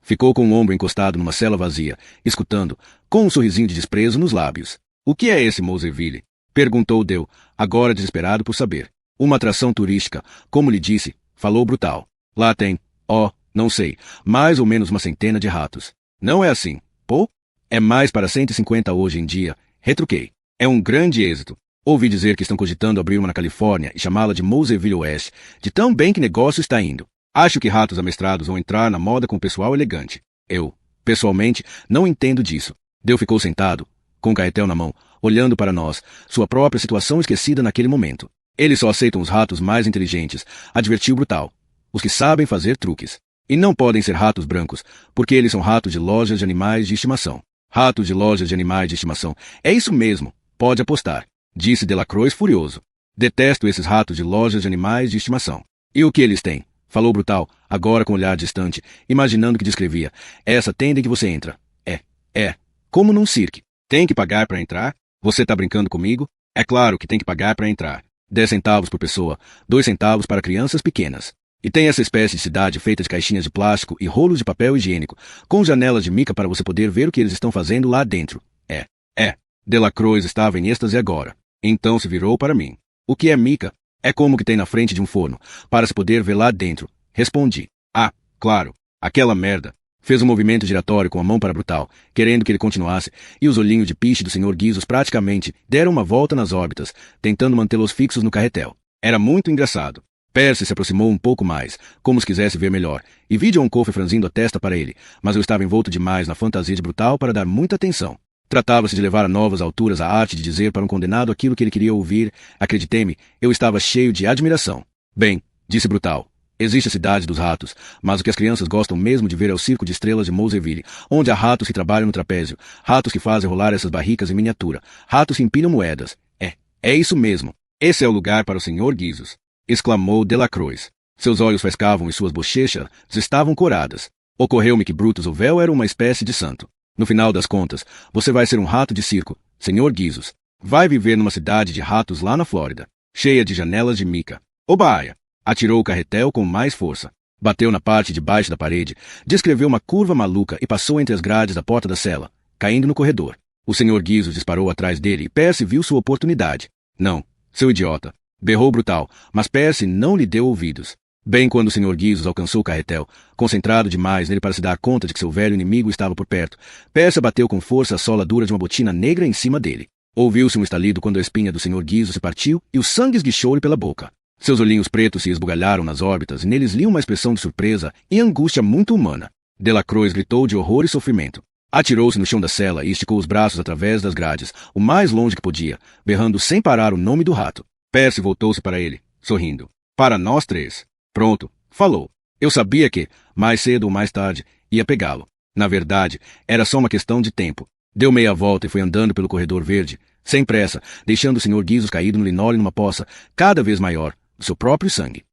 Ficou com o ombro encostado numa cela vazia, escutando, com um sorrisinho de desprezo nos lábios. O que é esse Mouseville? Perguntou Deu, agora desesperado por saber. Uma atração turística, como lhe disse, falou Brutal. Lá tem, não sei, mais ou menos uma centena de ratos. Não é assim, pô? É mais para 150 hoje em dia, retruquei. É um grande êxito. Ouvi dizer que estão cogitando abrir uma na Califórnia e chamá-la de Mouseville West, de tão bem que negócio está indo. Acho que ratos amestrados vão entrar na moda com o pessoal elegante. Eu, pessoalmente, não entendo disso. Deu ficou sentado, com o carretel na mão, olhando para nós, sua própria situação esquecida naquele momento. Eles só aceitam os ratos mais inteligentes, advertiu Brutal. Os que sabem fazer truques. E não podem ser ratos brancos, porque eles são ratos de lojas de animais de estimação. Ratos de lojas de animais de estimação. É isso mesmo, pode apostar, disse Delacroix furioso. Detesto esses ratos de lojas de animais de estimação. E o que eles têm? Falou Brutal, agora com um olhar distante, imaginando que descrevia. Essa tenda em que você entra. Como num cirque. Tem que pagar para entrar? Você tá brincando comigo? É claro que tem que pagar para entrar. 10 centavos por pessoa, 2 centavos para crianças pequenas. E tem essa espécie de cidade feita de caixinhas de plástico e rolos de papel higiênico, com janelas de mica para você poder ver o que eles estão fazendo lá dentro. Delacroix estava em êxtase agora. Então se virou para mim. O que é mica? É como o que tem na frente de um forno, para se poder ver lá dentro. Respondi. Ah, claro, aquela merda. Fez um movimento giratório com a mão para Brutal, querendo que ele continuasse, e os olhinhos de piche do Sr. Guizos praticamente deram uma volta nas órbitas, tentando mantê-los fixos no carretel. Era muito engraçado. Percy se aproximou um pouco mais, como se quisesse ver melhor, e vi John Coffey franzindo a testa para ele, mas eu estava envolto demais na fantasia de Brutal para dar muita atenção. Tratava-se de levar a novas alturas a arte de dizer para um condenado aquilo que ele queria ouvir. Acreditei-me, eu estava cheio de admiração. Bem, disse Brutal. Existe a cidade dos ratos, mas o que as crianças gostam mesmo de ver é o circo de estrelas de Mouseville, onde há ratos que trabalham no trapézio, ratos que fazem rolar essas barricas em miniatura, ratos que empilham moedas. É isso mesmo. Esse é o lugar para o Sr. Guizos, exclamou Delacroix. Seus olhos frescavam e suas bochechas estavam coradas. Ocorreu-me que Brutus Ovel era uma espécie de santo. No final das contas, você vai ser um rato de circo, Sr. Guizos. Vai viver numa cidade de ratos lá na Flórida, cheia de janelas de mica. Obaia! Atirou o carretel com mais força. Bateu na parte de baixo da parede, descreveu uma curva maluca e passou entre as grades da porta da cela, caindo no corredor. O Sr. Guizos disparou atrás dele e Percy viu sua oportunidade. Não, seu idiota! Berrou Brutal, mas Percy não lhe deu ouvidos. Bem quando o Sr. Guizos alcançou o carretel, concentrado demais nele para se dar conta de que seu velho inimigo estava por perto, Percy bateu com força a sola dura de uma botina negra em cima dele. Ouviu-se um estalido quando a espinha do Sr. Guizos se partiu e o sangue esguichou-lhe pela boca. Seus olhinhos pretos se esbugalharam nas órbitas e neles lia uma expressão de surpresa e angústia muito humana. Delacroix gritou de horror e sofrimento. Atirou-se no chão da cela e esticou os braços através das grades, o mais longe que podia, berrando sem parar o nome do rato. Percy voltou-se para ele, sorrindo. Para nós três. Pronto, falou. Eu sabia que, mais cedo ou mais tarde, ia pegá-lo. Na verdade, era só uma questão de tempo. Deu meia volta e foi andando pelo corredor verde, sem pressa, deixando o Sr. Guizos caído no linóleo numa poça cada vez maior, do seu próprio sangue.